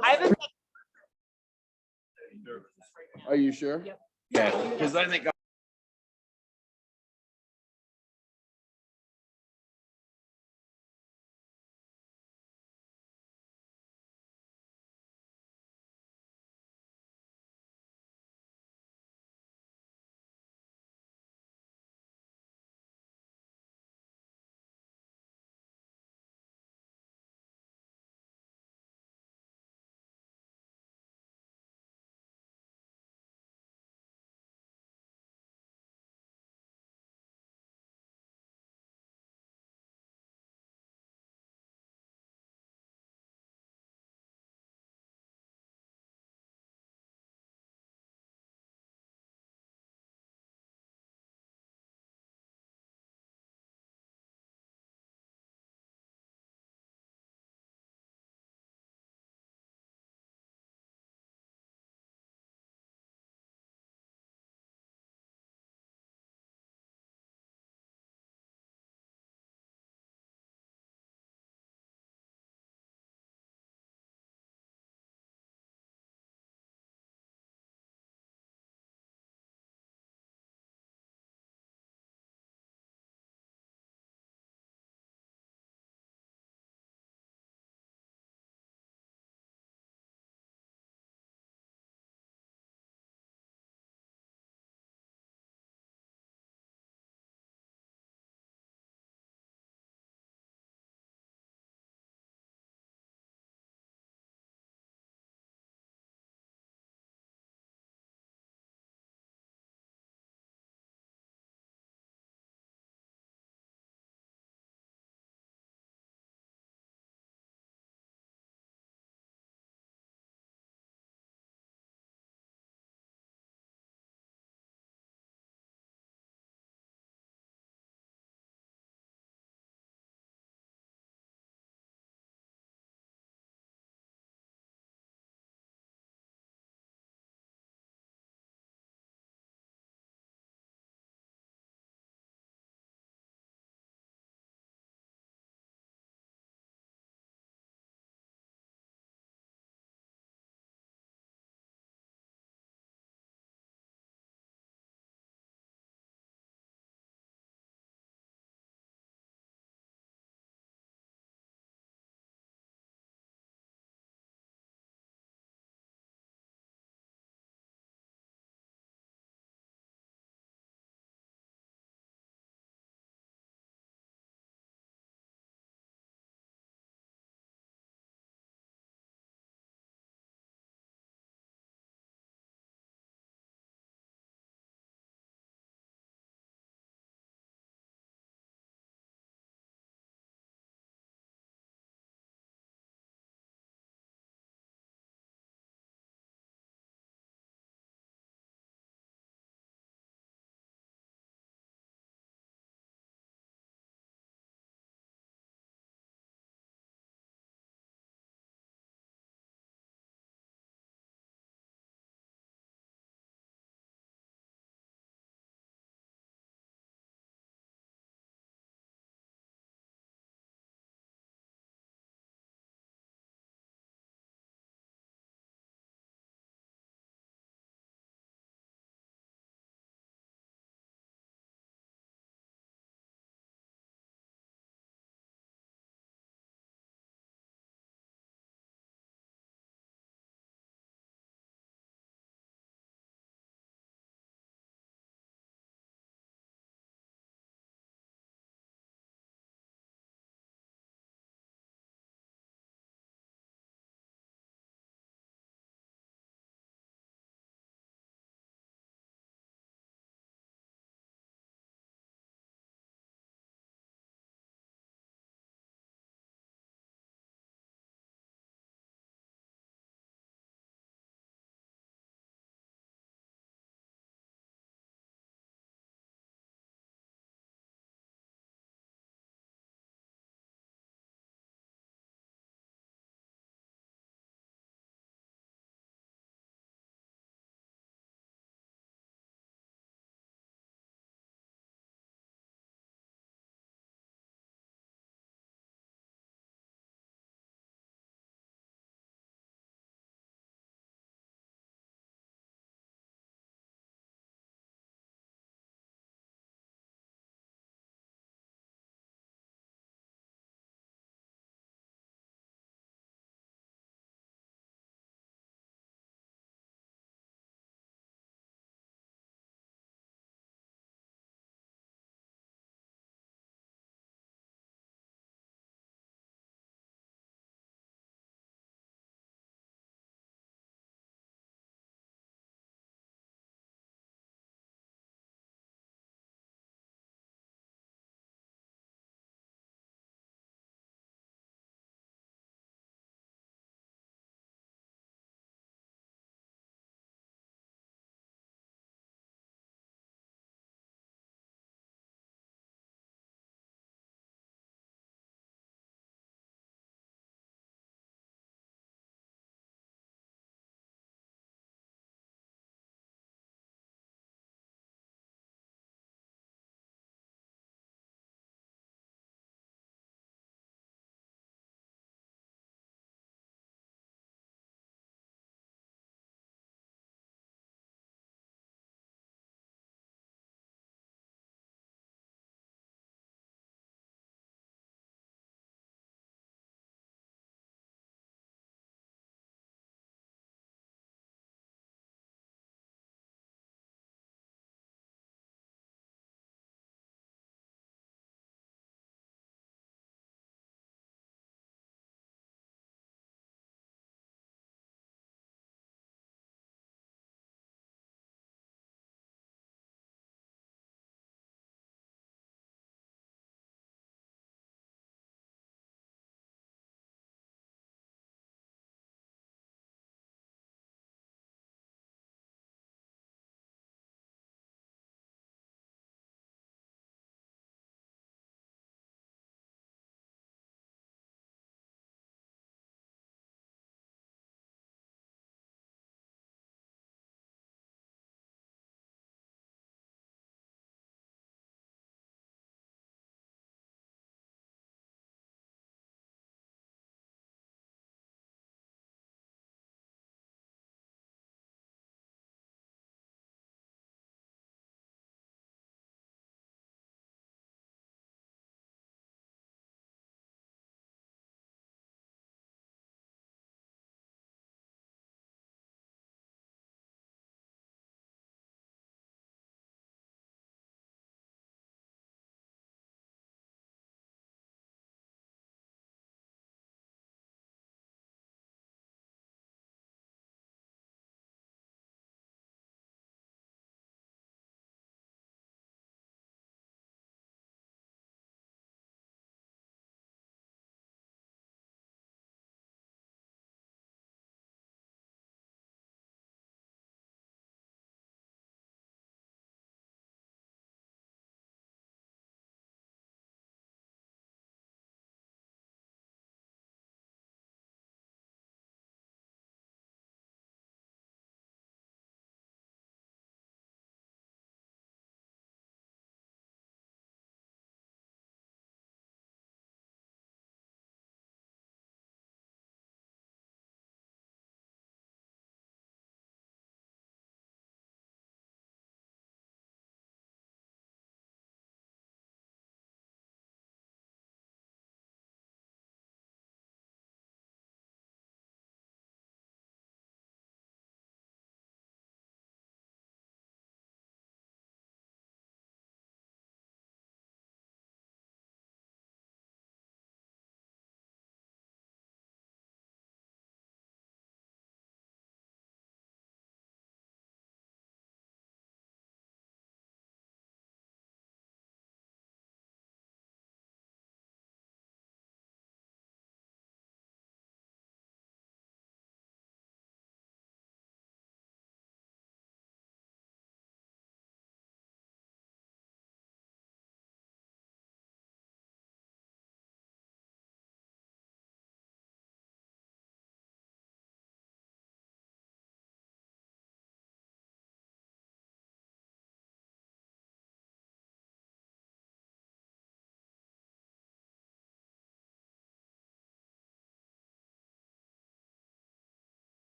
I haven't. Are you sure? Yep. Yeah, because I think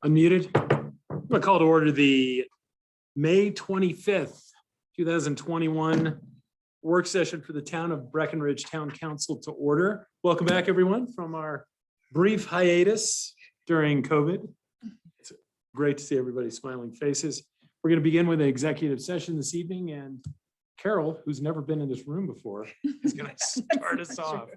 Unmuted. I'm gonna call to order the May 25th, 2021 work session for the town of Breckenridge Town Council to order. Welcome back, everyone, from our brief hiatus during COVID. It's great to see everybody's smiling faces. We're going to begin with an executive session this evening, and Carol, who's never been in this room before, is going to start us off.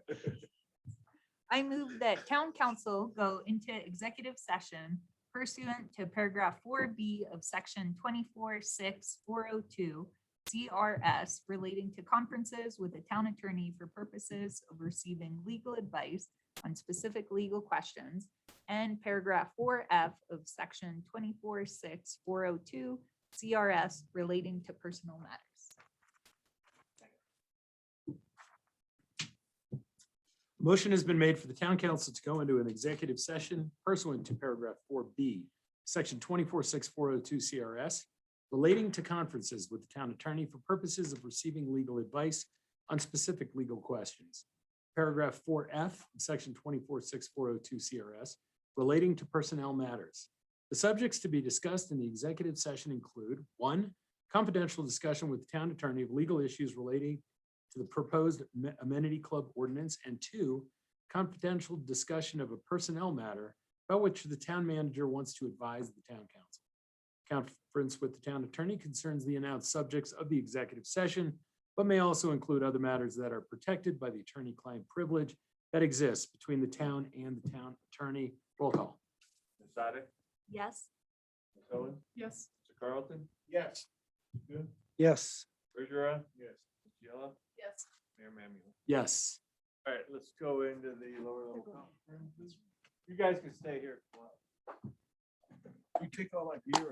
I move that town council go into executive session pursuant to paragraph 4B of section 24-6-402 CRS relating to conferences with the town attorney for purposes of receiving legal advice on specific legal questions, and paragraph 4F of section 24-6-402 CRS relating to personal matters. Motion has been made for the town council to go into an executive session pursuant to paragraph 4B, section 24-6-402 CRS, relating to conferences with the town attorney for purposes of receiving legal advice on specific legal questions. Paragraph 4F, section 24-6-402 CRS, relating to personnel matters. The subjects to be discussed in the executive session include: 1, confidential discussion with the town attorney of legal issues relating to the proposed amenity club ordinance, and 2, confidential discussion of a personnel matter about which the town manager wants to advise the town council. Conference with the town attorney concerns the announced subjects of the executive session, but may also include other matters that are protected by the attorney-client privilege that exists between the town and the town attorney. Roll call. Ms. Sadek? Yes. Ms. Owen? Yes. Mr. Carlton? Yes. Mr. Good? Yes. Bergeron? Yes. Ms. Giella? Yes. Mayor Mamula? Yes. All right, let's go into the lower level conference. You guys can stay here. You take all my beer.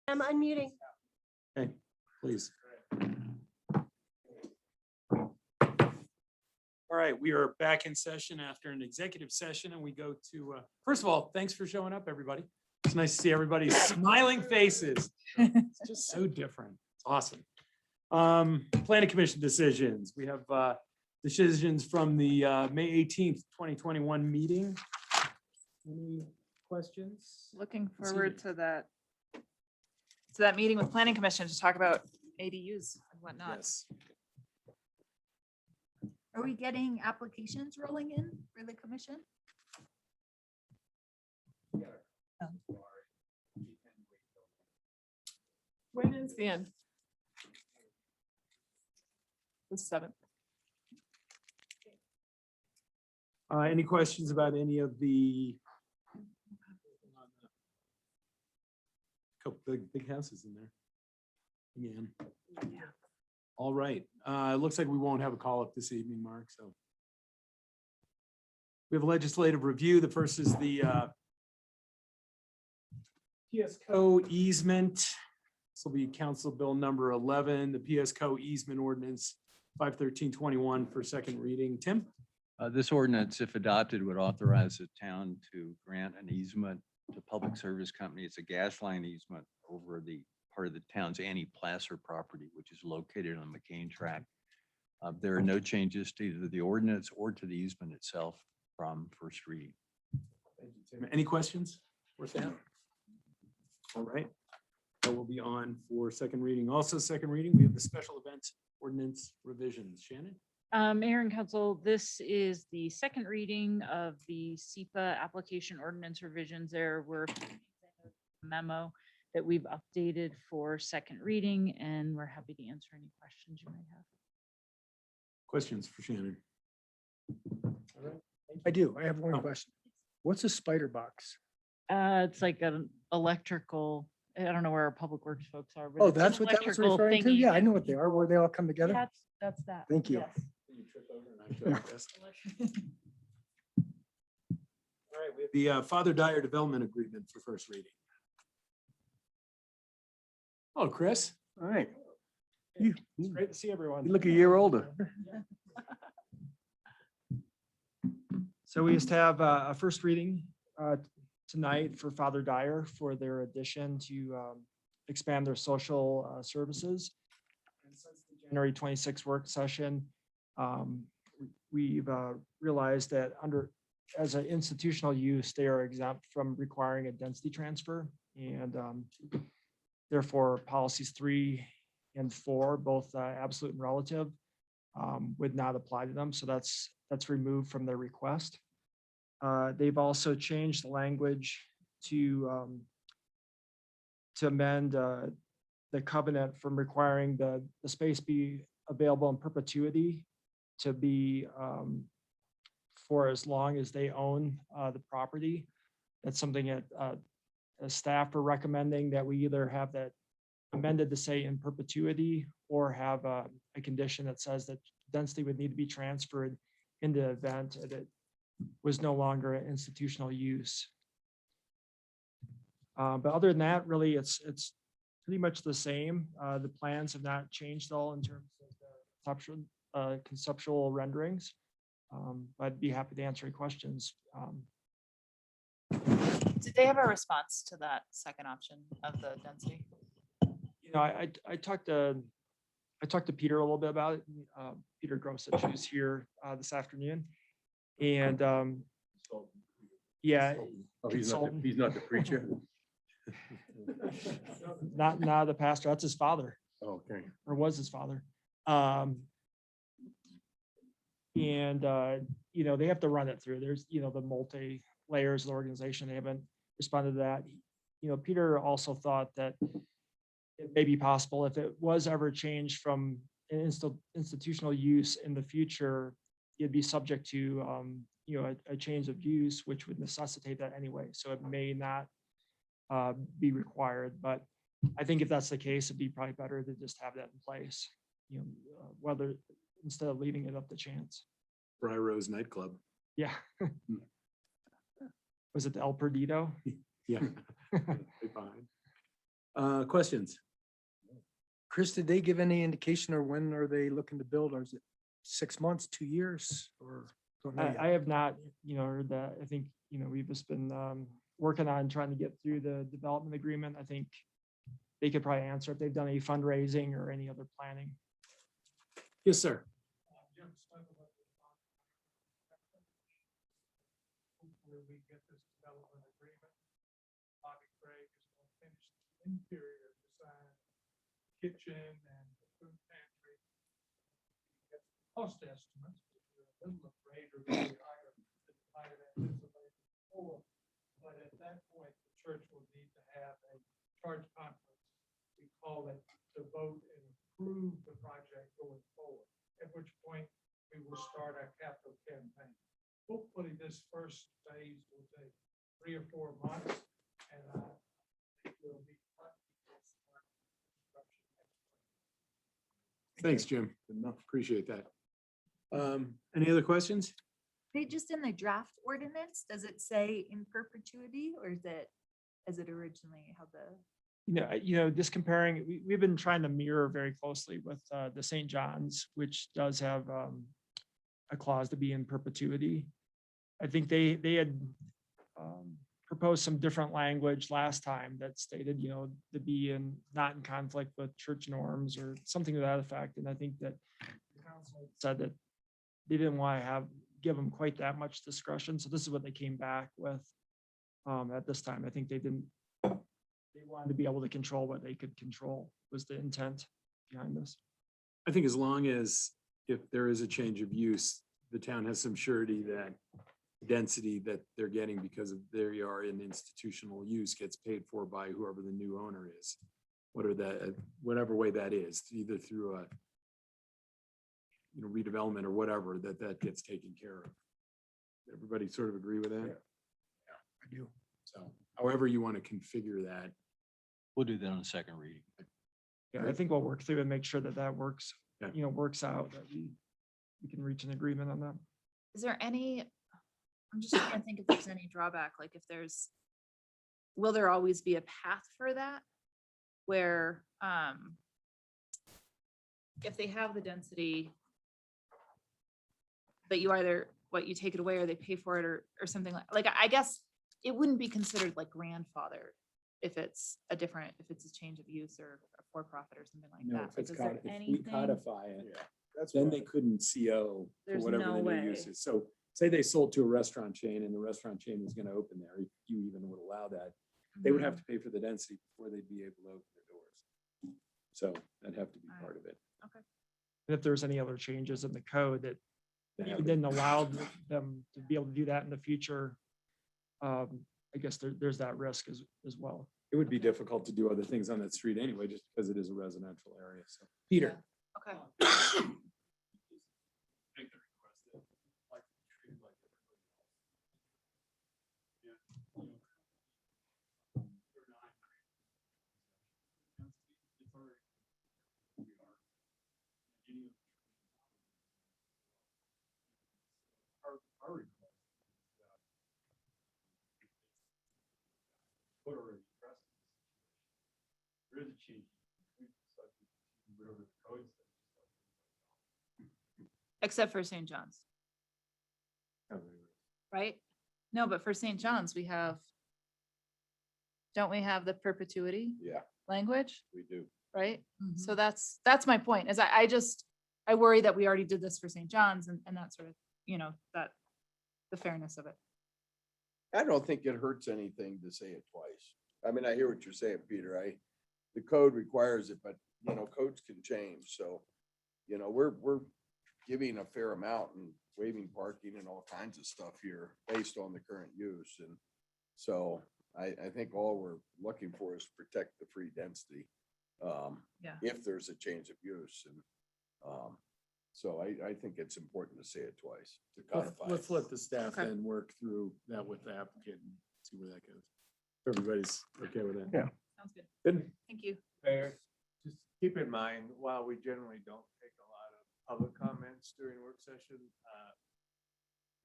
I'm unmuting. Okay, please. All right, we are back in session after an executive session and we go to, first of all, thanks for showing up, everybody. It's nice to see everybody's smiling faces. It's just so different. It's awesome. Planning Commission decisions. We have decisions from the May 18th, 2021 meeting. Any questions? Looking forward to that meeting with Planning Commission to talk about ADUs and whatnot. Yes. Are we getting applications rolling in for the commission? When is the end? The 7th. Any questions about any of the couple big houses in there? Again. Yeah. All right. It looks like we won't have a call up this evening, Mark, so. We have a legislative review. The first is the PSCO easement. This will be Council Bill number 11, the PSCO easement ordinance 51321 for second reading. Tim? This ordinance, if adopted, would authorize the town to grant an easement to public service company. It's a gas line easement over the part of the town's Annie Placer property, which is located on McCain Track. There are no changes to either the ordinance or to the easement itself from first reading. Thank you, Tim. Any questions? Where's that? All right. That will be on for second reading. Also second reading, we have the special events ordinance revisions. Shannon? Mayor and Council, this is the second reading of the SEPA application ordinance revisions. There were a memo that we've updated for second reading, and we're happy to answer any questions you might have. Questions for Shannon? All right. I do. I have one Oh. question. What's a spider box? It's like an electrical, I don't know where our public works folks are. but Oh, it's an that's what that was electrical referring to? thingy Yeah, I that know what they are, people- where they all come together. That's that. Thank you. yes. You trip over and I feel like this. All right, we have the Father Dyer Development Agreement for first reading. Oh, Chris. All right. It's great to see everyone. You look a year older. So we just have a first reading tonight for Father Dyer for their addition to expand their social services. And since the January 26th work session, we've realized that as an institutional use, they are exempt from requiring a density transfer. And therefore, policies 3 and 4, both absolute and relative, would not apply to them. So that's removed from their request. They've also changed the language to amend the covenant from requiring the space be available in perpetuity to be for as long as they own the property. That's something that as staff are recommending that we either have that amended to say in perpetuity or have a condition that says that density would need to be transferred in the event that it was no longer an institutional use. But other than that, really, it's pretty much the same. The plans have not changed at all in terms of the conceptual renderings. I'd be happy to answer any questions. Did they have a response to that second option of the density? You know, I talked to Peter a little bit about it. Peter Grosich, who's here this afternoon. And yeah. Oh, he's not the preacher? Not the pastor, that's his father, Okay. or was his father. You know, they have to run it through. There's, you know, the multi layers of the organization. They haven't responded to that. You know, Peter also thought that it may be possible if it was ever changed from an institutional use in the future, it'd be subject to, you know, a change of use, which would necessitate that anyway. So it may not be required, but I think if that's the case, it'd be probably better to just have that in place, you know, whether instead of leaving it up to chance. Briar Rose nightclub. Yeah. Was it the El Perdido? Yeah. Right behind. Questions? Chris, did they give any indication or when are they looking to build? Or is it 6 months, 2 years or? don't know yet? I have not, heard that. I think, we've just been working on trying to get through the development agreement. I think they could probably answer if they've done any fundraising or any other planning. Yes, sir. Hopefully we get this development agreement. Bobby Craig is going to finish the interior design, kitchen and the food pantry. Get the cost estimates, which we're a little afraid are going to be higher than might have anticipated before. But at that point, the church will need to have a charge conference. We call it to vote and approve the project going forward, at which point we will start our capital campaign. Hopefully, this first phase will take 3 or 4 months, and it will be. Thanks, Jim. Appreciate that. Any other questions? They just in the draft ordinance, does it say in perpetuity or is it, as it originally, how the? Just comparing, we've been trying to mirror very closely with the St. John's, which does have a clause to be in perpetuity. I think they had proposed some different language last time that stated, to be not in conflict with church norms or something to that effect. And I think that the council said that they didn't want to give them quite that much discretion. So this is what they came back with at this time. I think they wanted to be able to control what they could control was the intent behind this. I think as long as if there is a change of use, the town has some surety that density that they're getting because of they are in institutional use gets paid for by whoever the new owner is. Whatever way that is, either through a redevelopment or whatever, that gets taken care of. Everybody sort of agree with that? Yeah, I do. So however you want to configure that. We'll do that on the second reading. Yeah, I think we'll work through and make sure that works, Yeah. Works out, that we can reach an agreement on that. Is there any, I'm just trying to think if there's any drawback, like will there always be a path for that? Where, if they have the density, but you either, you take it away or they pay for it or something like, I guess it wouldn't be considered like grandfathered if it's a change of use or a for-profit or something like that. Like, is there If we anything- codify it, That's then they couldn't CO for There's whatever no the new way. use is. So say they sold to a restaurant chain and the restaurant chain was gonna open there, if you even would allow that, they would have to pay for the density before they'd be able to open their doors. So that'd have to be part of it. And if there's any other changes in the code that That you would- didn't allow them to be able to do that in the future, I guess there's that risk as well. It would be difficult to do other things on that street anyway, just because it is a residential area. So, Peter. Okay. Our request is that put already present. There is a change. We decided to whatever the code says. Except for St. John's, right? No, but for St. John's, don't we have the perpetuity Yeah, language, we do. right? Mm-hmm. So that's my point, is I worry that we already did this for St. John's and that sort of, that the fairness of it. I don't think it hurts anything to say it twice. I mean, I hear what you're saying, Peter. The code requires it, but codes can change. So, we're giving a fair amount and waiving parking and all kinds of stuff here based on the current use. And so I think all we're looking for is protect the free density. Yeah. If there's a change of use. And, so I think it's important to say it twice to codify. Let's let the staff Okay. then work through that with the applicant and see where that goes. Everybody's okay with that? Yeah. Sounds good. Good. Thank you. Mayor, just keep in mind, while we generally don't take a lot of public comments during work session,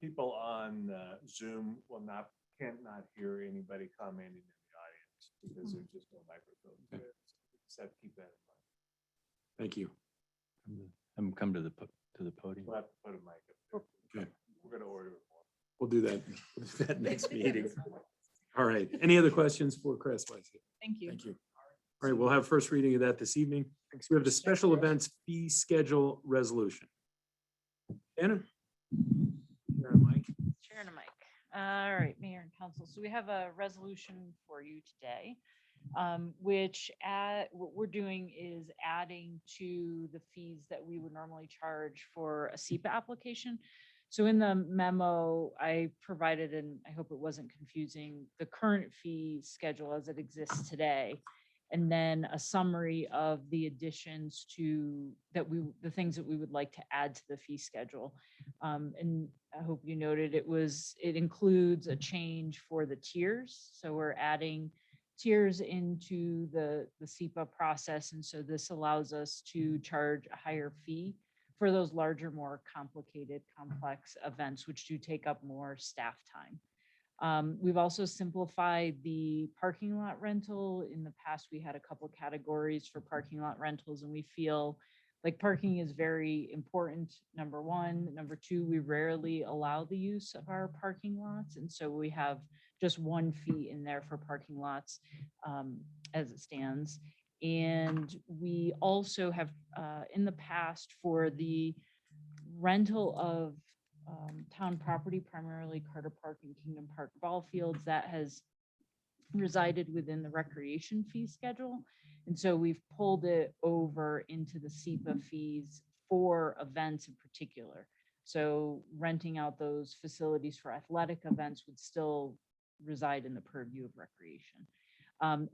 people on Zoom cannot hear anybody commenting in the audience. because there's just no microphones there. So we just have to keep that in mind. Thank you. Have them come to the podium. We'll have to put a mic up there. Okay. We're gonna order it more. We'll do that, we'll do that next meeting. All right. Any other questions for Chris? Thank you. Thank you. All right, we'll have first reading of that this evening. We have the special events fee schedule resolution. Anna? You're on mic. Chair and a mic. All right, Mayor and Council. So we have a resolution for you today, which what we're doing is adding to the fees that we would normally charge for a SEPA application. So in the memo I provided, and I hope it wasn't confusing, the current fee schedule as it exists today, and then a summary of the additions to the things that we would like to add to the fee schedule. And I hope you noted it includes a change for the tiers. So we're adding tiers into the SEPA process. And so this allows us to charge a higher fee for those larger, more complicated, complex events, which do take up more staff time. We've also simplified the parking lot rental. In the past, we had a couple categories for parking lot rentals, and we feel like parking is very important, number one. Number two, we rarely allow the use of our parking lots. And so we have just one fee in there for parking lots as it stands. And we also have in the past, for the rental of town property, primarily Carter Park and Kingdom Park ball fields, that has resided within the recreation fee schedule. And so we've pulled it over into the SEPA fees for events in particular. So renting out those facilities for athletic events would still reside in the purview of recreation.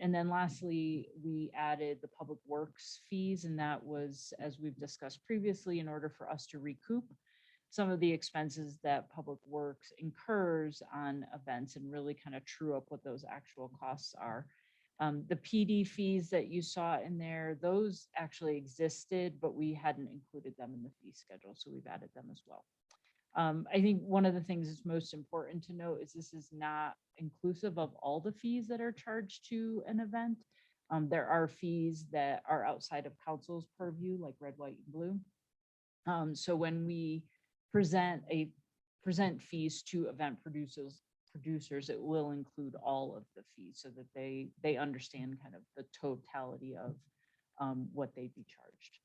And then lastly, we added the public works fees, and that was, as we've discussed previously, in order for us to recoup some of the expenses that public works incurs on events and really kind of true up what those actual costs are. The PD fees that you saw in there, those actually existed, but we hadn't included them in the fee schedule, so we've added them as well. I think one of the things that's most important to note is this is not inclusive of all the fees that are charged to an event. There are fees that are outside of council's purview, like red, white, and blue. So when we present fees to event producers, it will include all of the fees so that they understand kind of the totality of what they'd be charged.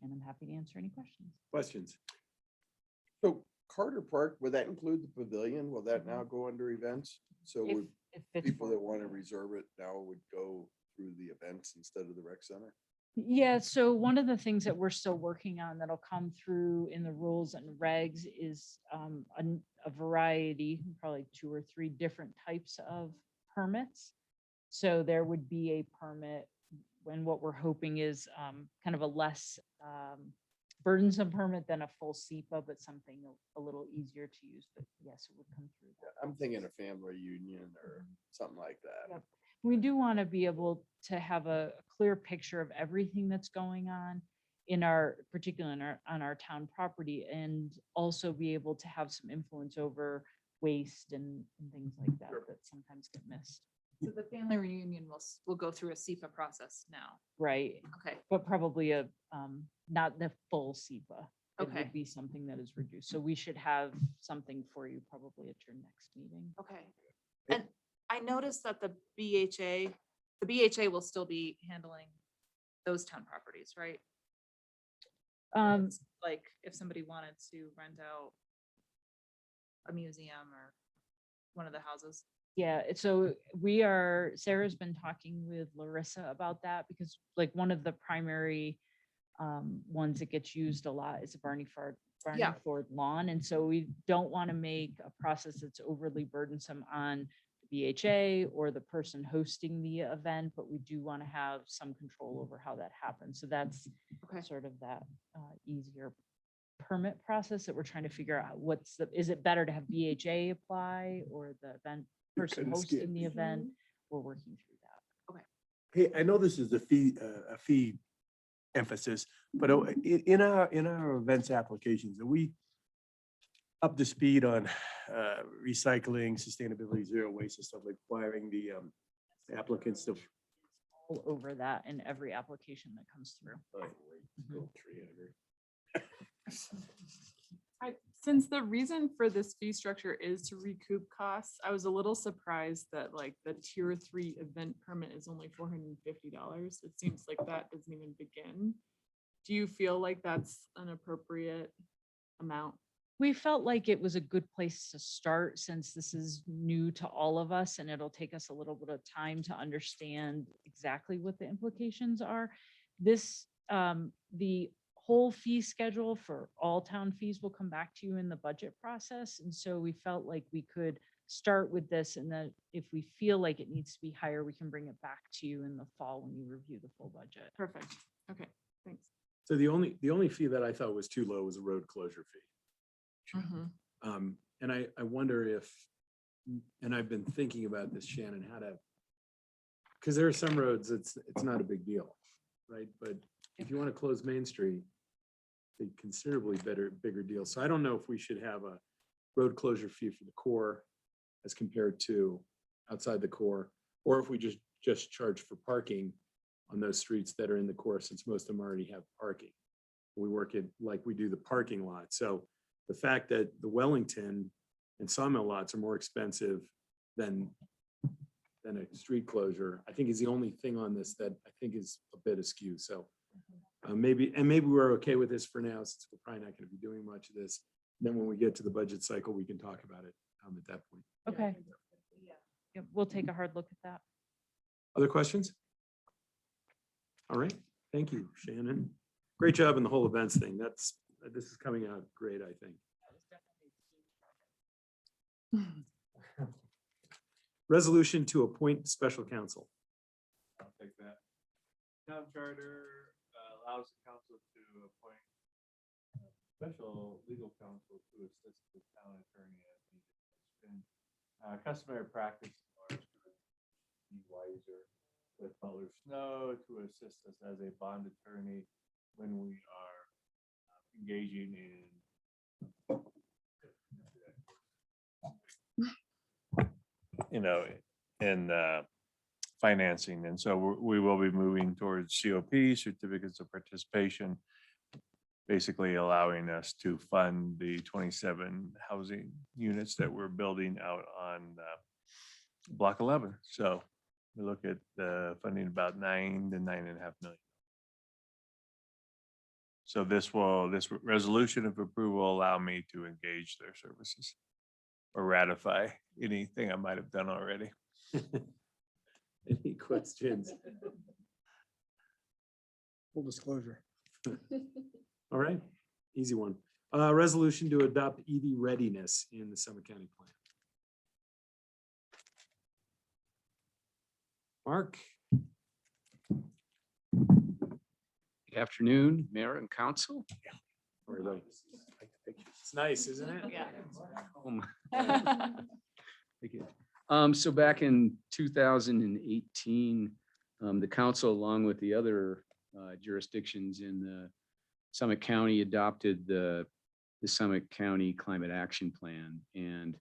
And I'm happy to answer any questions. Questions? So Carter Park, would that include the pavilion? Will that now go under events? So If would it fits people for- that want to reserve it now would go through the events instead of the rec center? Yeah, so one of the things that we're still working on that'll come through in the rules and regs is a variety, probably 2 or 3 different types of permits. So there would be a permit when what we're hoping is kind of a less burdensome permit than a full SEPA, but something a little easier to use. But yes, it would come through that. I'm thinking a family union or something like that. Yep. We do want to be able to have a clear picture of everything that's going on particularly on our town property, and also be able to have some influence over waste and things like that that sometimes get missed. So the family reunion will go through a SEPA process now. Right, Okay, but probably not the full SEPA. It Okay. would be something that is reduced. So we should have something for you probably at your next meeting. okay. And I noticed that the BHA will still be handling those town properties, right? It's like if somebody wanted to rent out a museum or one of the houses. Yeah, so Sarah's been talking with Larissa about that, because like one of the primary ones that gets used a lot is the Barney Ford lawn. And so we don't want to make a process that's overly burdensome on the BHA or the person hosting the event, but we do want to have some control over how that happens. So that's Okay. sort of that easier permit process that we're trying to figure out. Is it better to have BHA apply or the event person couldn't skip. hosting the event? We're working through that. Hey, I know this is a fee emphasis, but in our events applications, are we up to speed on recycling, sustainability, zero waste and stuff, like requiring the applicants to. All over that in every application that comes through. Since the reason for this fee structure is to recoup costs, I was a little surprised that like the tier 3 event permit is only $450. It seems like that doesn't even begin. Do you feel like that's an appropriate amount? We felt like it was a good place to start since this is new to all of us and it'll take us a little bit of time to understand exactly what the implications are. This, the whole fee schedule for all town fees will come back to you in the budget process. And so we felt like we could start with this and then if we feel like it needs to be higher, we can bring it back to you in the fall when you review the full budget. Perfect. Okay, thanks. So the only fee that I thought was too low was a road closure fee. And I wonder if, and I've been thinking about this, Shannon, how to, because there are some roads, it's not a big deal, right? But if you want to close Main Street, a considerably bigger deal. So I don't know if we should have a road closure fee for the core as compared to outside the core, or if we just charge for parking on those streets that are in the core, since most of them already have parking. We work it like we do the parking lot. So the fact that the Wellington and Sawmill lots are more expensive than a street closure, I think is the only thing on this that I think is a bit askew. So maybe we're okay with this for now, since we're probably not going to be doing much of this. Then when we get to the budget cycle, we can talk about it at that point. Okay. Yeah, we'll take a hard look at that. Other questions? All right, thank you, Shannon. Great job in the whole events thing. This is coming out great, I think. Resolution to appoint special counsel. I'll take that. Town charter allows the council to appoint special legal counsel to assist the town attorney as needed. It's been customary practice in order to be wiser with Butler Snow to assist us as a bond attorney when we are engaging in financing. And so we will be moving towards COP, certificates of participation, basically allowing us to fund the 27 housing units that we're building out on Block 11. So we look at funding about $9 to $9.5 million. So this resolution of approval will allow me to engage their services or ratify anything I might have done already. Any questions? Full disclosure. All right, easy one. Resolution to adopt EV readiness in the Summit County plan. Mark? Good afternoon, Mayor and Council. Everybody. It's nice, isn't it? Yeah. Thank you. So back in 2018, the council, along with the other jurisdictions in the Summit County, adopted the Summit County Climate Action Plan. And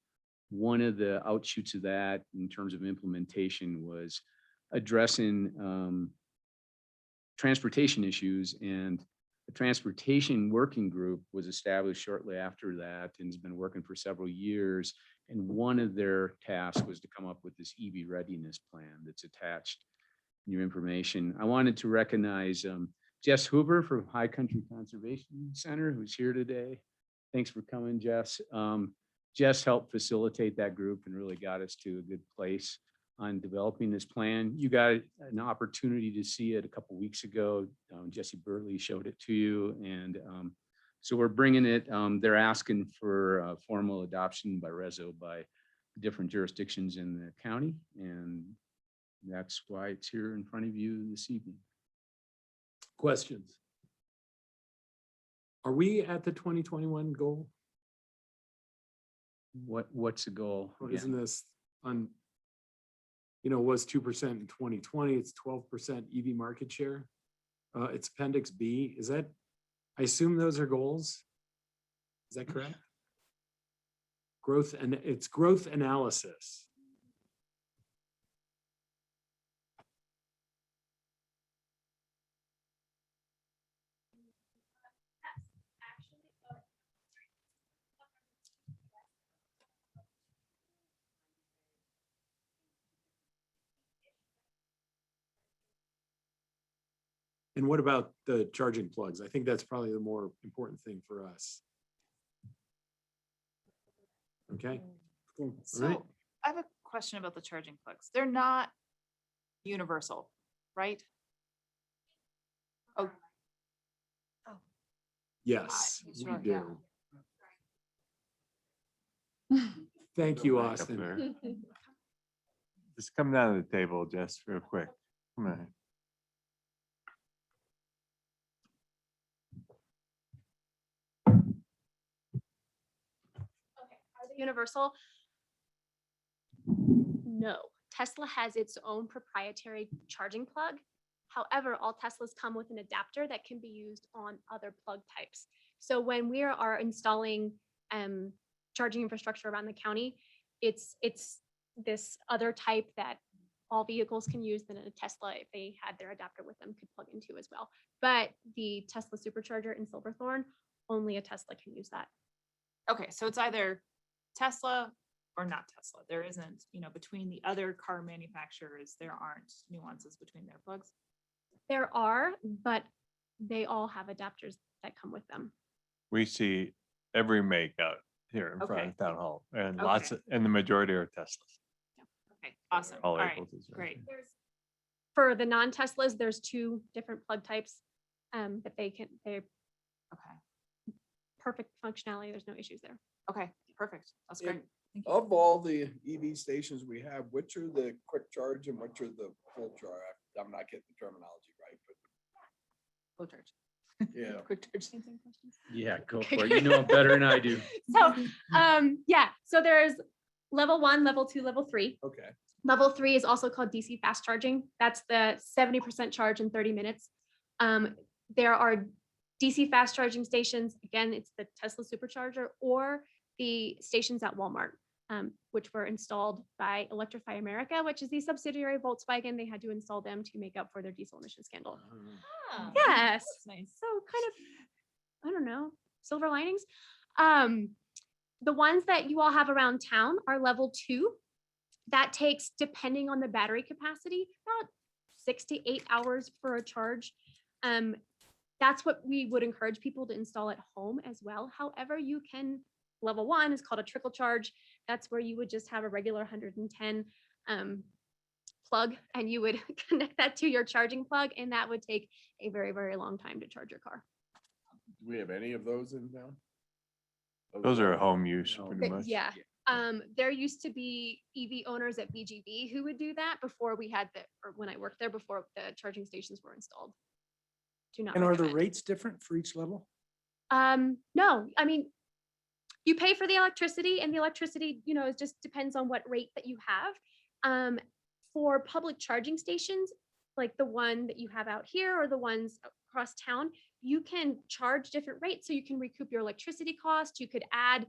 one of the outshoots of that in terms of implementation was addressing transportation issues, and the transportation working group was established shortly after that and has been working for several years. And one of their tasks was to come up with this EV readiness plan that's attached in your information. I wanted to recognize Jess Huber from High Country Conservation Center, who's here today. Thanks for coming, Jess. Jess helped facilitate that group and really got us to a good place on developing this plan. You got an opportunity to see it a couple weeks ago. Jesse Burley showed it to you. And so we're bringing it, they're asking for formal adoption by reso by different jurisdictions in the county. And that's why it's here in front of you this evening. Questions? Are we at the 2021 goal? What's the goal? Or Yeah. isn't this on, was 2% in 2020, it's 12% EV market share? It's Appendix B. Is that, I assume those are goals? Is that correct? Growth, and it's growth analysis. And what about the charging plugs? I think that's probably the more important thing for us. Okay, cool. All right. So I have a question about the charging plugs. They're not universal, right? Oh, Yes, we sure, yeah. do. Thank you, Austin. Just come down to the table, Jess, real quick. Come on. Are they universal? No. Tesla has its own proprietary charging plug. However, all Teslas come with an adapter that can be used on other plug types. So when we are installing charging infrastructure around the county, it's this other type that all vehicles can use that a Tesla, if they had their adapter with them, could plug into as well. But the Tesla supercharger in Silverthorne, only a Tesla can use that. Okay, so it's either Tesla or not Tesla. There isn't, between the other car manufacturers, there aren't nuances between their plugs. There are, but they all have adapters that come with them. We see every make out here in front Okay. of Town Hall and Okay. and the majority are Teslas. Okay, awesome. All All right, able to charge. great. For the non-Teslas, there's two different plug types that they're Okay, perfect functionality. There's no issues there. okay, perfect. That's great. And Thank you. Of all the EV stations we have, which are the quick charge and which are the full charge? I'm not getting the terminology right, Full charge. but yeah. Quick charge. Yeah, go Okay. for it. You know it better than I do. So yeah, so there's level 1, level 2, level 3. Okay. Level 3 is also called DC fast charging. That's the 70% charge in 30 minutes. There are DC fast charging stations. Again, it's the Tesla supercharger or the stations at Walmart, which were installed by Electrify America, which is the subsidiary of Volkswagen. They had to install them to make up for their diesel emission scandal. Ah, Yes. that's nice. So kind of, I don't know, silver linings. The ones that you all have around town are level 2. That takes, depending on the battery capacity, about 6 to 8 hours for a charge. That's what we would encourage people to install at home as well. However, you can, level 1 is called a trickle charge. That's where you would just have a regular 110 plug and you would connect that to your charging plug, and that would take a very, very long time to charge your car. Do we have any of those in town? Those are home use No. pretty much. Yeah. There used to be EV owners at BGB who would do that before we had or when I worked there, before the charging stations were installed. Do not And are the recommend. rates different for each level? No, I mean, you pay for the electricity, and the electricity, it just depends on what rate that you have. For public charging stations, like the one that you have out here or the ones across town, you can charge different rates. So you can recoup your electricity cost. You could add,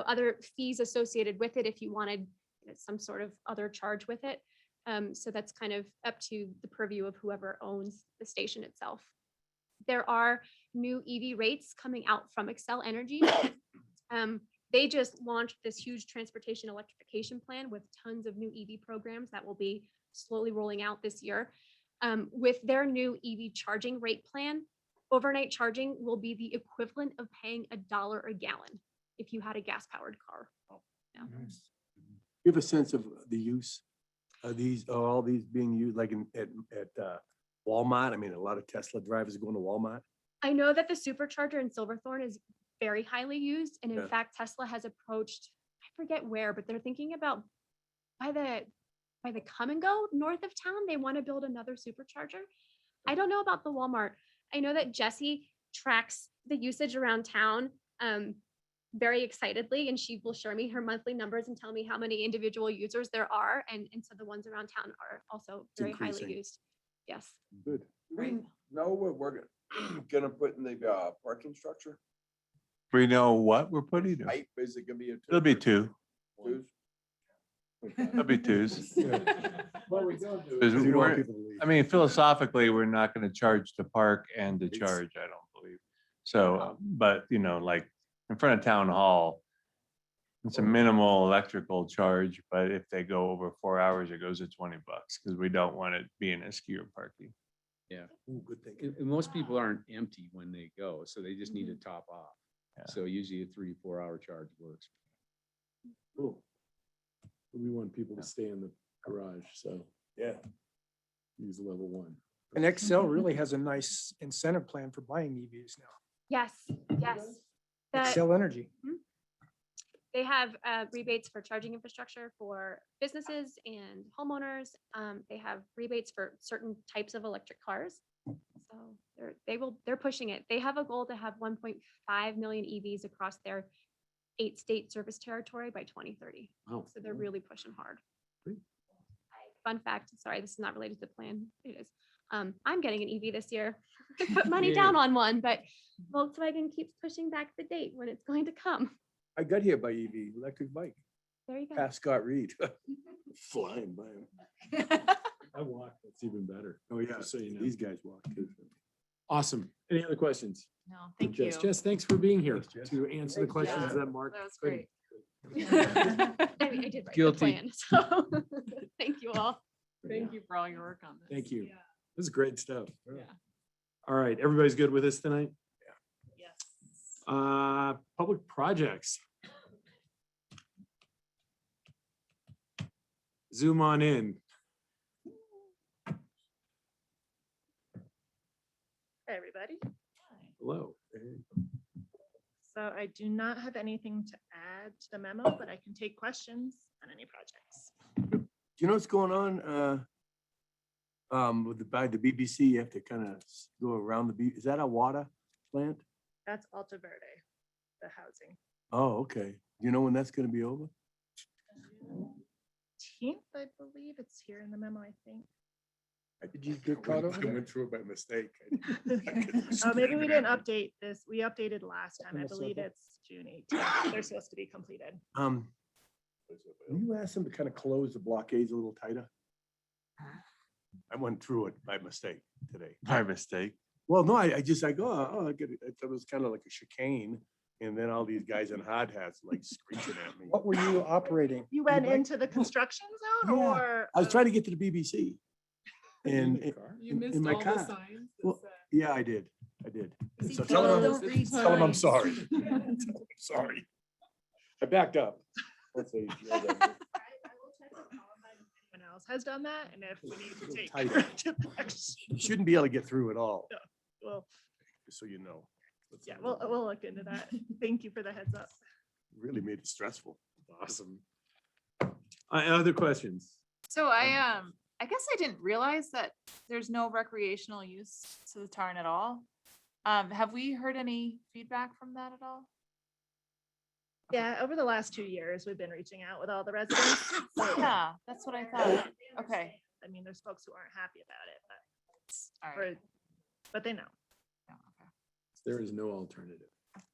other fees associated with it if you wanted some sort of other charge with it. So that's kind of up to the purview of whoever owns the station itself. There are new EV rates coming out from Excel Energy. They just launched this huge transportation electrification plan with tons of new EV programs that will be slowly rolling out this year. With their new EV charging rate plan, overnight charging will be the equivalent of paying $1 a gallon if you had a gas-powered car. Yeah. You have a sense of the use of all these being used like at Walmart? I mean, a lot of Tesla drivers are going to Walmart. I know that the supercharger in Silverthorne is very highly used. And in Yeah. fact, Tesla has approached, I forget where, but they're thinking about by the come and go north of town, they want to build another supercharger. I don't know about the Walmart. I know that Jessie tracks the usage around town very excitedly, and she will show me her monthly numbers and tell me how many individual users there are. And so the ones around town are also very highly increasing. used. Yes. Good. Do we know what we're gonna put in the parking structure? We know what we're putting there. Height, is it gonna be a? It'll be 2. Twos? It'll be 2s. What we don't do Because is- You don't want we're- people to leave. I mean, philosophically, we're not going to charge to park and to It's- charge, I don't believe. So, but like in front of town hall, it's a minimal electrical charge, but if they go over 4 hours, it goes to $20 because we don't want it being a skier parking. Ooh, good thinking. And most people aren't empty when they go, so they just need to Mm-hmm. top off. Yeah. So usually a 3-4 hour charge works. Cool. We want people to Yeah. stay in the garage, so Yeah. use level 1. And Excel really has a nice incentive plan for buying EVs now. Yes, yes. The- Excel Energy. They have rebates for charging infrastructure for businesses and homeowners. They have rebates for certain types of electric cars. So they're pushing it. They have a goal to have 1.5 million EVs across their 8-state service territory by 2030. Wow. So they're really pushing hard. Great. Fun fact, sorry, this is not related to the plan. It is. I'm getting an EV this year. I put money down on one, but Volkswagen keeps pushing back the date when it's going to come. I got here by EV, electric bike, There you go. past Scott Reed. Flying by him. I walk, that's even better. Oh, yeah, Just so you know. these guys walk too. Awesome. Any other questions? No, for thank you. Jess? Jess, thanks for being here Thanks, Jess. to answer the questions Yeah, that Mark. That was couldn't. great. I mean, I did write the Guilty. plan, so thank you all. Thank you for all your work on this. Thank you. This is great stuff. Yeah. All right, everybody's good with this tonight? Yes. Public projects. Zoom on in. Hey, everybody. Hello. So I do not have anything to add to the memo, but I can take questions on any projects. Do you know what's going on? With by the BBC, you have to kind of go around the is that a water plant? That's Alta Verde, the housing. Oh, okay. Do you know when that's gonna be over? 10th, I believe. It's here in the memo, I think. Did you get caught over I there? went through it by mistake. Oh, maybe we didn't update this. We updated last time. I Almost believe over. it's June 18th. They're supposed to be completed. Will you ask them to kind of close the blockades a little tighter? I went through it by mistake today. By mistake. Well, no, I go, oh, I get it. I thought it was kind of like a chicane. And then all these guys in hard hats like screeching at me. What were you operating? You went E-bike? into the construction zone Yeah, or? I was trying to get to the BBC. And You in missed my all the car. signs. that Well, said- yeah, I did. See, So people tell them, don't read tell them I'm signs. sorry. Tell 'em I'm sorry. I backed up. Let's say, I will check with Columbine if anyone else has done that, and if we need to take Tighter. corrective action. You shouldn't be able to get through at all, Well, just so you know. That's- yeah, we'll look into that. Thank you for the heads up. Really made it stressful. Awesome. Other questions? So I guess I didn't realize that there's no recreational use to the tarn at all. Have we heard any feedback from that at all? Yeah, over the last 2 years, we've been reaching out with all the residents. So Yeah, that's what I thought. Okay. I mean, there's folks who aren't happy about it, All but, right. but they know. Yeah, okay. There is no alternative.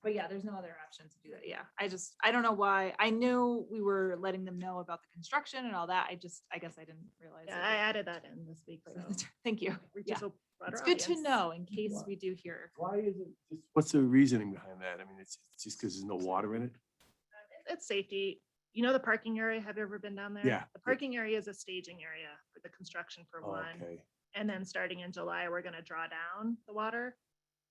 But yeah, there's no other option to do that. Yeah, I don't know why. I knew we were letting them know about the construction and all that. I guess I didn't realize. Yeah, it I was added that in this week. for So the- Thank you. reach Yeah, us a broader it's good to audience. know in case we do hear. Why is it? What's the reasoning behind that? I mean, it's just because there's no water in it? It's safety. You know the parking area? Have you ever been down there? Yeah. The parking area is a staging area for the construction for Oh, one. okay. And then starting in July, we're gonna draw down the water.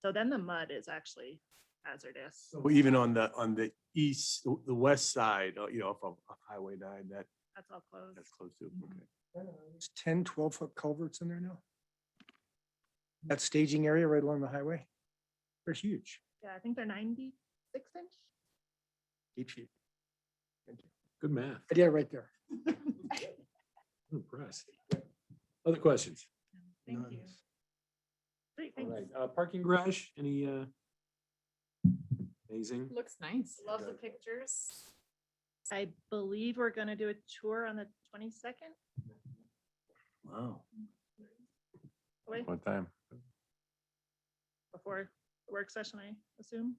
So then the mud is actually hazardous. So even on the east, the west side, off of Highway 9, That's all closed. that's close to, okay. There's 10, 12-foot culverts in there now. That staging area right along the highway. They're huge. Yeah, I think they're 96 inch. 8 feet. Good math. I did it right there. I'm impressed. Other questions? Thank None. you. Great, All thanks. right, parking garage, any, amazing? Looks nice. Love the pictures. I believe we're gonna do a tour on the 22nd. Wow. Wait, What time? before the work session, I assume.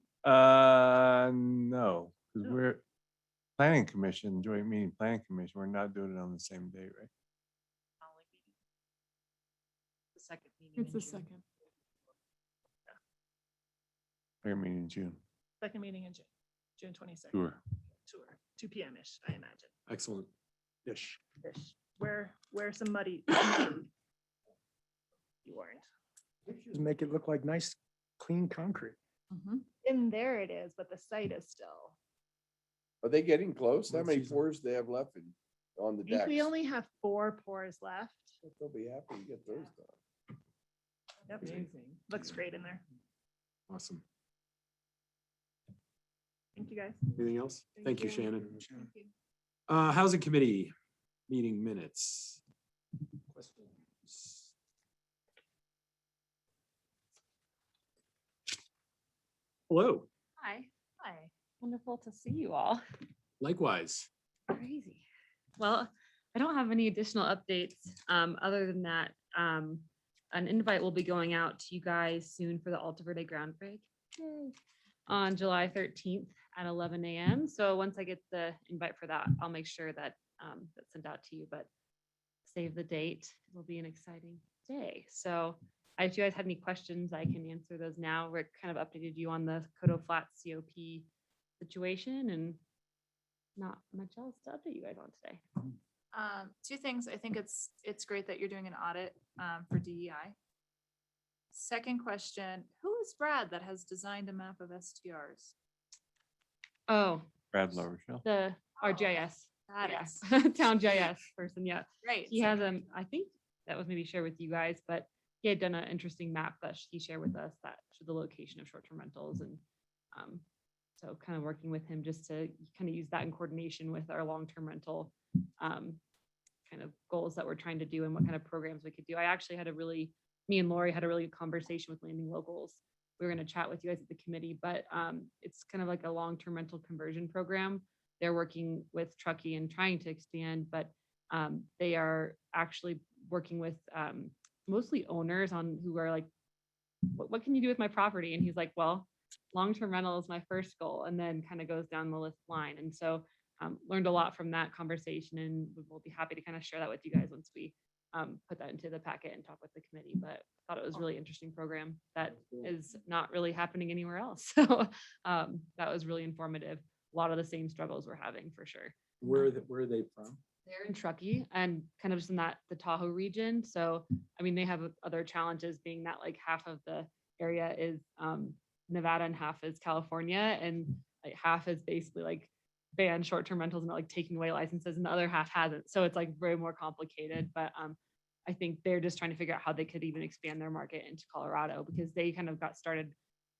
No, because No. we're planning commission, joint meeting planning commission. We're not doing it on the same day, right? The second meeting. It's in the June. second. We're meeting in June. Second meeting in June 22nd. Sure. Tour, 2 p.m.-ish, I imagine. Excellent. Ish. Ish. Wear some muddy. You weren't. Just make it look like nice, clean concrete. In there it is, but the site is still. Are they getting close? How Let's many use them. floors do they have left on the I think decks? we only have 4 pours left. They'll be happy to get those done. Yep. Looks great in there. Awesome. Thank you, guys. Anything else? Thank you, Shannon. Thank you. Housing Committee meeting minutes. Questions? Hello, Hi, Hi. wonderful to see you all. likewise. Crazy. Well, I don't have any additional updates, other than that, an invite will be going out to you guys soon for the Alta Verde ground break. Yay. On July 13th at 11 a.m. So once I get the invite for that, I'll make sure that that's sent out to you, but save the date. It'll be an exciting day. So if you guys had any questions, I can answer those now. Rick kind of updated you on the Codo Flats COP situation, and not much else to update you guys on today. 2 things. I think it's great that you're doing an audit for DEI. Second question, who is Brad that has designed a map of STRs? Oh, Brad Larochelle. the RGIS. That Yeah. is Town GIS person, yeah. right. He has, I think that was maybe shared with you guys, but he had done an interesting map that he shared with us that showed the location of short-term rentals, and so kind of working with him just to kind of use that in coordination with our long-term rental kind of goals that we're trying to do and what kind of programs we could do. I actually had me and Lori had a really good conversation with Landing Locals. We were going to chat with you guys at the committee, but it's kind of like a long-term rental conversion program. They're working with Truckee and trying to expand, but they are actually working with mostly owners on who are like, what can you do with my property? And he's like, well, long-term rental is my first goal, and then kind of goes down the list line. And so learned a lot from that conversation, and we'll be happy to kind of share that with you guys once we put that into the packet and talk with the committee. But I thought it was a really interesting program that is not really happening anywhere else. So that was really informative. A lot of the same struggles we're having for sure. Where are they from? They're in Truckee and kind of just in the Tahoe region. So, I mean, they have other challenges being that like half of the area is Nevada and half is California, and like half is basically like banned short-term rentals and like taking away licenses, and the other half hasn't. So it's like very more complicated, but I think they're just trying to figure out how they could even expand their market into Colorado, because they kind of got started.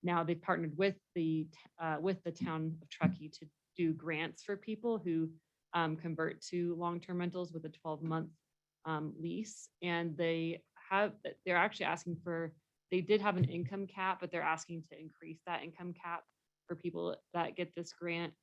Now they've partnered with the town of Truckee to do grants for people who convert to long-term rentals with a 12-month lease. And they're actually asking they did have an income cap, but they're asking to increase that income cap for people that get this grant.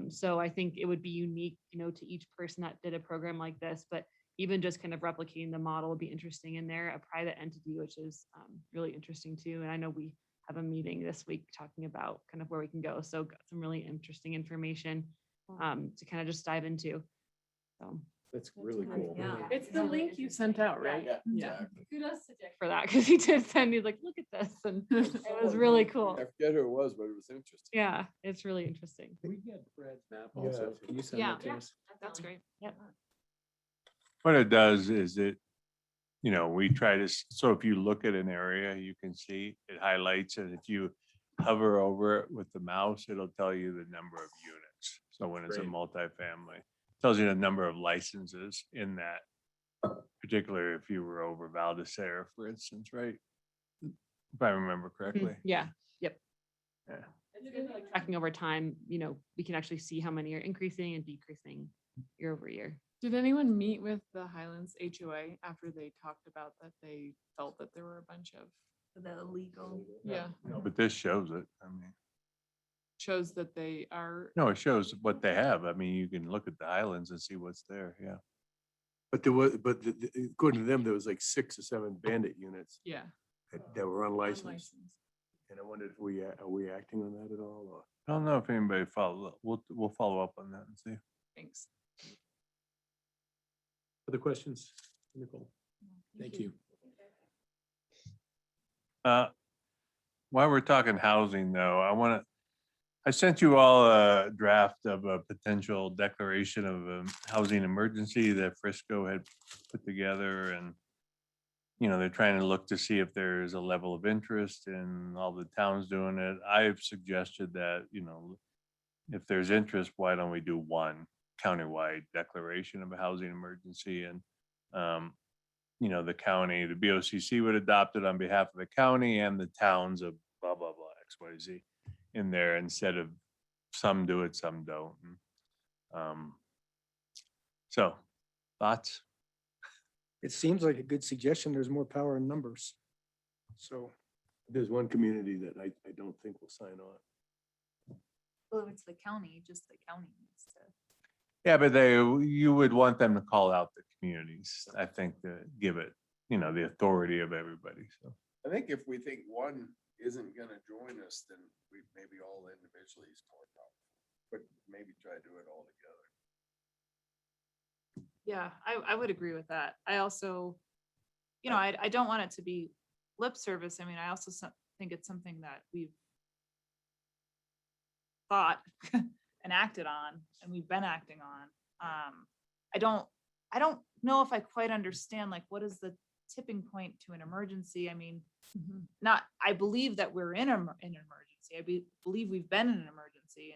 So I think it would be unique, to each person that did a program like this, but even just kind of replicating the model would be interesting in there, a private entity, which is really interesting too. And I know we have a meeting this week talking about kind of where we can go. So got some really interesting information to kind of just dive into. So That's really cool. Yeah. It's the link you sent out, right? Yeah. kudos to Dick for that, because he did send me like, look at this, and it was really cool. I forget who it was, but it was interesting. Yeah, it's really interesting. Can we get Brad's map also? Can you send Yeah. that to us? That's great. Yep. What it does is we try to, so if you look at an area, you can see it highlights, and if you hover over it with the mouse, it'll tell you the number of units. So when it's a Great. multifamily, tells you the number of licenses in that, particularly if you were over Val d'Isere, for instance, right? If I remember correctly. Yeah, yep. Yeah. It's good, like, tracking over time, we can actually see how many are increasing and decreasing year over year. Did anyone meet with the Highlands HOA after they talked about that they felt that there were a bunch of, The illegal. yeah, No, but this shows it. I mean, shows that they are, no, it shows what they have. I mean, you can look at the islands and see what's there. Yeah. But according to them, there was like 6 or 7 bandit units yeah. that were unlicensed. unlicensed. And I wondered if are we acting on that at all, or? I don't know if anybody followed. We'll follow up on that and see. Thanks. Other questions? Nicole? Thank you. While we're talking housing though, I sent you all a draft of a potential declaration of a housing emergency that Frisco had put together, and they're trying to look to see if there's a level of interest in all the towns doing it. I've suggested that, if there's interest, why don't we do one countywide declaration of a housing emergency? And, the county, the BOCC would adopt it on behalf of the county and the towns of blah, blah, blah, X, Y, Z in there instead of some do it, some don't. So thoughts? It seems like a good suggestion. There's more power in numbers. So There's one community that I don't think will sign on. Well, if it's the county, just the county needs to. Yeah, but you would want them to call out the communities, I think, to give it, the authority of everybody, so. I think if we think one isn't gonna join us, then we maybe all individually is more powerful, but maybe try to do it all together. Yeah, I would agree with that. I also, I don't want it to be lip service. I mean, I also think it's something that we've thought and acted on, and we've been acting on. I don't know if I quite understand, like, what is the tipping point to an emergency? I mean, I believe that we're in an emergency. I believe we've been in an emergency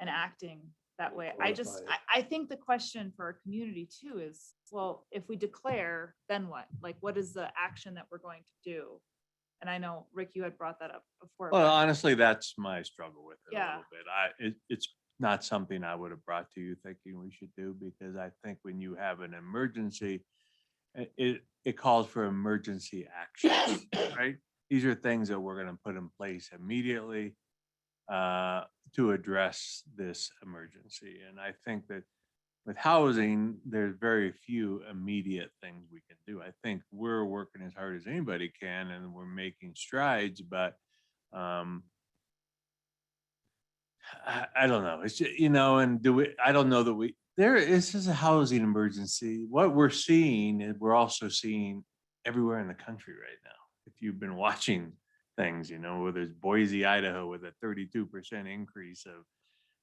and acting that way. I think the question for our community too is, well, if we declare, then what? Like, what is the action that we're going to do? And I know, Rick, you had brought that up before. Well, but- honestly, that's my struggle with it a Yeah. little bit. It's not something I would have brought to you thinking we should do, because I think when you have an emergency, it calls for emergency action, right? These are things that we're gonna put in place immediately to address this emergency. And I think that with housing, there's very few immediate things we can do. I think we're working as hard as anybody can and we're making strides, but I don't know. It's just, and I don't know that this is a housing emergency. What we're seeing is we're also seeing everywhere in the country right now. If you've been watching things, whether it's Boise, Idaho with a 32% increase of,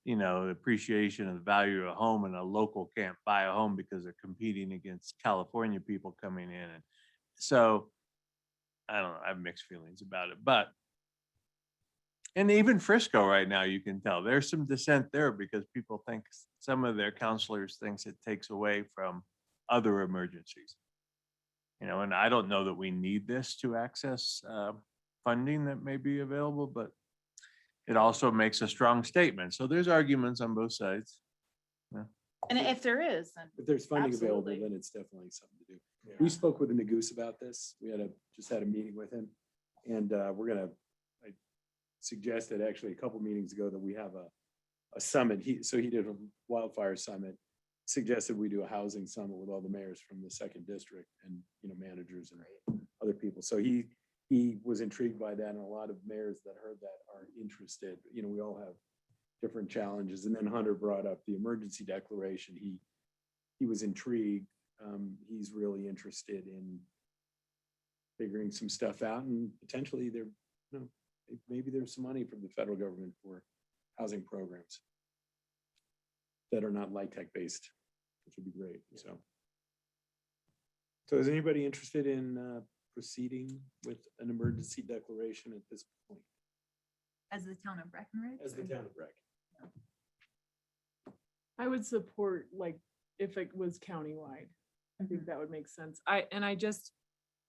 the appreciation of the value of a home, and a local can't buy a home because they're competing against California people coming in. And so I don't know, I have mixed feelings about it, and even Frisco right now, you can tell there's some dissent there because people think some of their counselors thinks it takes away from other emergencies. And I don't know that we need this to access funding that may be available, but it also makes a strong statement. So there's arguments on both sides. And if there is, then If there's funding available, Absolutely. then it's definitely something to do. We spoke with the Nagoose about this. We just had a meeting with him. And I suggested actually a couple meetings ago that we have a summit. He did a wildfire summit, suggested we do a housing summit with all the mayors from the second district and, managers and other people. So he was intrigued by that, and a lot of mayors that heard that are interested. We all have different challenges. And then Hunter brought up the emergency declaration. He was intrigued. He's really interested in figuring some stuff out, and potentially maybe there's some money from the federal government for housing programs that are not LIHTC based, which would be great. So is anybody interested in proceeding with an emergency declaration at this point? As the town of Breckenridge? As the town of Breck. I would support, like, if it was countywide. I think that would make sense. I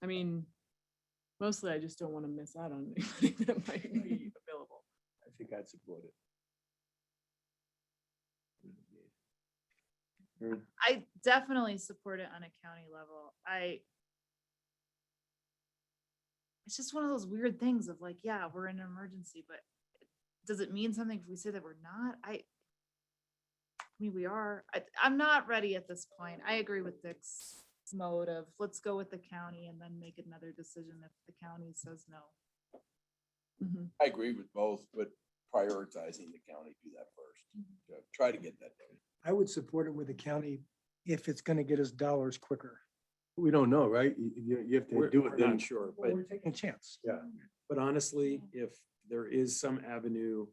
mean, mostly I just don't want to miss out on anything that might be available. I think I'd support it. I definitely support it on a county level. It's just one of those weird things of like, yeah, we're in an emergency, but does it mean something if we say that we're not? I mean, we are. I'm not ready at this point. I agree with Dick's mode of let's go with the county and then make another decision if the county says no. I agree with both, but prioritizing the county, do that first. Try to get that done. I would support it with the county if it's going to get us dollars quicker. We don't know, right? You have to do it We're then. not sure, But but we're taking a chance. yeah. But honestly, if there is some avenue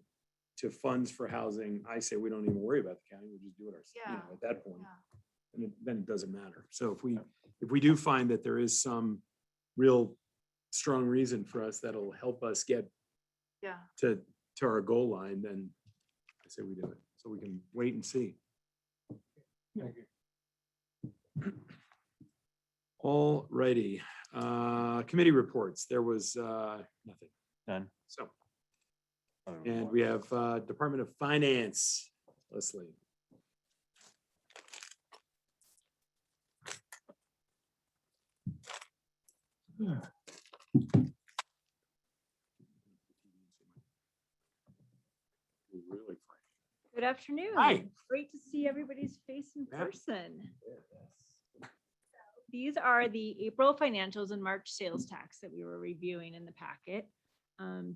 to funds for housing, I say we don't even worry about the county. We just do it ourselves, Yeah. at that point. Yeah. And then it doesn't matter. So if we do find that there is some real strong reason for us that'll help us get Yeah. to our goal line, then I say we do it. So we can wait and see. All righty. Committee reports. There was nothing. None. So, and we have Department of Finance, Leslie. Really Good afternoon. Hi. Great to see everybody's face in Yeah. person. These are the April financials and March sales tax that we were reviewing in the packet.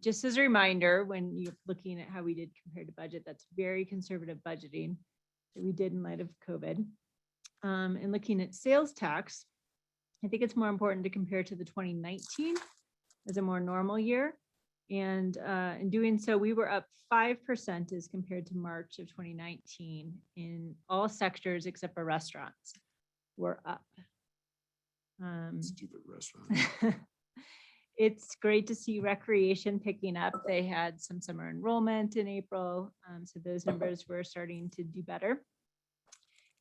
Just as a reminder, when you're looking at how we did compared to budget, that's very conservative budgeting that we did in light of COVID. And looking at sales tax, I think it's more important to compare to the 2019 as a more normal year. And in doing so, we were up 5% as compared to March of 2019 in all sectors except for restaurants. We're up. Stupid restaurant. It's great to see recreation picking up. They had some summer enrollment in April, so those numbers were starting to do better.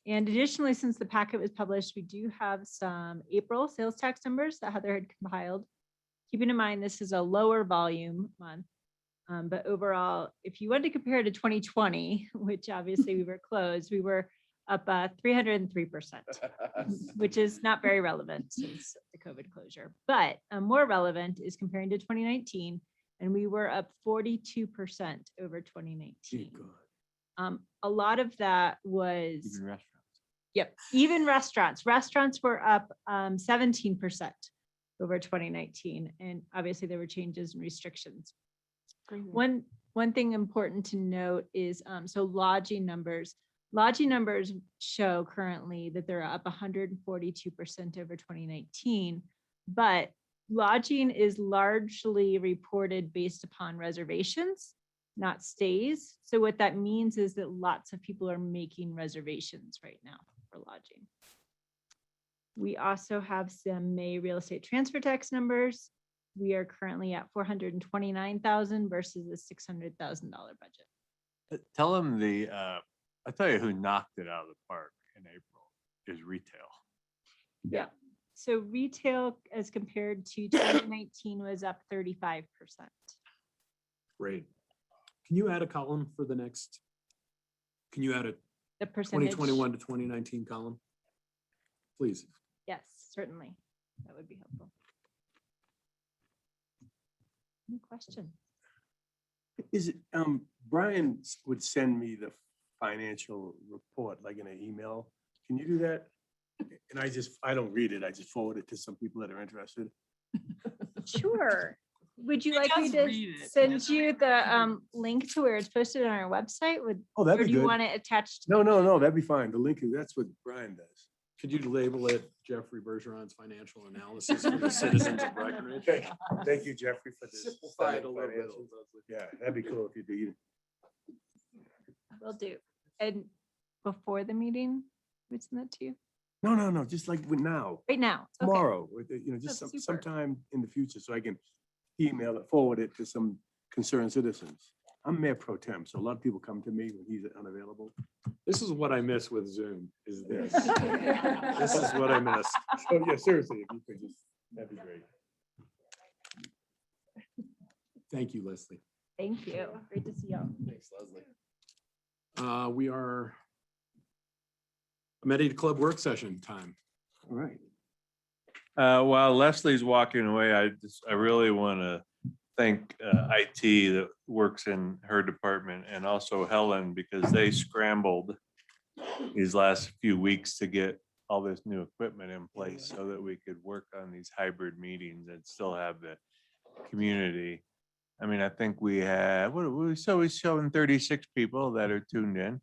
And additionally, since the packet was published, we do have some April sales tax numbers that Heather had compiled. Keeping in mind, this is a lower volume month, but overall, if you wanted to compare to 2020, which obviously we were closed, we were up 303%, which is not very relevant since the COVID closure. But more relevant is comparing to 2019, and we were up 42% over 2019. A lot of that was Even restaurants. Yep, even restaurants. Restaurants were up 17% over 2019, and obviously there were changes and restrictions. One thing important to note is so lodging numbers. Lodging numbers show currently that they're up 142% over 2019, but lodging is largely reported based upon reservations, not stays. So what that means is that lots of people are making reservations right now for lodging. We also have some May real estate transfer tax numbers. We are currently at 429,000 versus a $600,000 budget. Tell them I'll tell you who knocked it out of the park in April is retail. Yeah. So retail as compared to 2019 was up 35%. Great. Can you add a column for the next? Can you add a The percentage. 2021 to 2019 column? Please. Yes, certainly. That would be helpful. Any questions? Is it, Brian would send me the financial report, like in an email. Can you do that? And I don't read it. I just forward it to some people that are interested. Sure. Would you He like me does to read it. send you the link to where it's posted on our website? Oh, that'd Or be do you good. want it attached? No, that'd be fine. The link, that's what Brian does. Could you label it Jeffrey Bergeron's financial analysis for the citizens of Breckenridge? Thank you, Jeffrey, for this. Simplify it a little bit. Yeah, that'd be cool if you do. Will do. And before the meeting, we'd send that to you No, just like with now, right now. Okay. tomorrow, just That's super. sometime in the future, so I can email it, forward it to some concerned citizens. I'm Mayor Pro Tem, so a lot of people come to me when he's unavailable. This is what I miss with Zoom, is this. This is what I miss. So, yeah, seriously, if you could just, that'd be great. Thank you, Leslie. Thank you. Great to see you. Thanks, Leslie. We are Amenity Club work session time. All right. While Leslie's walking away, I really want to thank IT that works in her department and also Helen, because they scrambled these last few weeks to get all this new equipment in place so that we could work on these hybrid meetings and still have the community. I mean, I think we have, we're showing 36 people that are tuned in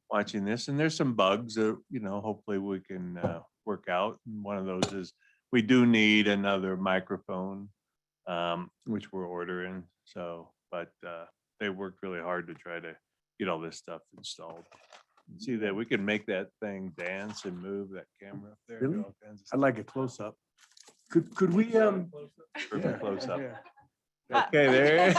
watching this, and there's some bugs that, hopefully we can work out. And one of those is we do need another microphone, which we're ordering. So, but they worked really hard to try to get all this stuff installed. See that we can make that thing dance and move that camera up there. and do Really? all kinds of I'd like a close-up. Could we, Perfect close up. yeah. Okay, there.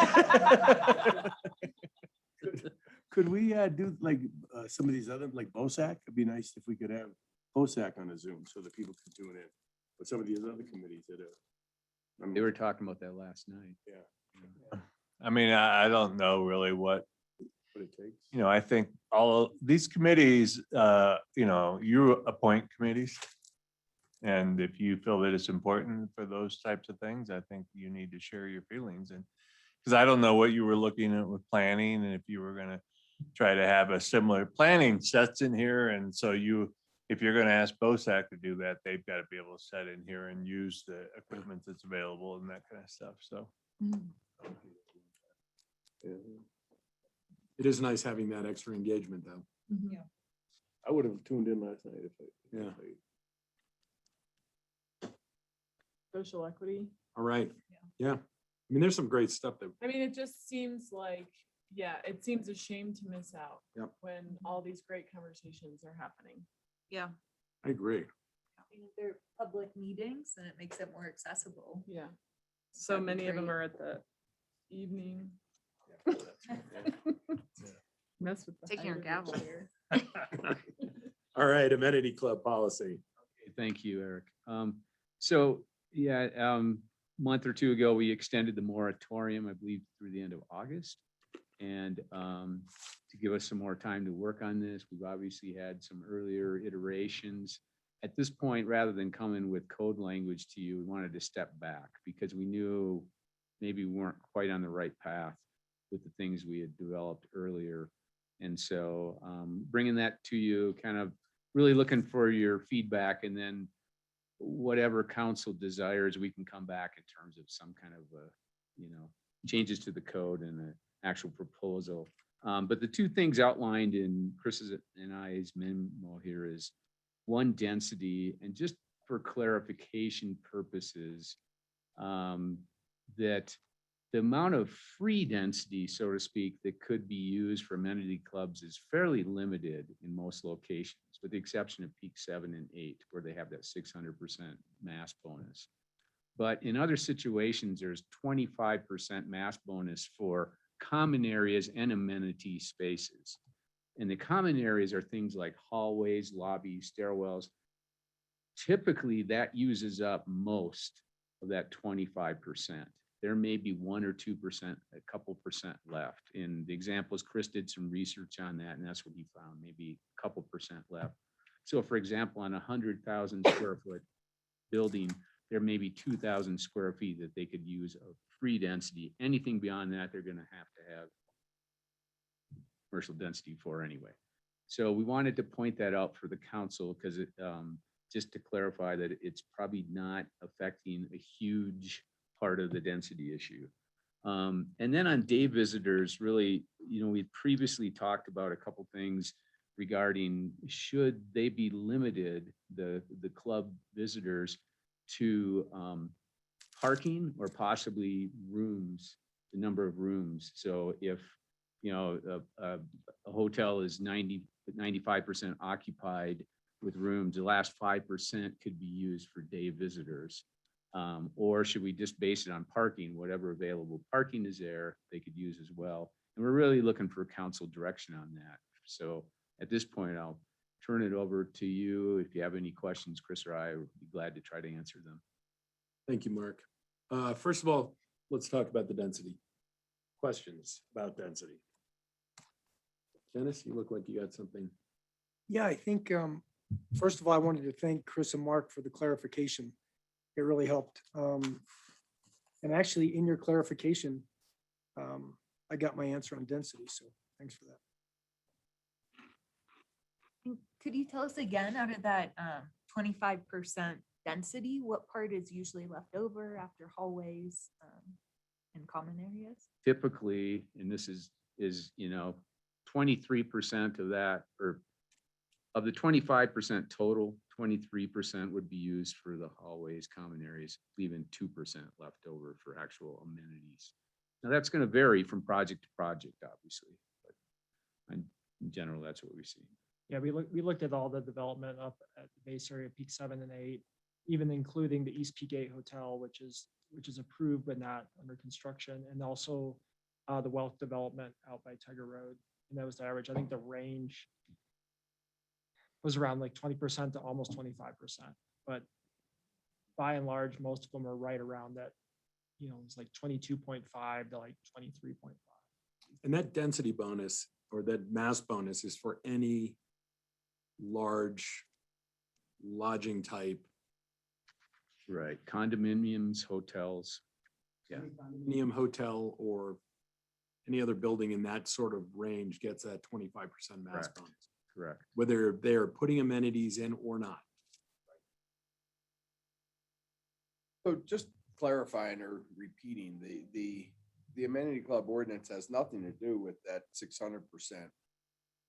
Could we do like some of these other, like BOSAC? It'd be nice if we could have BOSAC on a Zoom so that people could tune in. But some of these other committees that are. I mean, They were talking about that last night. Yeah, I mean, I don't know really what, what it takes. you know, I think all of these committees, you know, you appoint committees. And if you feel that it's important for those types of things, I think you need to share your feelings and, because I don't know what you were looking at with planning and if you were gonna try to have a similar planning sets in here. And so you, if you're gonna ask BOSAC to do that, they've got to be able to set in here and use the equipment that's available and that kind of stuff. So. It is nice having that extra engagement, though. I would have tuned in last night if I. Yeah. Social equity. All right. Yeah. I mean, there's some great stuff that, I mean, it just seems like, yeah, it seems a shame to miss out. Yep. When all these great conversations are happening. Yeah. I agree. They're public meetings and it makes it more accessible. Yeah. So That'd be many of them great. are at the evening. Mess with the Taking your height of gavel. chair. All right, amenity club policy. Okay, thank you, Eric. So, yeah, month or two ago, we extended the moratorium, I believe, through the end of August. And to give us some more time to work on this, we've obviously had some earlier iterations. At this point, rather than come in with code language to you, we wanted to step back because we knew maybe we weren't quite on the right path with the things we had developed earlier. And so bringing that to you, kind of really looking for your feedback, and then whatever council desires, we can come back in terms of some kind of, changes to the code and an actual proposal. But the two things outlined in Chris's and I's memo here is one, density, and just for clarification purposes, that the amount of free density, so to speak, that could be used for amenity clubs is fairly limited in most locations, with the exception of peak 7 and 8, where they have that 600% mass bonus. But in other situations, there's 25% mass bonus for common areas and amenity spaces. And the common areas are things like hallways, lobbies, stairwells. Typically, that uses up most of that 25%. There may be 1 or 2%, a couple percent left. In the examples, Chris did some research on that, and that's what he found, maybe a couple percent left. So for example, on a 100,000 square foot building, there may be 2,000 square feet that they could use of free density. Anything beyond that, they're gonna have to have commercial density for anyway. So we wanted to point that out for the council because it, just to clarify that it's probably not affecting a huge part of the density issue. And then on day visitors, really, we previously talked about a couple things regarding should they be limited, the club visitors, to parking or possibly rooms, the number of rooms. So if a hotel is 95% occupied with rooms, the last 5% could be used for day visitors. Or should we just base it on parking? Whatever available parking is there, they could use as well. And we're really looking for council direction on that. So at this point, I'll turn it over to you. If you have any questions, Chris or I would be glad to try to answer them. Thank you, Mark. First of all, let's talk about the density. Questions about density? Dennis, you look like you got something. Yeah, I think, first of all, I wanted to thank Chris and Mark for the clarification. It really helped. And actually, in your clarification, I got my answer on density, so thanks for that. Could you tell us again, out of that 25% density, what part is usually left over after hallways and common areas? Typically, and this is 23% of that, or of the 25% total, 23% would be used for the hallways, common areas, leaving 2% left over for actual amenities. Now that's going to vary from project to project, obviously, but in general, that's what we see. Yeah, we looked at all the development up at the base area, peak 7 and 8. even including the East Peak Hotel, which is approved but not under construction, and also the wealth development out by Tiger Road. And that was the average. I think the range was around like 20% to almost 25%. But by and large, most of them are right around that, it's like 22.5 to like 23.5. And that density bonus or that mass bonus is for any large lodging type. Right, condominiums, hotels. Yeah. Any condominium, hotel, or any other building in that sort of range gets that 25% mass Correct. bonus, Correct. whether they're putting amenities in or not. So just clarifying or repeating, the amenity club ordinance has nothing to do with that 600%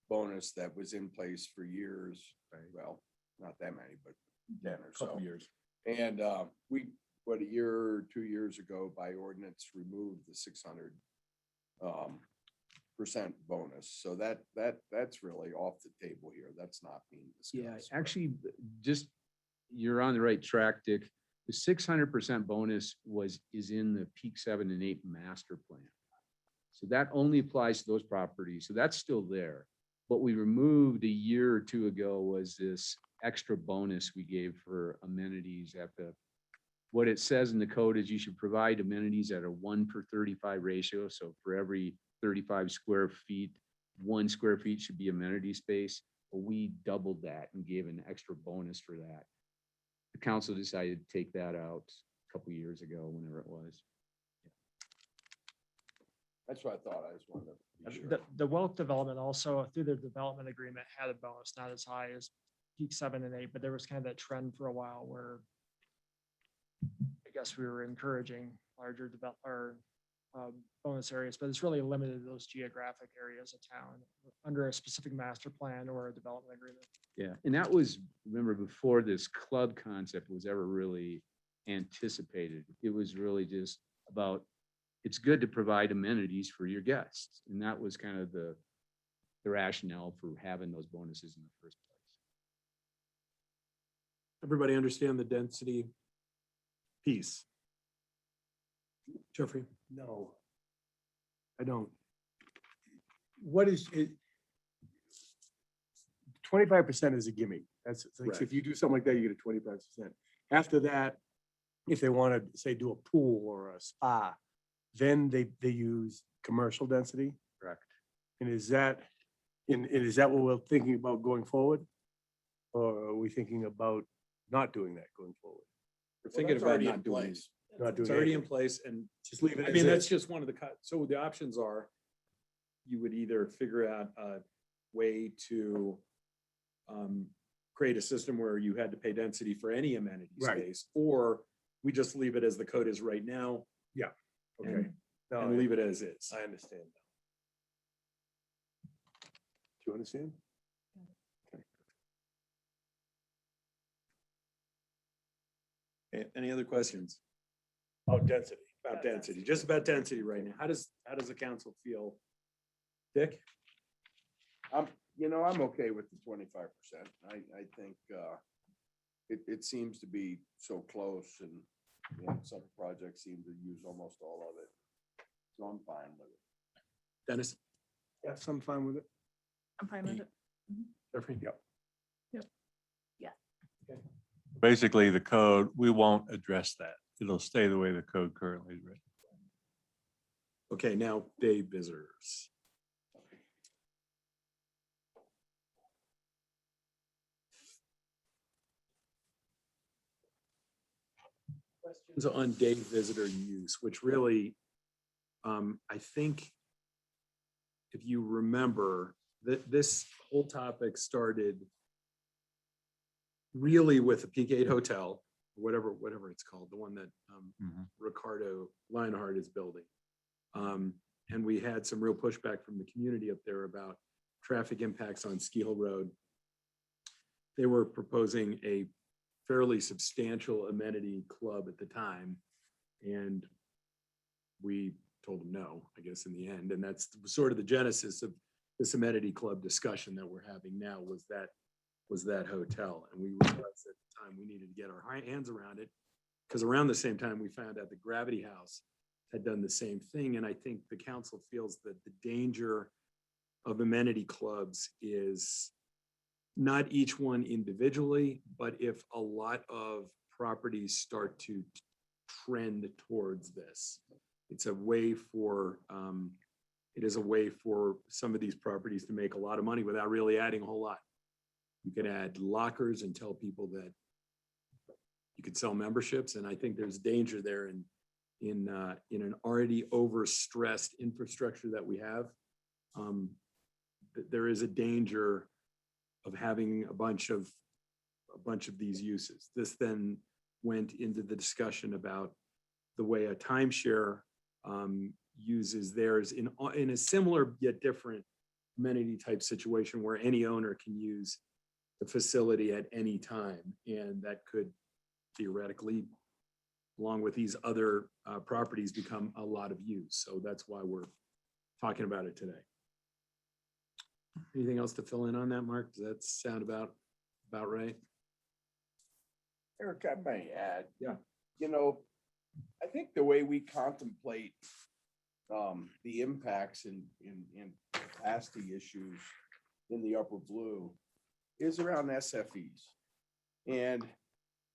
bonus that was in place for years. Well, not that many, but 10 or so. Couple years. And we, a year or 2 years ago, by ordinance, removed the 600% bonus. So that's really off the table here. That's not being Yeah, discussed. actually, just, you're on the right track, Dick. The 600% bonus is in the peak 7 and 8 master plan. So that only applies to those properties. So that's still there. What we removed a year or two ago was this extra bonus we gave for amenities at what it says in the code is you should provide amenities at a 1/35 ratio. So for every 35 square feet, 1 square feet should be amenity space. But we doubled that and gave an extra bonus for that. The council decided to take that out a couple years ago, whenever it was. That's what I thought. I just wanted to be sure. The wealth development also through the development agreement had a bonus, not as high as peak 7 and 8, but there was kind of that trend for a while where I guess we were encouraging larger bonus areas, but it's really limited to those geographic areas of town under a specific master plan or a development agreement. Yeah, and that was, remember, before this club concept was ever really anticipated. It was really just about, it's good to provide amenities for your guests. And that was kind of the rationale for having those bonuses in the first place. Everybody understand the density piece? Jeffrey? No. I don't. What is it? 25% is a gimme. That's it's like, Right. if you do something like that, you get a 25%. After that, if they want to say do a pool or a spa, then they use commercial density. Correct. And is that what we're thinking about going forward? Or are we thinking about not doing that going forward? We're thinking that's about already not in doing it. place. Not doing It's already in anything. place and Just leave it I as mean, that's is. just one of the so the options are you would either figure out a way to create a system where you had to pay density for any amenity Right. space, or we just leave it as the code is right now. Yeah. Okay. And, No, and leave it as is. I understand. Do you understand? Any other questions Oh, density. about density? Just about density right now. How does the council feel? Dick? I'm okay with the 25%. I think it seems to be so close and some projects seem to use almost all of it. So I'm fine with it. Dennis? Yes, I'm fine with it. I'm fine with it. Jeffrey? Yep. Basically, the code, we won't address that. It'll stay the way the code currently is written. Okay, now day visitors. Questions on day visitor use, which really, I think if you remember that this whole topic started really with the Peak 8 Hotel, whatever it's called, the one that Ricardo Lionheart is building. And we had some real pushback from the community up there about traffic impacts on Ski Hill Road. They were proposing a fairly substantial amenity club at the time. And we told them no, I guess, in the end. And that's sort of the genesis of this amenity club discussion that we're having now, was that was that hotel. And we realized at the time we needed to get our hands around it. Because around the same time, we found out the Gravity House had done the same thing. And I think the council feels that the danger of amenity clubs is not each one individually, but if a lot of properties start to trend towards this, it's a way for, it is a way for some of these properties to make a lot of money without really adding a whole lot. You could add lockers and tell people that you could sell memberships, and I think there's danger there in an already overstressed infrastructure that we have. There is a danger of having a bunch of these uses. This then went into the discussion about the way a timeshare uses theirs in a similar yet different amenity type situation where any owner can use the facility at any time, and that could theoretically, along with these other properties, become a lot of use. So that's why we're talking about it today. Anything else to fill in on that, Mark? Does that sound about right? Eric, I may add. Yeah. You know, I think the way we contemplate the impacts in capacity issues in the upper blue is around SFEs. And,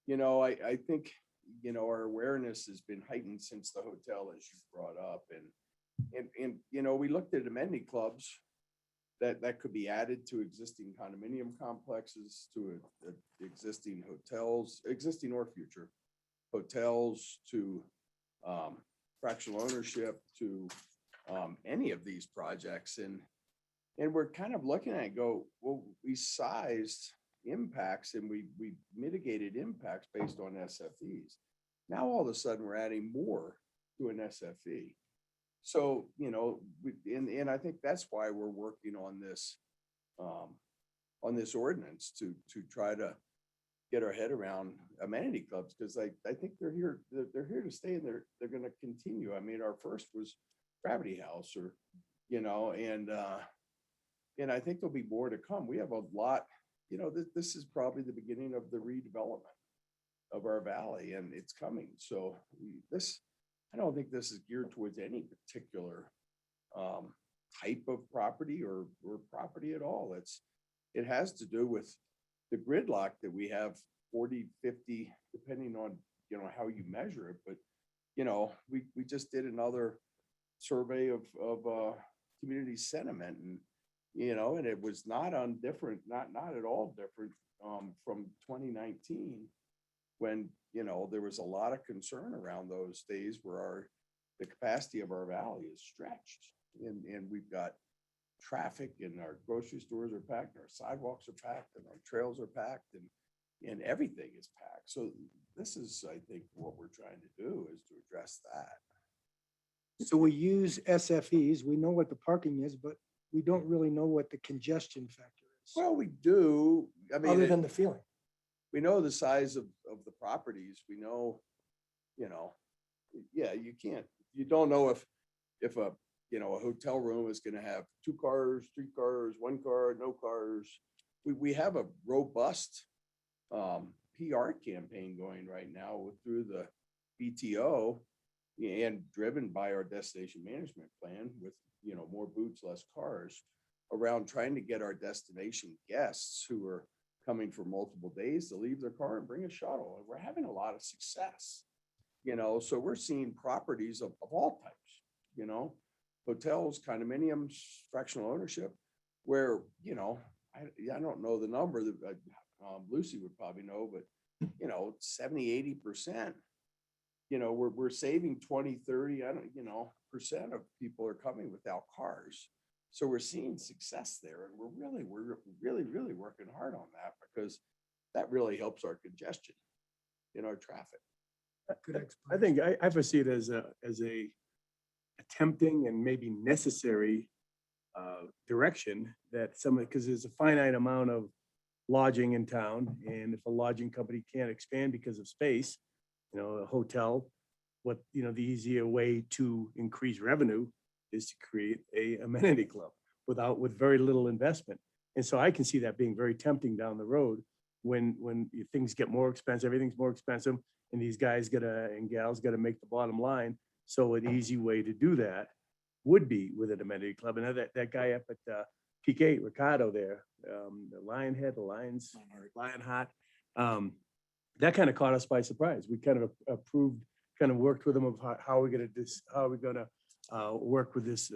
you know, I think, you know, our awareness has been heightened since the hotel, as you brought up. And you know, we looked at amenity clubs that could be added to existing condominium complexes, to existing hotels, existing or future hotels, to fractional ownership, to any of these projects. And we're kind of looking at it, go, well, we sized impacts and we mitigated impacts based on SFEs. Now, all of a sudden, we're adding more to an SFE. So, you know, and I think that's why we're working on this ordinance to try to get our head around amenity clubs, because I think they're here to stay, and they're going to continue. I mean, our first was Gravity House, or, you know, and I think there'll be more to come. We have a lot, you know, this is probably the beginning of the redevelopment of our valley, and it's coming. So I don't think this is geared towards any particular type of property or property at all. It has to do with the gridlock that we have, 40, 50, depending on, you know, how you measure it. But, you know, we just did another survey of community sentiment, and, you know, and it was not undifferent, not at all different from 2019, when, you know, there was a lot of concern around those days where the capacity of our valley is stretched, and we've got traffic, and our grocery stores are packed, and our sidewalks are packed, and our trails are packed, and everything is packed. So this is, I think, what we're trying to do is to address that. So we use SFEs, we know what the parking is, but we don't really know what the congestion factor is. Well, we do. I mean, Other than the feeling. we know the size of the properties. We know, you know, yeah, you don't know if a, you know, a hotel room is going to have 2 cars, 3 cars, 1 car, no cars. We have a robust PR campaign going right now through the BTO, and driven by our destination management plan, with, you know, more boots, less cars, around trying to get our destination guests who are coming for multiple days to leave their car and bring a shuttle. And we're having a lot of success, you know, so we're seeing properties of all types, you know, hotels, condominiums, fractional ownership, where, you know, I don't know the number that Lucy would probably know, but, you know, 70, 80%, you know, we're saving 20, 30, percent of people are coming without cars. So we're seeing success there, and we're really working hard on that, because that really helps our congestion in our traffic. I think I foresee it as a attempting and maybe necessary direction that because there's a finite amount of lodging in town, and if a lodging company can't expand because of space, you know, a hotel, the easier way to increase revenue is to create a amenity club with very little investment. And so I can see that being very tempting down the road when things get more expensive, everything's more expensive, and these guys and gals gotta make the bottom line. So an easy way to do that would be with an amenity club. And that guy up at PK, Ricardo there, the Lionhead, the Lionheart, that kind of caught us by surprise. We kind of approved, kind of worked with them of how we're gonna work with this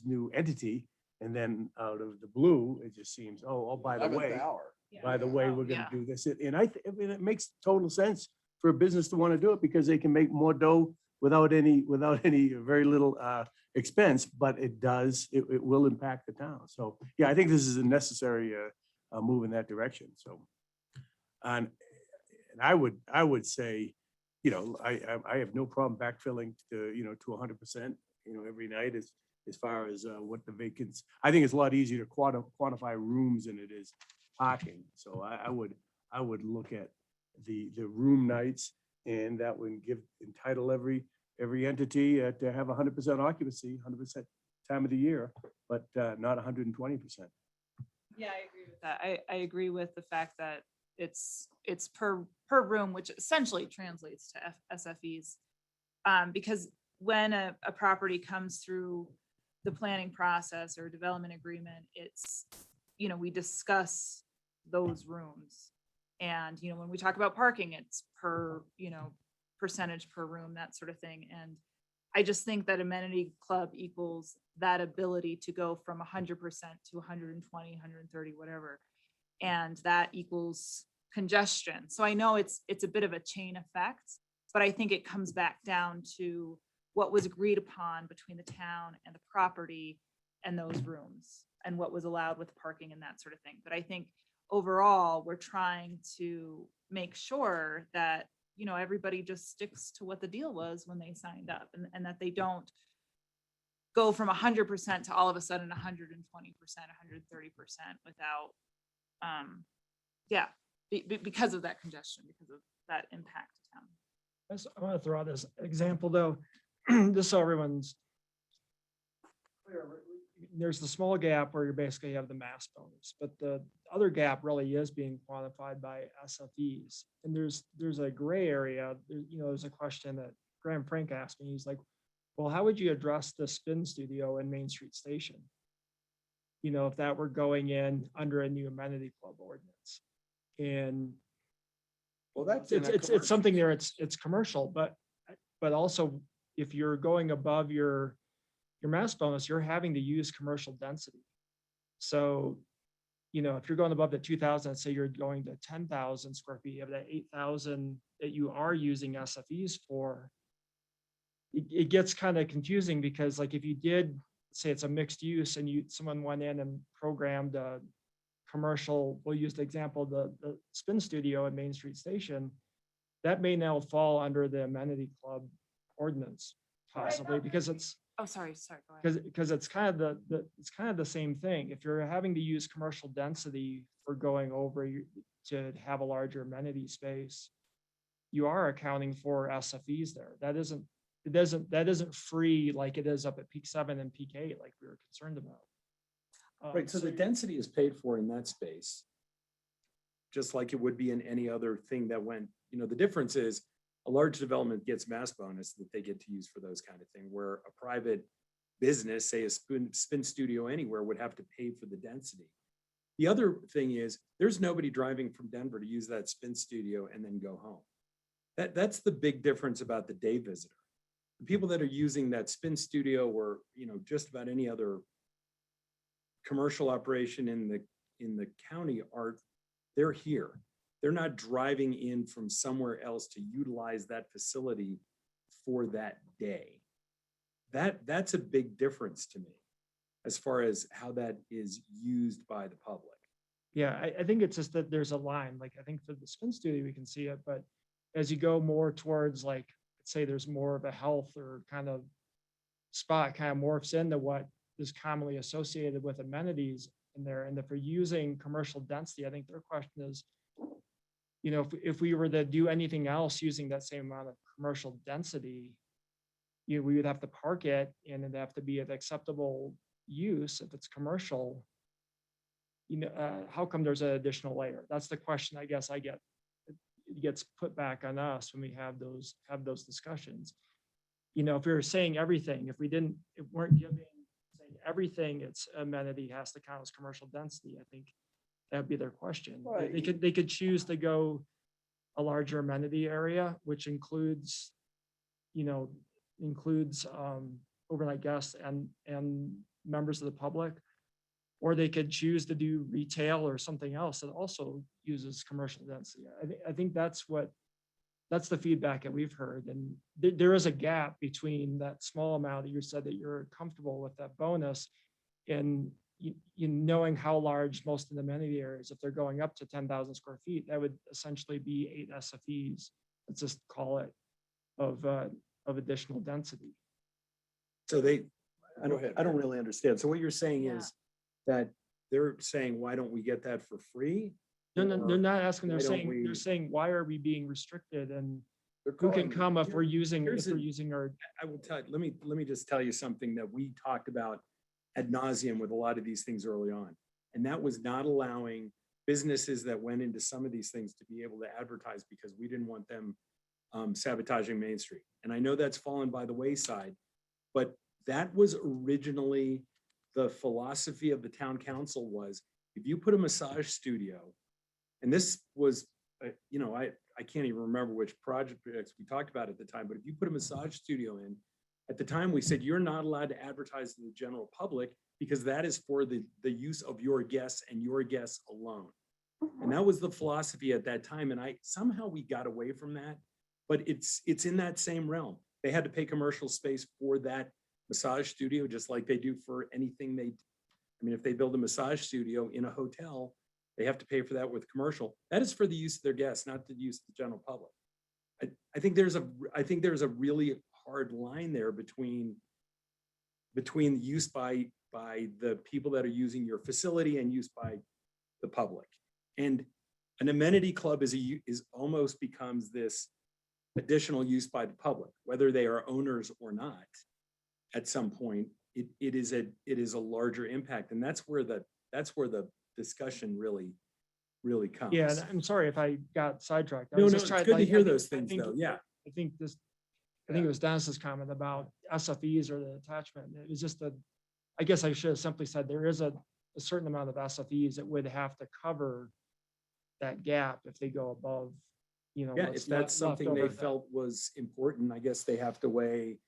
new entity. And then out of the blue, it just seems, by the 11th way, hour. by the way, Oh, we're gonna yeah. do this. And I mean, it makes total sense for a business to want to do it because they can make more dough without any very little expense, but it will impact the town. So, yeah, I think this is a necessary move in that direction. So, and I would say, I have no problem backfilling to 100%, every night as far as what the vacants. I think it's a lot easier to quantify rooms than it is parking. So I would look at the room nights, and that would entitle every entity to have 100% occupancy, 100% time of the year, but not 120%. Yeah, I agree with that. I agree with the fact that it's per room, which essentially translates to SFEs. Because when a property comes through the planning process or development agreement, it's, we discuss those rooms. And, when we talk about parking, it's per, percentage per room, that sort of thing. And I just think that amenity club equals that ability to go from 100% to 120, 130, whatever. And that equals congestion. So I know it's a bit of a chain effect, but I think it comes back down to what was agreed upon between the town and the property and those rooms and what was allowed with parking and that sort of thing. But I think overall, we're trying to make sure that, everybody just sticks to what the deal was when they signed up, and that they don't go from 100% to all of a sudden 120%, 130% without, because of that congestion, because of that impact to town. I want to throw out this example though, just so everyone's clear. There's the small gap where you basically have the mass bonus, but the other gap really is being quantified by SFEs. And there's a gray area. There's a question that Graham Frank asked me. He's like, well, how would you address the spin studio in Main Street Station? If that were going in under a new amenity club ordinance. And Well, that's it's something there, it's commercial, but also if you're going above your mass bonus, you're having to use commercial density. So, if you're going above the 2,000, let's say you're going to 10,000 square feet of that 8,000 that you are using SFEs for, it gets kind of confusing because like if you did say it's a mixed use and someone went in and programmed a commercial, we'll use the example, the spin studio in Main Street Station, that may now fall under the amenity club ordinance possibly because it's, Oh, sorry, go ahead. because it's kind of the same thing. If you're having to use commercial density for going over to have a larger amenity space, you are accounting for SFEs there. That isn't free like it is up at Peak 7 and Peak 8 like we were concerned about. Right, so the density is paid for in that space, just like it would be in any other thing that went, the difference is a large development gets mass bonus that they get to use for those kind of thing, where a private business, say a spin studio anywhere, would have to pay for the density. The other thing is there's nobody driving from Denver to use that spin studio and then go home. That's the big difference about the day visitor. The people that are using that spin studio or, just about any other commercial operation in the county they're here. They're not driving in from somewhere else to utilize that facility for that day. That's a big difference to me as far as how that is used by the public. Yeah, I think it's just that there's a line, like I think for the spin studio, we can see it, but as you go more towards like, say there's more of a health or kind of spot kind of morphs into what is commonly associated with amenities in there. And if we're using commercial density, I think their question is, if we were to do anything else using that same amount of commercial density, we would have to park it and it'd have to be an acceptable use if it's commercial. how come there's an additional layer? That's the question I guess I get. It gets put back on us when we have those discussions. If we were saying everything, if weren't giving, saying everything, it's amenity has to count as commercial density, I think that'd be their question. They could choose to go a larger amenity area, which includes overnight guests and members of the public. Or they could choose to do retail or something else that also uses commercial density. I think that's the feedback that we've heard. And there is a gap between that small amount that you said that you're comfortable with that bonus and knowing how large most of the amenity areas, if they're going up to 10,000 square feet, that would essentially be 8 SFEs, let's just call it, of additional density. So I Go ahead, don't Barry. really understand. So what you're saying Yeah. is that they're saying, why don't we get that for free? No, Or they're not asking, why don't we- they're saying, why are we being restricted and They're who can calling- come if we're using here's our. I will tell, let me just tell you something that we talked about ad nauseum with a lot of these things early on. And that was not allowing businesses that went into some of these things to be able to advertise because we didn't want them sabotaging Main Street. And I know that's fallen by the wayside, but that was originally the philosophy of the town council was, if you put a massage studio, and this was, I can't even remember which projects we talked about at the time, but if you put a massage studio in, at the time, we said, you're not allowed to advertise to the general public because that is for the use of your guests and your guests alone. And that was the philosophy at that time. And somehow we got away from that, but it's in that same realm. They had to pay commercial space for that massage studio, just like they do for anything if they build a massage studio in a hotel, they have to pay for that with commercial. That is for the use of their guests, not the use of the general public. I think there's a really hard line there between use by the people that are using your facility and use by the public. And an amenity club is almost becomes this additional use by the public, whether they are owners or not. At some point, it is a larger impact, and that's where the discussion really comes. Yeah, and I'm sorry if I got sidetracked. I No, was no, just it's trying- good to like, hear I think- those I things, think- though, yeah. I think it was Dennis's comment about SFEs or the attachment. It was just I guess I should have simply said there is a certain amount of SFEs that would have to cover that gap if they go above, Yeah, what's if that's left something they over that. felt was important, I guess they have to weigh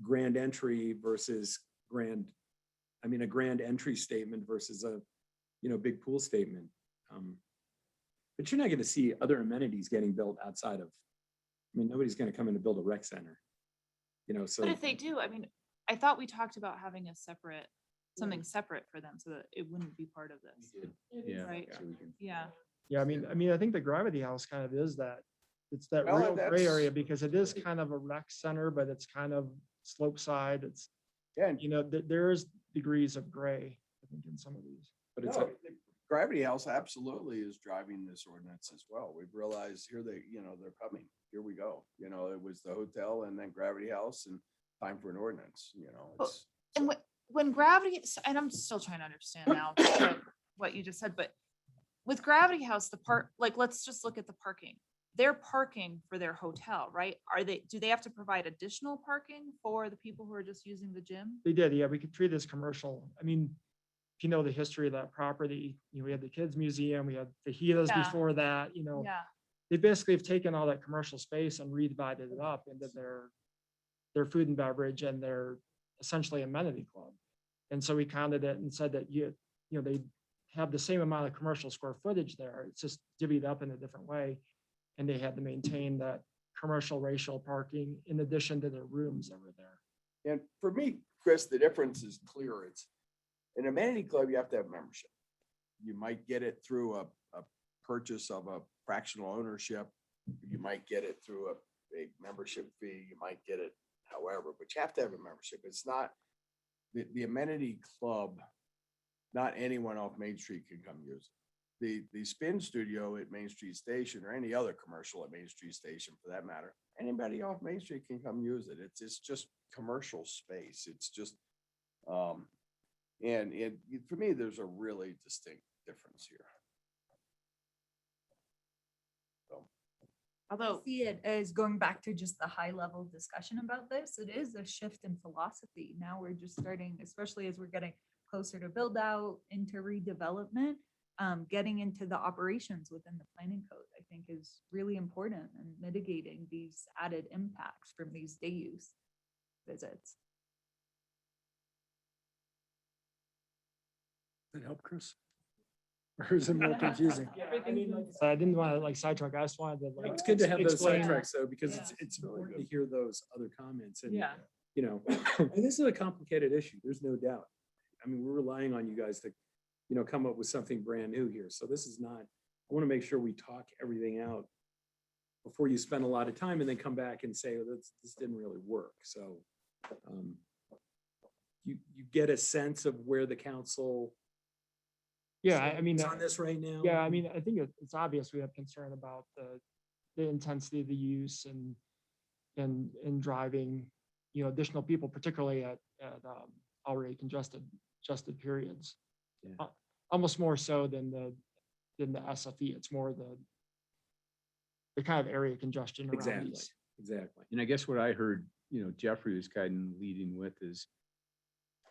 grand entry versus a grand entry statement versus a, big pool statement. But you're not gonna see other amenities getting built outside of, nobody's gonna come in to build a rec center. So. But if they do, I thought we talked about having something separate for them so that it wouldn't be part of this. Yeah. Right. Yeah. Yeah, I think the Gravity House kind of is that. It's that Well, real gray that's- area because it is kind of a rec center, but it's kind of slope side. It's, Yeah, and there's degrees of gray, I think, in some of these. But it's, no, the Gravity House absolutely is driving this ordinance as well. We've realized here they're coming. Here we go. It was the hotel and then Gravity House and time for an ordinance, it's. And when gravity, and I'm still trying to understand now what you just said, but with Gravity House, let's just look at the parking. They're parking for their hotel, right? Do they have to provide additional parking for the people who are just using the gym? They did, yeah, we could treat it as commercial. If you know the history of that property, we had the kids museum, we had fajitas Yeah. before that, Yeah. they basically have taken all that commercial space and redivided it up into their food and beverage and their essentially amenity club. And so we counted it and said that they have the same amount of commercial square footage there. It's just divvied up in a different way. And they had to maintain that commercial racial parking in addition to their rooms that were there. And for me, Chris, the difference is clear. It's an amenity club, you have to have membership. You might get it through a purchase of a fractional ownership. You might get it through a membership fee. You might get it however, but you have to have a membership. It's not the amenity club, not anyone off Main Street can come use it. The spin studio at Main Street Station or any other commercial at Main Street Station for that matter, anybody off Main Street can come use it. It's just commercial space. It's just, and for me, there's a really distinct difference here. Although, See it as going back to just the high level discussion about this, it is a shift in philosophy. Now we're just starting, especially as we're getting closer to build out into redevelopment, getting into the operations within the planning code, I think is really important and mitigating these added impacts from these day use visits. Does that help, Chris? Or is it more confusing? So I didn't want to like sidetrack. I just wanted to like. It's good to have those explain- sidetracks though, because Yeah. it's important to hear those other comments and, Yeah. you know, and this is a complicated issue. There's no doubt. I mean, we're relying on you guys to, you know, come up with something brand new here. So this is not, I want to make sure we talk everything out before you spend a lot of time and then come back and say, oh, this didn't really work. So you get a sense of where the council Yeah, I mean. is on this right now? Yeah, I mean, I think it's obvious we have concern about the intensity of the use and driving, you know, additional people, particularly at already congested periods. Yeah. Almost more so than the SFE. It's more the kind of area congestion around Exactly, these. exactly. And I guess what I heard, you know, Jeffrey was kind of leading with is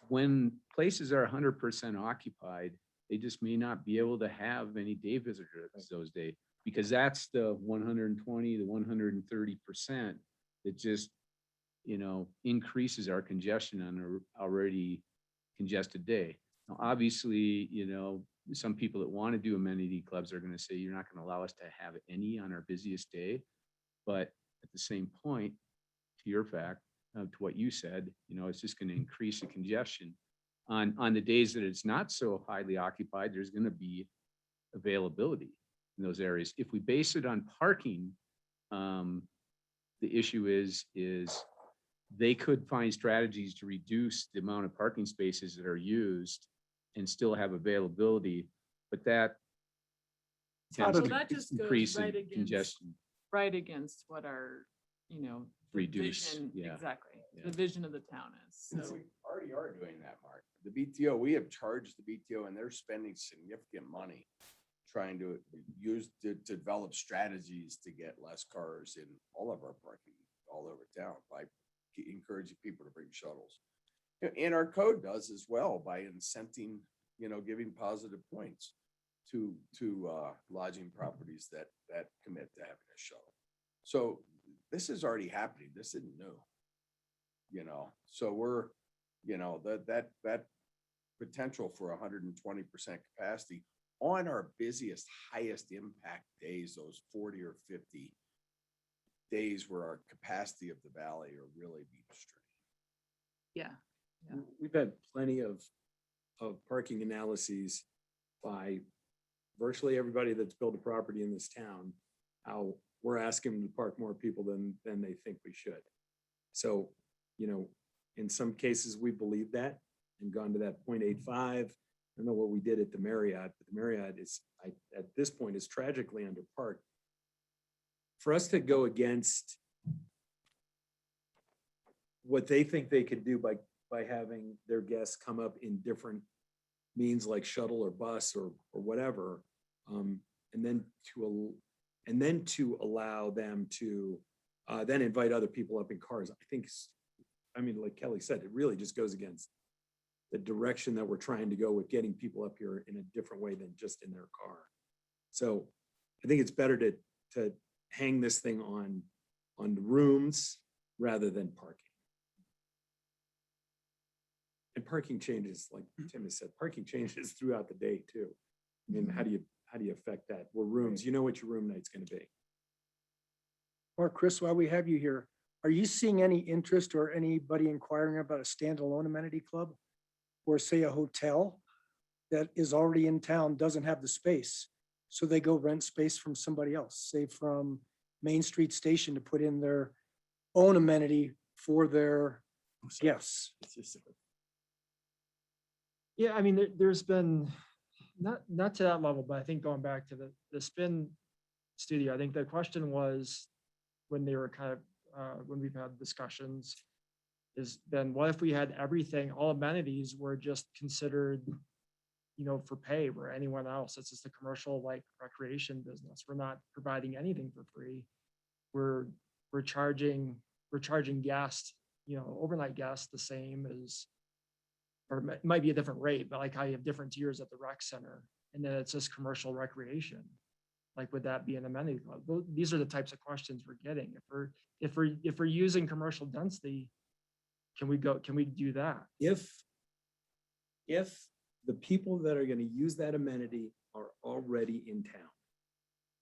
when places are 100% occupied, they just may not be able to have any day visitors those days, because that's the 120 to 130% that just, you know, increases our congestion on an already congested day. Now, obviously, you know, some people that want to do amenity clubs are going to say, you're not going to allow us to have any on our busiest day. But at the same point, to your fact, to what you said, you know, it's just going to increase the congestion. On the days that it's not so highly occupied, there's going to be availability in those areas. If we base it on parking, the issue is they could find strategies to reduce the amount of parking spaces that are used and still have availability, but that tends So to that just goes increase right in against, congestion. right against what our, you know, the Reduce, vision- yeah. Exactly. Yeah. The vision of the town is. So So we already are doing that, Mark. The BTO, we have charged the BTO and they're spending significant money trying to develop strategies to get less cars in all of our parking all over town by encouraging people to bring shuttles. And our code does as well by incenting, you know, giving positive points to lodging properties that commit to having a shuttle. So this is already happening. This isn't new. You know, so we're, you know, that potential for 120% capacity on our busiest, highest impact days, those 40 or 50 days where our capacity of the valley are really being strained. yeah. Yeah. We've had plenty of parking analyses by virtually everybody that's built a property in this town, how we're asking them to park more people than they think we should. So, you know, in some cases, we believe that and gone to that 0.85. I don't know what we did at the Marriott, but the Marriott is, at this point, is tragically underparked. For us to go against what they think they could do by having their guests come up in different means like shuttle or bus or whatever, and then to allow them to then invite other people up in cars, I think, I mean, like Kelly said, it really just goes against the direction that we're trying to go with getting people up here in a different way than just in their car. So I think it's better to hang this thing on rooms rather than parking. And parking changes, like Tim has said, parking changes throughout the day too. I mean, how do you affect that? Well, rooms, you know what your room night's gonna be. Or Chris, while we have you here, are you seeing any interest or anybody inquiring about a standalone amenity club? Or say a hotel that is already in town doesn't have the space, so they go rent space from somebody else, say from Main Street Station, to put in their own amenity for their guests. Yeah, I mean, there's been, not to that level, but I think going back to the spin studio, I think the question was when they were kind of, when we've had discussions, is then what if we had everything, all amenities were just considered for pay where anyone else. It's just a commercial like recreation business. We're not providing anything for free. We're charging guests, overnight guests the same as, or it might be a different rate, but like how you have different tiers at the rec center. And then it's just commercial recreation. Like, would that be an amenity club? These are the types of questions we're getting. If we're using commercial density, can we do that? If the people that are gonna use that amenity are already in town.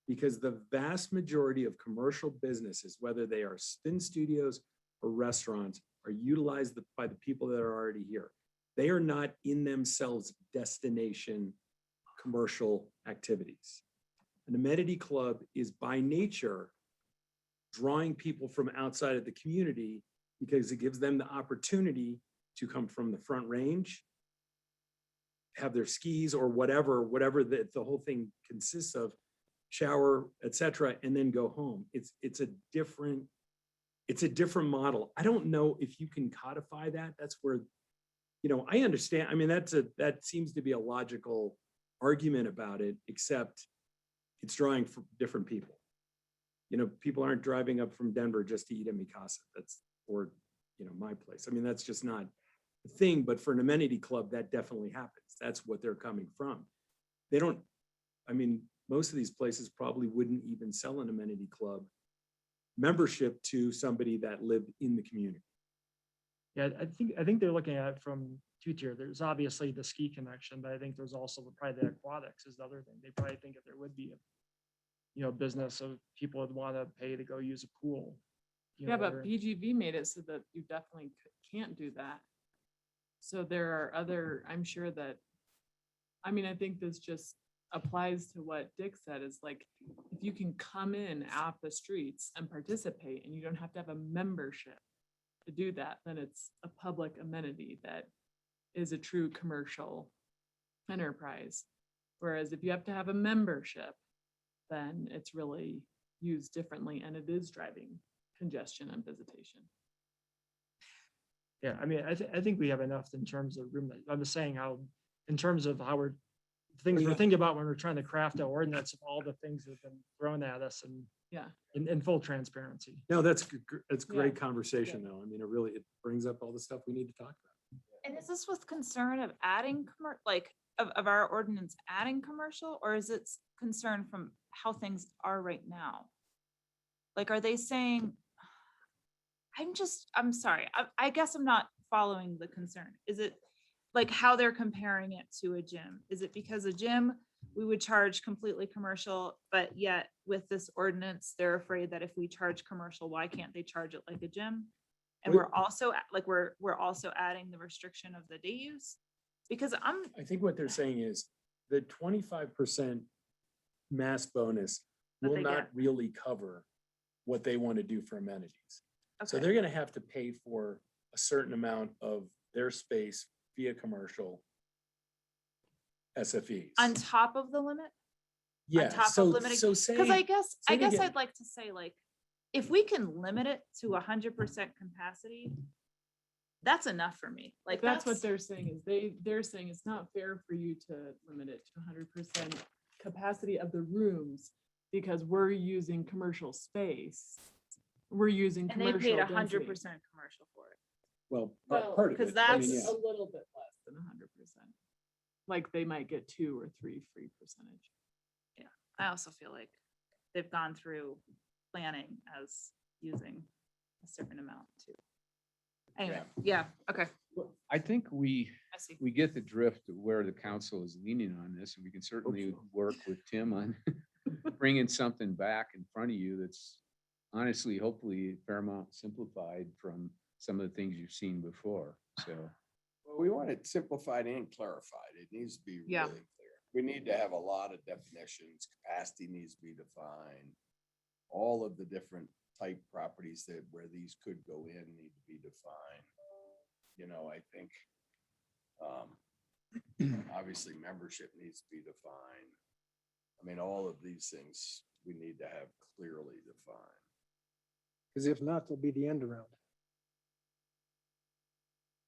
Because the vast majority of commercial businesses, whether they are spin studios or restaurants, are utilized by the people that are already here. They are not in themselves destination commercial activities. An amenity club is by nature drawing people from outside of the community because it gives them the opportunity to come from the Front Range, have their skis or whatever the whole thing consists of, shower, etc., and then go home. It's a different model. I don't know if you can codify that. That's where, I understand. I mean, that seems to be a logical argument about it, except it's drawing from different people. People aren't driving up from Denver just to eat at Mikasa. Or my place. I mean, that's just not the thing, but for an amenity club, that definitely happens. That's what they're coming from. Most of these places probably wouldn't even sell an amenity club membership to somebody that lived in the community. Yeah, I think they're looking at it from two tier. There's obviously the ski connection, but I think there's also probably the aquatics is the other thing. They probably think that there would be a business of people would want to pay to go use a pool. Yeah, but BGV made it so that you definitely can't do that. So there are I'm sure that, I think this just applies to what Dick said, is like, if you can come in off the streets and participate and you don't have to have a membership to do that, then it's a public amenity that is a true commercial enterprise. Whereas if you have to have a membership, then it's really used differently and it is driving congestion and visitation. Yeah, I think we have enough in terms of room. I'm just saying how, in terms of how we're thinking about when we're trying to craft an ordinance of all the things that have been thrown at us and Yeah. in full transparency. No, that's great conversation though. It brings up all the stuff we need to talk about. And is this with concern of adding of our ordinance adding commercial, or is it concern from how things are right now? Like, are they saying, I'm sorry, I guess I'm not following the concern. Is it like how they're comparing it to a gym? Is it because a gym, we would charge completely commercial, but yet with this ordinance, they're afraid that if we charge commercial, why can't they charge it like a gym? And we're also adding the restriction of the day use, because I think what they're saying is the 25% mass bonus That will they not get. really cover what they want to do for amenities. So Okay. they're gonna have to pay for a certain amount of their space via commercial SFEs. on top of the limit. Yeah, top of so limiting- say. Because I guess say they get- I'd like to say, like, if we can limit it to 100% capacity, that's enough for me. Like, That's what they're saying, is they're saying it's not fair for you to limit it to 100% capacity of the rooms because we're using commercial space. We're using and they commercial paid density. 100% commercial for it. Well, Well, part of it. because I mean, that's- yeah. A little bit less than 100%. Like they might get 2 or 3 free percentage. I also feel like they've gone through planning as using a certain amount too. Anyway, yeah, okay, I think we I see. get the drift of where the council is leaning on this, and we can certainly work with Tim on bringing something back in front of you that's honestly, hopefully a fair amount simplified from some of the things you've seen before. So Well, we want it simplified and clarified. It needs to be Yeah. really clear. We need to have a lot of definitions. Capacity needs to be defined. All of the different type properties where these could go in need to be defined. I think, obviously membership needs to be defined. All of these things we need to have clearly defined. Because if not, there'll be the end around.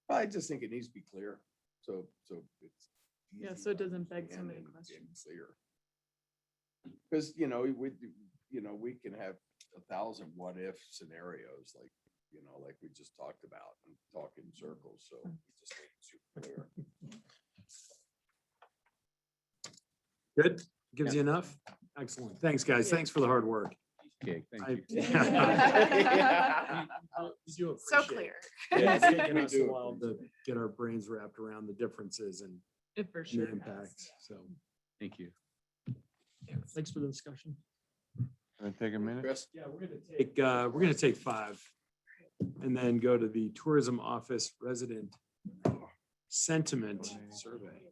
I just think it needs to be clear. So it's, Yeah, easy so it doesn't beg so and many and questions. clear. Because, we can have 1,000 what if scenarios, like we just talked about and talk in circles, so we just make it super clear. Good? Gives you enough? Excellent. Thanks, guys. Thanks for the hard work. Okay, thank I- you. Yeah. We do So appreciate clear. it. Yeah, it's taken We us a do while to appreciate get our brains wrapped around the differences and It for the sure. has. impacts, so. Thank you. Thanks for the discussion. Take a minute. Chris? Yeah, we're gonna take 5 and then go to the tourism office resident sentiment survey.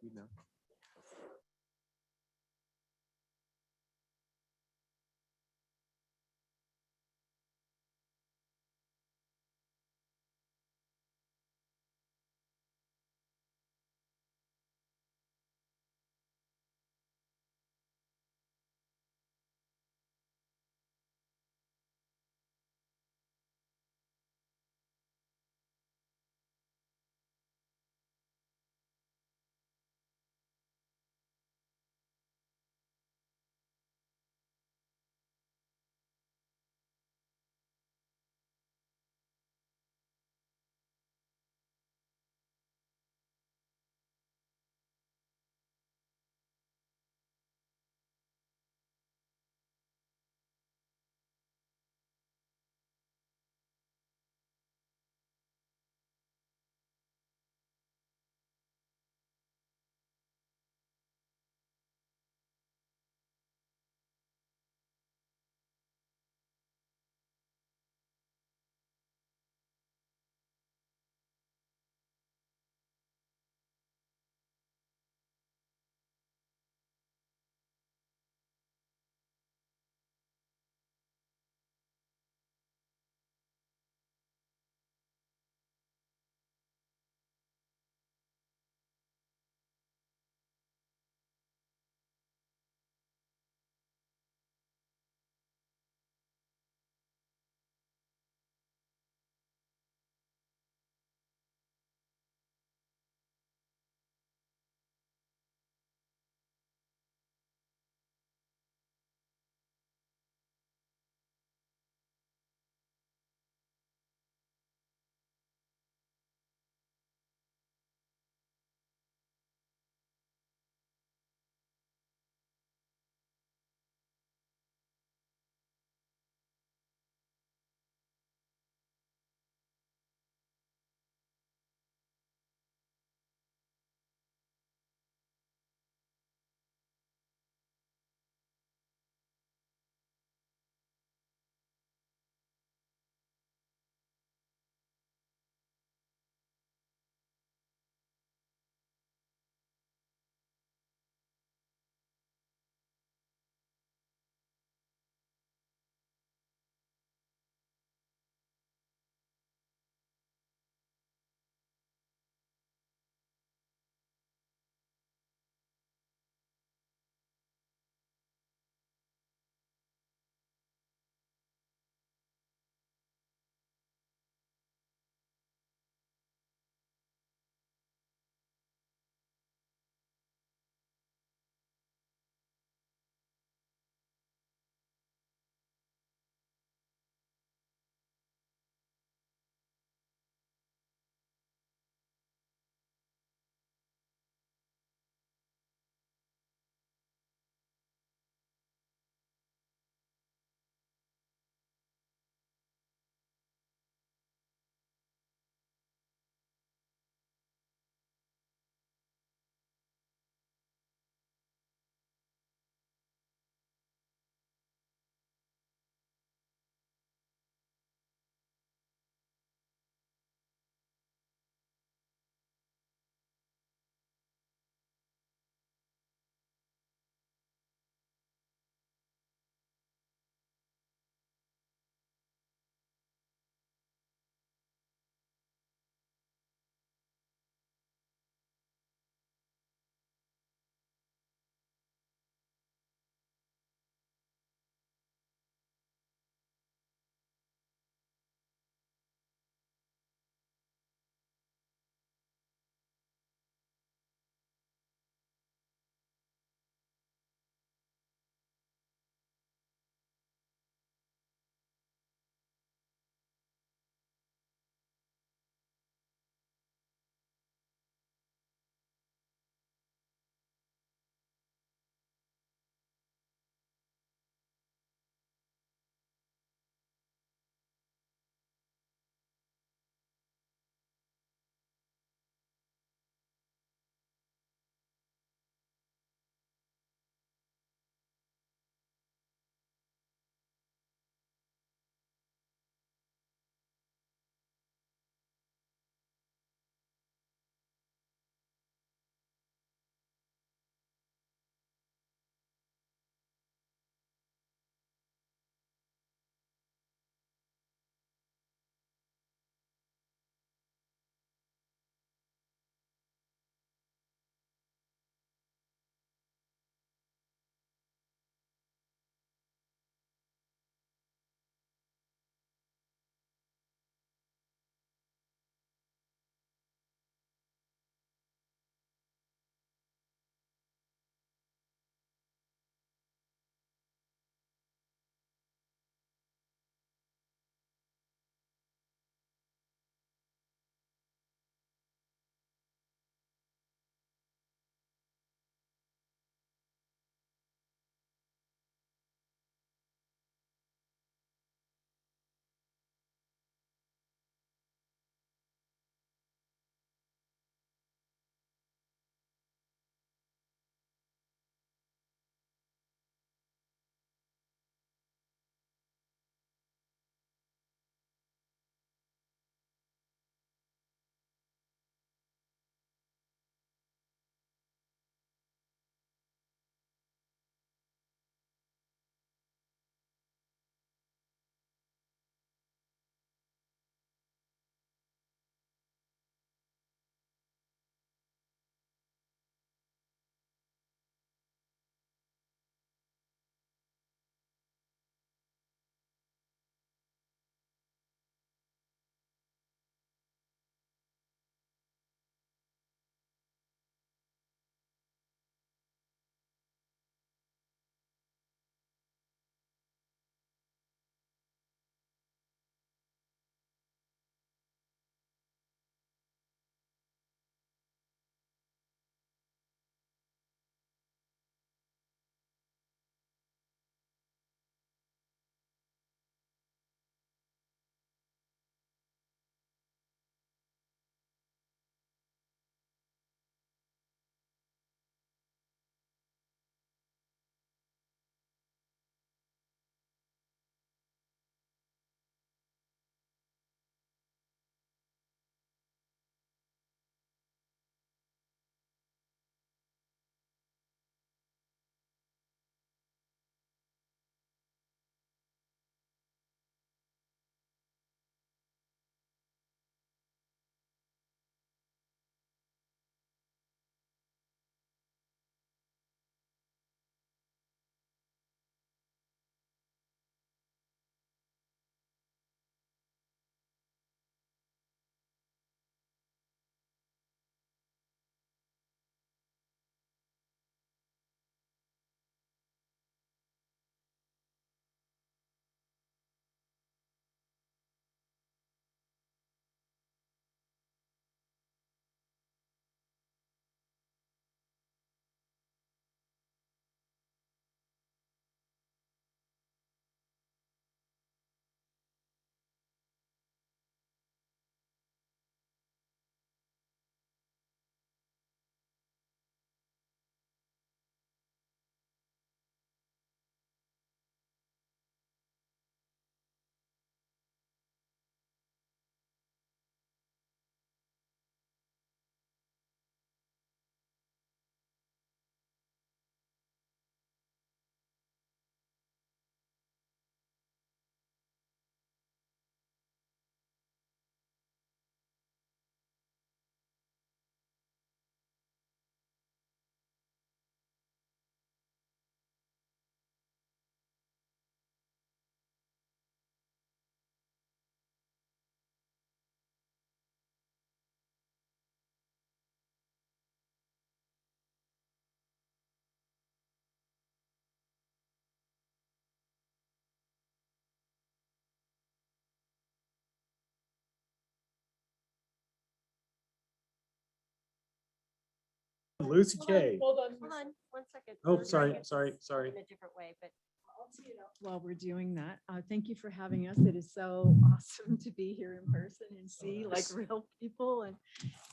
Lucy K. Hold on. Hold on, 1 second. Oh, We're sorry, doing it sorry, sorry. In a different way, but I'll tee it up. While we're doing that, thank you for having us. It is so awesome to be here in person and see like real people. And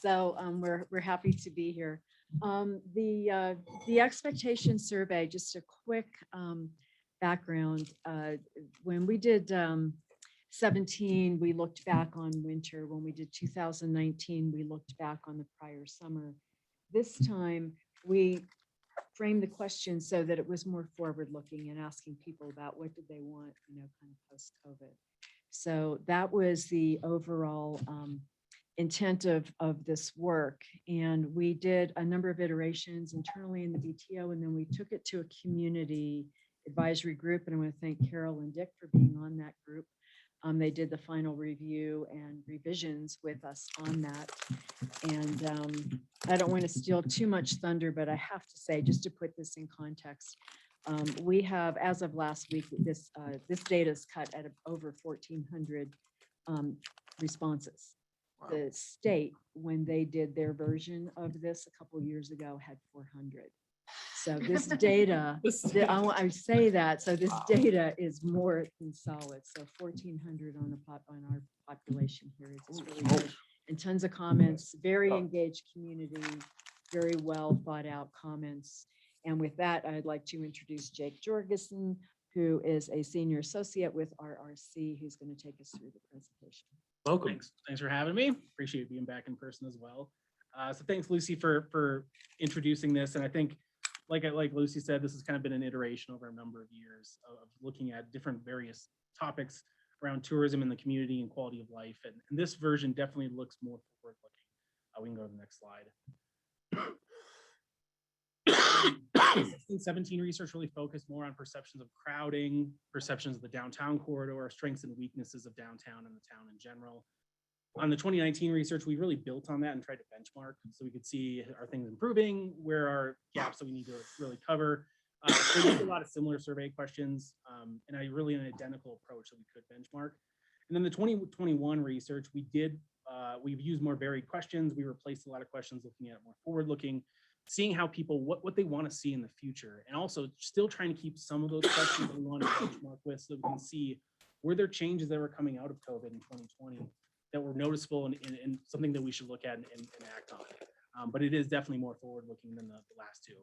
so we're happy to be here. The expectation survey, just a quick background. When we did 17, we looked back on winter. When we did 2019, we looked back on the prior summer. This time, we framed the question so that it was more forward-looking and asking people about what did they want, kind of post-COVID. So that was the overall intent of this work. And we did a number of iterations internally in the BTO, and then we took it to a community advisory group. And I want to thank Carol and Dick for being on that group. They did the final review and revisions with us on that. And I don't want to steal too much thunder, but I have to say, just to put this in context, we have, as of last week, this data is cut at over 1,400 responses. The state, when they did their version of this a couple years ago, had 400. So this data, I say that, so this data is more than solid. So 1,400 on our population here is really good. And tons of comments, very engaged community, very well thought out comments. And with that, I'd like to introduce Jake Jorgensen, who is a senior associate with RRC, who's going to take us through the presentation. Welcome. Thanks for having me. Appreciate being back in person as well. So thanks, Lucy, for introducing this. And I think, like Lucy said, this has kind of been an iteration over a number of years of looking at different various topics around tourism in the community and quality of life. And this version definitely looks more forward-looking. We can go to the next slide. 16-17 research really focused more on perceptions of crowding, perceptions of the downtown corridor, strengths and weaknesses of downtown and the town in general. On the 2019 research, we really built on that and tried to benchmark so we could see, are things improving, where are gaps that we need to really cover. We used a lot of similar survey questions and really an identical approach that we could benchmark. And then the 2021 research, we've used more varied questions. We replaced a lot of questions looking at more forward-looking, seeing how people, what they want to see in the future, and also still trying to keep some of those questions that we want to benchmark with so we can see were there changes that were coming out of COVID in 2020 that were noticeable and something that we should look at and act on. But it is definitely more forward-looking than the last two.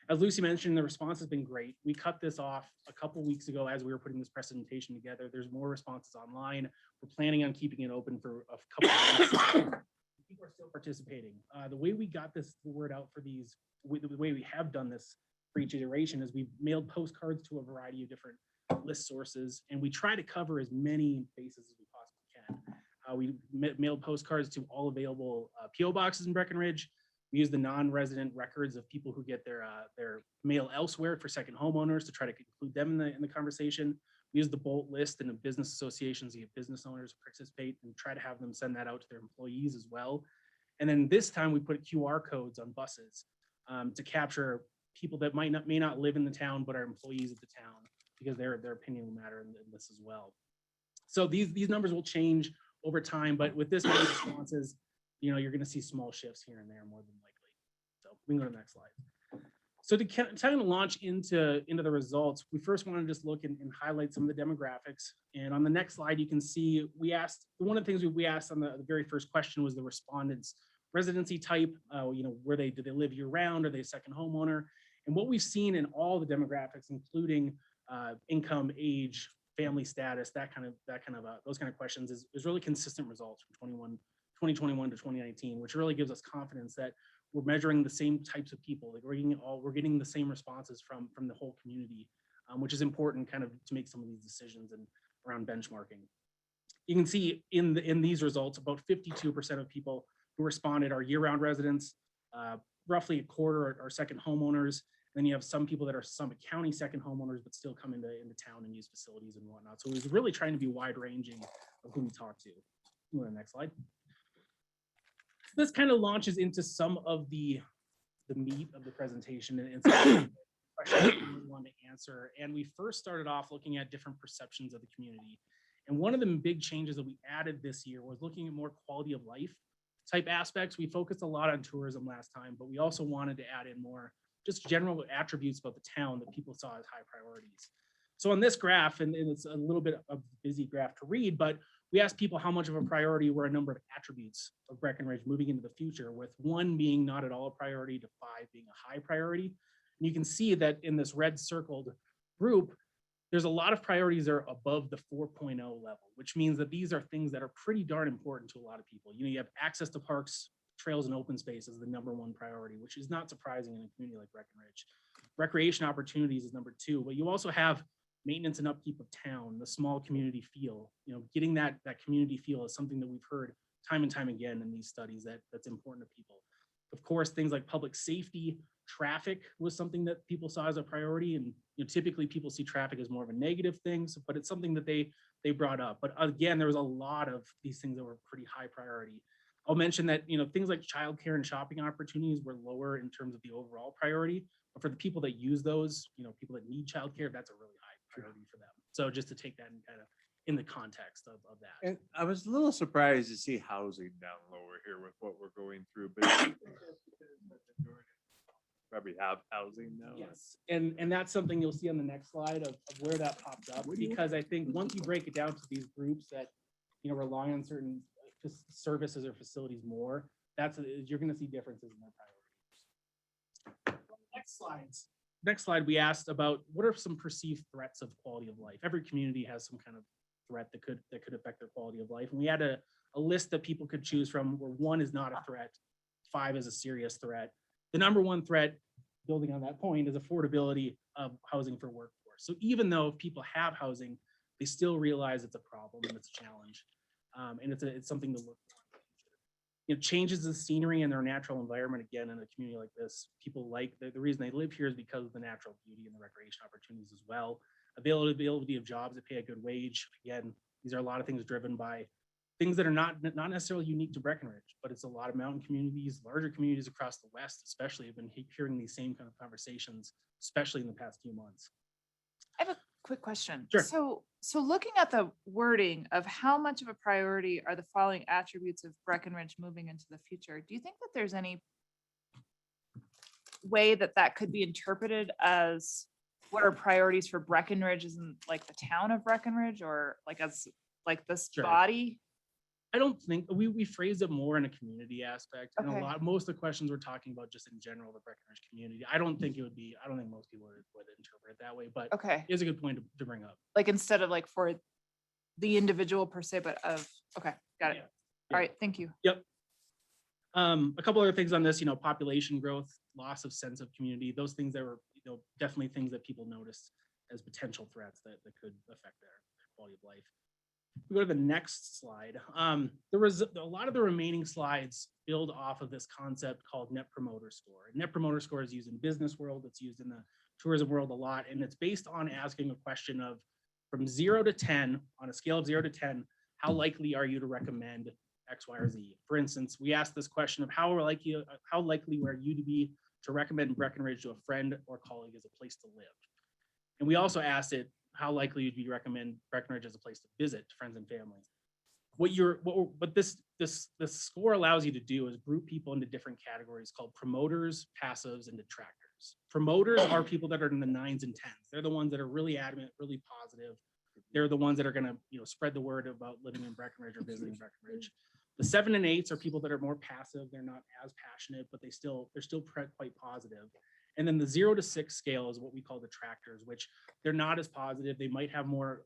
As Lucy mentioned, the response has been great. We cut this off a couple weeks ago as we were putting this presentation together. There's more responses online. We're planning on keeping it open for a couple of weeks. People are still participating. The way we got this word out for these, the way we have done this for each iteration is we've mailed postcards to a variety of different list sources, and we try to cover as many bases as we possibly can. We mailed postcards to all available PO boxes in Breckenridge. We use the non-resident records of people who get their mail elsewhere for second homeowners to try to include them in the conversation. We use the Bolt list and the business associations to get business owners to participate and try to have them send that out to their employees as well. And then this time we put QR codes on buses to capture people that may not live in the town but are employees of the town, because their opinion will matter in this as well. So these numbers will change over time, but with this many responses, you're going to see small shifts here and there more than likely. So we can go to the next slide. So to kind of launch into the results, we first want to just look and highlight some of the demographics. And on the next slide, you can see one of the things we asked on the very first question was the respondents' residency type. Do they live year round? Are they a second homeowner? And what we've seen in all the demographics, including income, age, family status, those kind of questions is really consistent results from 2021 to 2019, which really gives us confidence that we're measuring the same types of people. Like we're getting the same responses from the whole community, which is important kind of to make some of these decisions and around benchmarking. You can see in these results, about 52% of people who responded are year-round residents, roughly a quarter are second homeowners. Then you have some people that are Summit County second homeowners, but still come into town and use facilities and whatnot. So it was really trying to be wide ranging of who we talk to. Go to the next slide. This kind of launches into some of the meat of the presentation and some of the questions we want to answer. And we first started off looking at different perceptions of the community. And one of the big changes that we added this year was looking at more quality of life type aspects. We focused a lot on tourism last time, but we also wanted to add in more just general attributes about the town that people saw as high priorities. So on this graph, and it's a little bit of a busy graph to read, but we asked people how much of a priority were a number of attributes of Breckenridge moving into the future, with 1 being not at all a priority to 5 being a high priority. And you can see that in this red circled group, there's a lot of priorities that are above the 4.0 level, which means that these are things that are pretty darn important to a lot of people. You know, you have access to parks, trails, and open space is the #1 priority, which is not surprising in a community like Breckenridge. Recreation opportunities is number 2, but you also have maintenance and upkeep of town, the small community feel. You know, getting that community feel is something that we've heard time and time again in these studies that's important to people. Of course, things like public safety, traffic was something that people saw as a priority, and you know, typically people see traffic as more of a negative thing, but it's something that they brought up. But again, there was a lot of these things that were pretty high priority. I'll mention that, you know, things like childcare and shopping opportunities were lower in terms of the overall priority, but for the people that use those, you know, people that need childcare, that's a really high priority for them. So just to take that and kind of in the context of that. And I was a little surprised to see housing down lower here with what we're going through, but probably have housing now. Yes, and that's something you'll see on the next slide of where that pops up, because I think once you break it down to these groups that, you know, rely on certain services or facilities more, you're going to see differences in their priorities. Next slide, we asked about what are some perceived threats of quality of life. Every community has some kind of threat that could affect their quality of life, and we had a list that people could choose from, where 1 is not a threat, 5 is a serious threat. The #1 threat, building on that point, is affordability of housing for workforce. So even though if people have housing, they still realize it's a problem and it's a challenge, and it's something to look for. You know, changes the scenery and their natural environment. Again, in a community like this, people like the reason they live here is because of the natural beauty and the recreation opportunities as well. Availability of jobs that pay a good wage. Again, these are a lot of things driven by things that are not necessarily unique to Breckenridge, but it's a lot of mountain communities, larger communities across the West, especially have been hearing these same kind of conversations, especially in the past few months. I have a quick question. Sure. So looking at the wording of how much of a priority are the following attributes of Breckenridge moving into the future, do you think that there's any way that could be interpreted as what are priorities for Breckenridge isn't like the town of Breckenridge, or like as like this Sure. body? I don't think we phrased it more in a community aspect. And Okay. most of the questions we're talking about just in general, the Breckenridge community. I don't think most people would interpret it that way, but Okay, it's a good point to bring up. like instead of like for the individual per se, but okay, got it. Yeah. All right, thank you. Yep. A couple other things on this, you know, population growth, loss of sense of community, those things that were, you know, definitely things that people noticed as potential threats that could affect their quality of life. We go to the next slide. There was a lot of the remaining slides build off of this concept called Net Promoter Score. Net Promoter Score is used in business world, it's used in the tourism world a lot, and it's based on asking a question of from 0 to 10, on a scale of 0 to 10, how likely are you to recommend X, Y, or Z? For instance, we asked this question of how likely were you to be to recommend Breckenridge to a friend or colleague as a place to live? And we also asked it, how likely would you recommend Breckenridge as a place to visit to friends and family? What this score allows you to do is group people into different categories called promoters, passives, and detractors. Promoters are people that are in the 9s and 10s. They're the ones that are really adamant, really positive. They're the ones that are going to, you know, spread the word about living in Breckenridge or visiting Breckenridge. The 7 and 8s are people that are more passive. They're not as passionate, but they're still quite positive. And then the 0 to 6 scale is what we call detractors, which they're not as positive. They might have more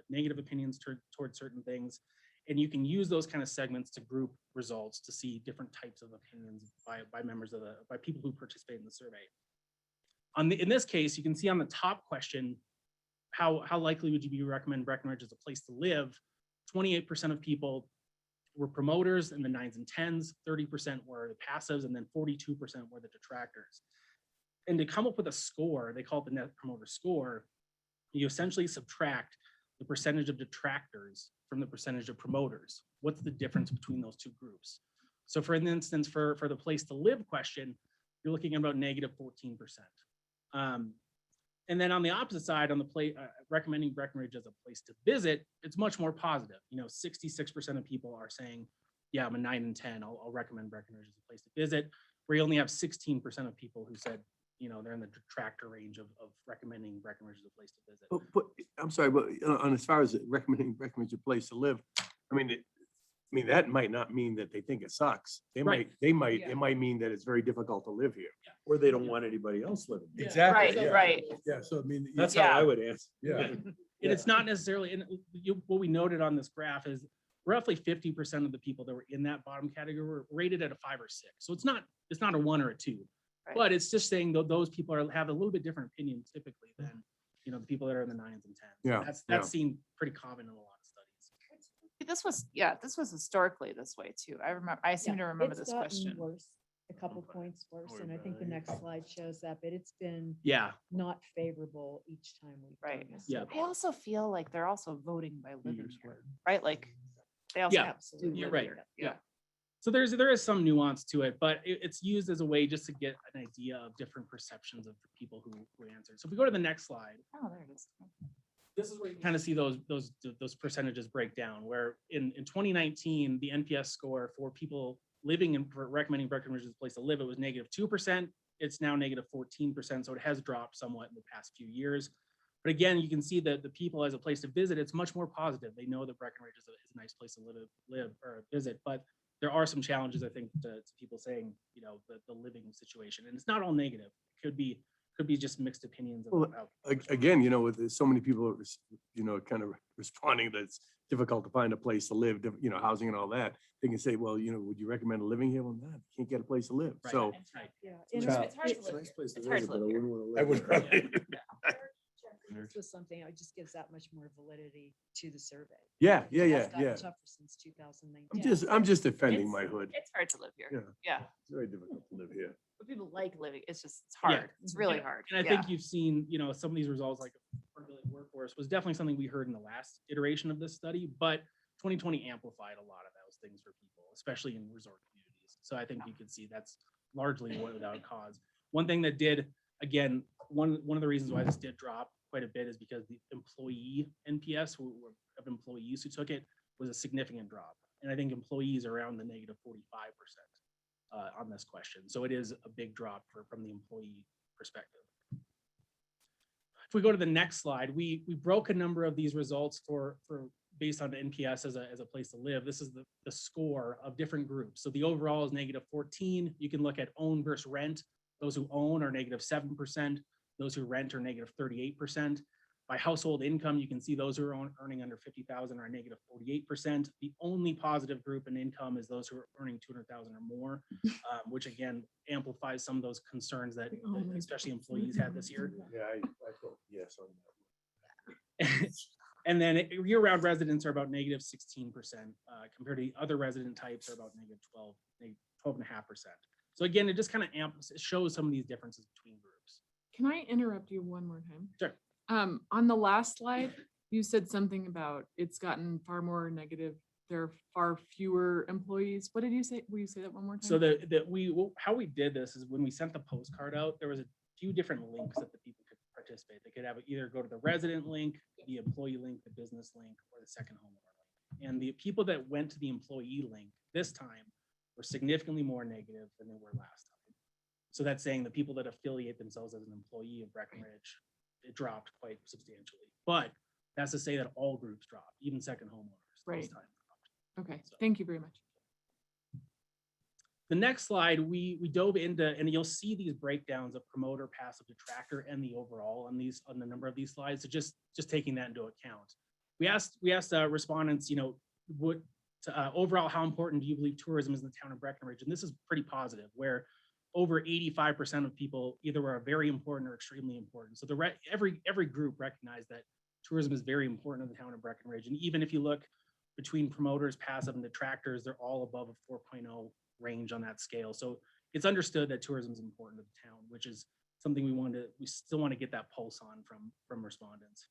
negative opinions towards certain things. And you can use those kind of segments to group results to see different types of opinions by people who participate in the survey. In this case, you can see on the top question, how likely would you be to recommend Breckenridge as a place to live? 28% of people were promoters in the 9s and 10s, 30% were the passives, and then 42% were the detractors. And to come up with a score, they call it the Net Promoter Score, you essentially subtract the percentage of detractors from the percentage of promoters. What's the difference between those two groups? So for instance, for the place to live question, you're looking at about negative 14%. And then on the opposite side, on the recommending Breckenridge as a place to visit, it's much more positive. You know, 66% of people are saying yeah, I'm a 9 and 10, I'll recommend Breckenridge as a place to visit. Where you only have 16% of people who said, you know, they're in the detractor range of recommending Breckenridge as a place to visit. But I'm sorry, but on as far as recommending Breckenridge a place to live, I mean, that might not mean that they think it sucks. Right. It might mean that it's very difficult to live here. Or they don't want anybody else living. there. Exactly. Right, yeah. right. Yeah, so I mean. That's how I would answer. Yeah. And it's not necessarily, and what we noted on this graph is roughly 50% of the people that were in that bottom category were rated at a 5 or 6. So it's not a 1 or a 2, Right. but it's just saying that those people have a little bit different opinion typically than, you know, the people that are in the 9s and 10s. Yeah, That's seen pretty common in a lot of studies. This was historically this way too. I seem to remember this question. Worse, a couple points worse, and I think the next slide shows that, but it's been Yeah, not favorable each time we've done Right. this. Yeah. I also feel like they're also voting by living here, right? Like they also Yeah, absolutely you're live right. here. Yeah. So there is some nuance to it, but it's used as a way just to get an idea of different perceptions of the people who answered. So if we go to the next slide, Oh, there it is. this is where you kind of see those percentages break down, where in 2019, the NPS score for people living and recommending Breckenridge as a place to live, it was -2%. It's now -14%. So it has dropped somewhat in the past few years. But again, you can see that the people as a place to visit, it's much more positive. They know that Breckenridge is a nice place to live or visit, but there are some challenges, I think, to people saying, you know, the living situation, and it's not all negative. It could be just mixed opinions. Well, About Again, you know, with so many people, you know, kind of responding that it's difficult to find a place to live, you know, housing and all that, they can say, well, you know, would you recommend living here? Well, no, you can't get a place to live. Right. So. Right. Yeah. It's hard to live here. It's hard to live here. I would. This was something, it just gives that much more validity to the survey. Yeah, That's gotten yeah. Tougher since 2019. I'm just defending It's- my hood. It's hard to live here. Yeah. Yeah. It's very difficult to live here. But people like living. It's hard. It's really hard. And I Yeah. think you've seen, you know, some of these results, like regulated workforce, was definitely something we heard in the last iteration of this study, but 2020 amplified a lot of those things for people, especially in resort communities. So I think you can see that's largely without cause. One thing that did, again, one of the reasons why this did drop quite a bit is because the employee NPS of employees who took it was a significant drop. And I think employees are around the -45% on this question. So it is a big drop from the employee perspective. If we go to the next slide, we broke a number of these results for based on NPS as a place to live. This is the score of different groups. So the overall is -14. You can look at own versus rent. Those who own are -7%. Those who rent are -38%. By household income, you can see those who are earning under 50,000 are -48%. The only positive group in income is those who are earning 200,000 or more, which again amplifies some of those concerns that especially employees had this year. Yeah, I thought yes on that. And then year-round residents are about -16%, compared to the other resident types are about -12.5%. So again, it just kind of shows some of these differences between groups. Can I interrupt you one more time? Sure. On the last slide, you said something about it's gotten far more negative. There are far fewer employees. What did you say? Will you say that one more time? So how we did this is when we sent the postcard out, there was a few different links that the people could participate. They could have either go to the resident link, the employee link, the business link, or the second homeowner link. And the people that went to the employee link this time were significantly more negative than they were last time. So that's saying the people that affiliate themselves as an employee of Breckenridge, it dropped quite substantially. But that's to say that all groups dropped, even second homeowners Right. this time. Okay, thank you very much. The next slide, we dove into, and you'll see these breakdowns of promoter, passive, detractor, and the overall on the number of these slides. So just taking that into account. We asked respondents, you know, overall, how important do you believe tourism is in the town of Breckenridge? And this is pretty positive, where over 85% of people either are very important or extremely important. So every group recognized that tourism is very important in the town of Breckenridge. And even if you look between promoters, passive, and detractors, they're all above a 4.0 range on that scale. So it's understood that tourism is important to the town, which is something we still want to get that pulse on from respondents.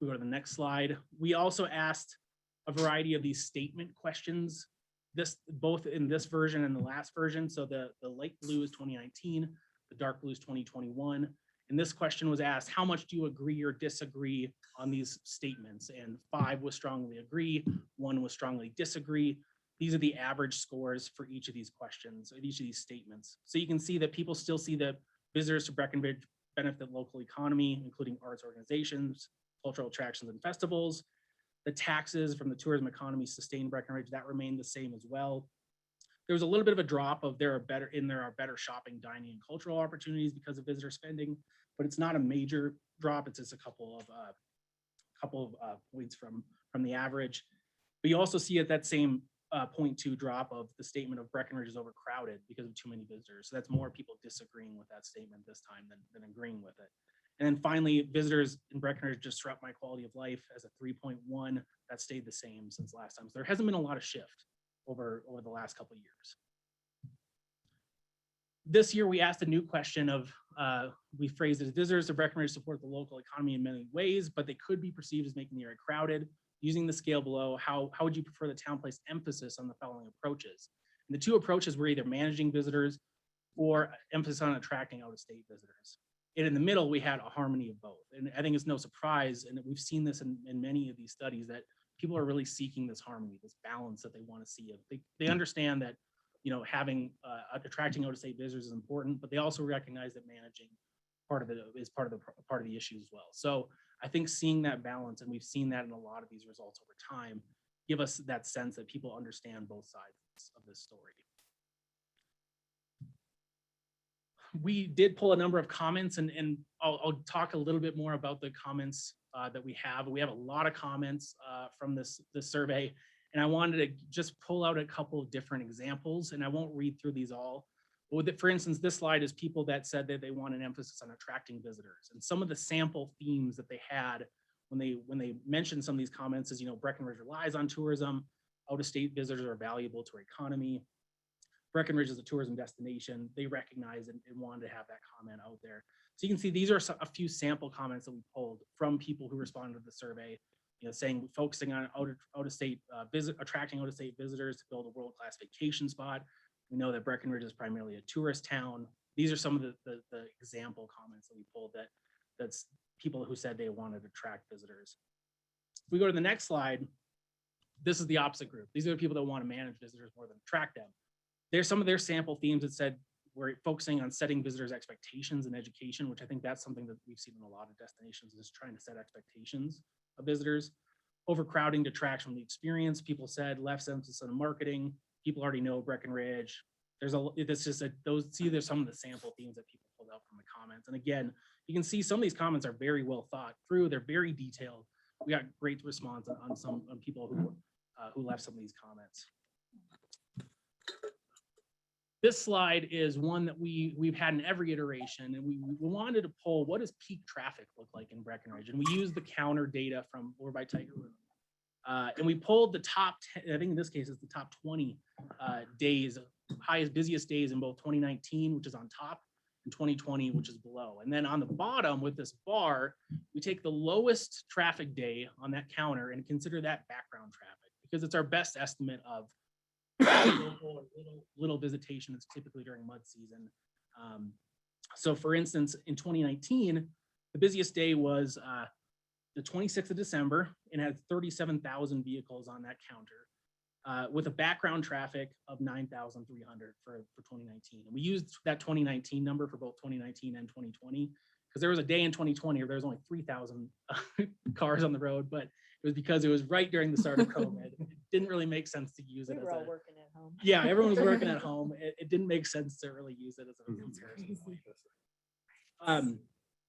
We go to the next slide. We also asked a variety of these statement questions, both in this version and the last version. So the light blue is 2019, the dark blue is 2021. And this question was asked, how much do you agree or disagree on these statements? And 5 was strongly agree, 1 was strongly disagree. these are the average scores for each of these questions, or each of these statements. So you can see that people still see that visitors to Breckenridge benefit the local economy, including arts organizations, cultural attractions and festivals. The taxes from the tourism economy sustain Breckenridge, that remained the same as well. There was a little bit of a drop of there are better shopping, dining, and cultural opportunities because of visitor spending, but it's not a major drop. It's just a couple of points from the average. But you also see at that same 0.2 drop of the statement of Breckenridge is overcrowded because of too many visitors. So that's more people disagreeing with that statement this time than agreeing with it. And then finally, visitors in Breckenridge disrupt my quality of life as a 3.1. That stayed the same since last time. So there hasn't been a lot of shift over the last couple of years. This year, we asked a new question of, we phrased it as visitors to Breckenridge support the local economy in many ways, but they could be perceived as making the area crowded. Using the scale below, how would you prefer the town place emphasis on the following approaches? And the two approaches were either managing visitors or emphasis on attracting out-of-state visitors. And in the middle, we had a harmony of both. And I think it's no surprise, and we've seen this in many of these studies, that people are really seeking this harmony, this balance that they want to see. They understand that, you know, having attracting out-of-state visitors is important, but they also recognize that managing part of it is part of the issue as well. So I think seeing that balance, and we've seen that in a lot of these results over time, give us that sense that people understand both sides of this story. We did pull a number of comments, and I'll talk a little bit more about the comments that we have. We have a lot of comments from this survey, and I wanted to just pull out a couple of different examples, and I won't read through these all. But for instance, this slide is people that said that they want an emphasis on attracting visitors, and some of the sample themes that they had when they mentioned some of these comments is, you know, Breckenridge relies on tourism, out-of-state visitors are valuable to our economy. Breckenridge is a tourism destination. They recognize and wanted to have that comment out there. So you can see these are a few sample comments that we pulled from people who responded to the survey, you know, saying focusing on out-of-state attracting out-of-state visitors to build a world-class vacation spot. We know that Breckenridge is primarily a tourist town. These are some of the example comments that we pulled that's people who said they wanted to attract visitors. If we go to the next slide, this is the opposite group. These are the people that want to manage visitors more than attract them. There's some of their sample themes that said we're focusing on setting visitors' expectations in education, which I think that's something that we've seen in a lot of destinations, is trying to set expectations of visitors. Overcrowding detracts from the experience. People said less emphasis on marketing. People already know Breckenridge. There's there's some of the sample themes that people pulled out from the comments. And again, you can see some of these comments are very well thought through. They're very detailed. We got great response on people who left some of these comments. This slide is one that we've had in every iteration, and we wanted to pull what does peak traffic look like in Breckenridge, and we used the counter data from over by Tiger Room. And we pulled the top 10, I think in this case it's the top 20 days, busiest days in both 2019, which is on top, and 2020, which is below. And then on the bottom with this bar, we take the lowest traffic day on that counter and consider that background traffic, because it's our best estimate of little visitation. It's typically during mud season. So for instance, in 2019, the busiest day was the 26th of December and had 37,000 vehicles on that counter with a background traffic of 9,300 for 2019. And we used that 2019 number for both 2019 and 2020 because there was a day in 2020 where there was only 3,000 cars on the road, but it was because it was right during the start of COVID. It didn't really make sense to use it. We were all working at home. Yeah, everyone was working at home. It didn't make sense to really use it as a comparison point.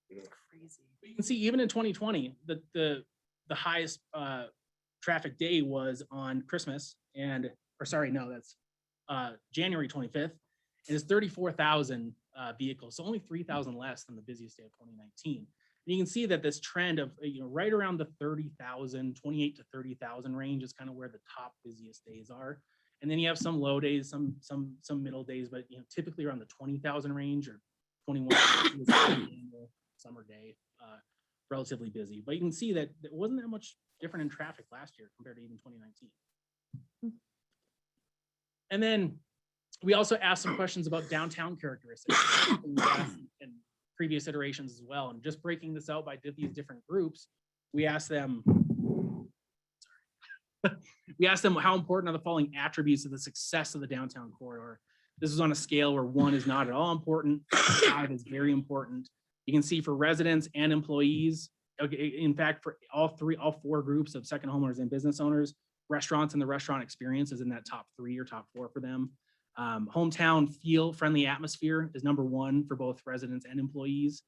Crazy. But you can see even in 2020, the highest traffic day was on Christmas that's January 25th. And it's 34,000 vehicles, so only 3,000 less than the busiest day of 2019. And you can see that this trend of, you know, right around the 30,000, 28 to 30,000 range is kind of where the top busiest days are. And then you have some low days, some middle days, but you know, typically around the 20,000 range or 21 summer day, relatively busy. But you can see that it wasn't that much different in traffic last year compared to even 2019. And then we also asked some questions about downtown characteristics in previous iterations as well. And just breaking this out by these different groups, we asked them, We asked them how important are the following attributes of the success of the downtown corridor. This is on a scale where 1 is not at all important, 5 is very important. You can see for residents and employees, okay, in fact, for all 4 groups of second homeowners and business owners, restaurants and the restaurant experience is in that top 3 or top 4 for them. Hometown feel, friendly atmosphere is number 1 for both residents and employees.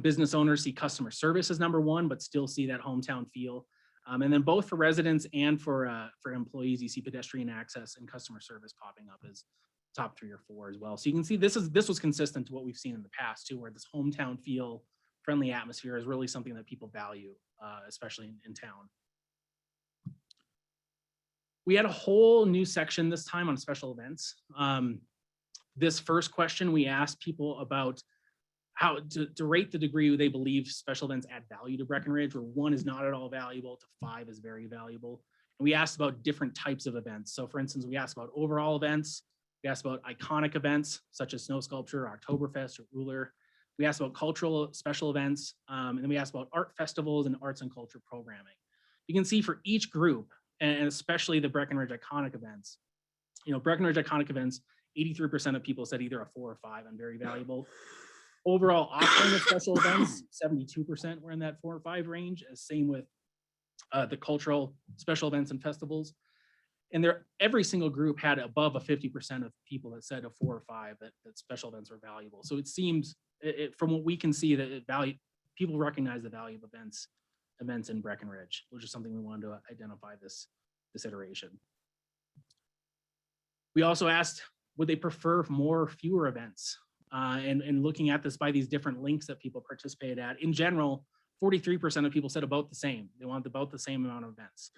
Business owners see customer service as number 1, but still see that hometown feel. And then both for residents and for employees, you see pedestrian access and customer service popping up as top 3 or 4 as well. So you can see this was consistent to what we've seen in the past too, where this hometown feel, friendly atmosphere is really something that people value, especially in town. We had a whole new section this time on special events. This first question, we asked people about how to rate the degree they believe special events add value to Breckenridge, where 1 is not at all valuable to 5 is very valuable. And we asked about different types of events. So for instance, we asked about overall events. We asked about iconic events such as snow sculpture, Oktoberfest, or Ruler. We asked about cultural special events. And then we asked about art festivals and arts and culture programming. You can see for each group, and especially the Breckenridge iconic events, Breckenridge iconic events, 83% of people said either a 4 or 5 on very valuable. Overall offering of special events, 72% were in that 4 or 5 range, as same with the cultural special events and festivals. And every single group had above a 50% of people that said a 4 or 5 that special events are valuable. So it seems, from what we can see, that people recognize the value of events in Breckenridge, which is something we wanted to identify this iteration. We also asked, would they prefer more or fewer events? And looking at this by these different links that people participated at, in general, 43% of people said about the same. They want about the same amount of events.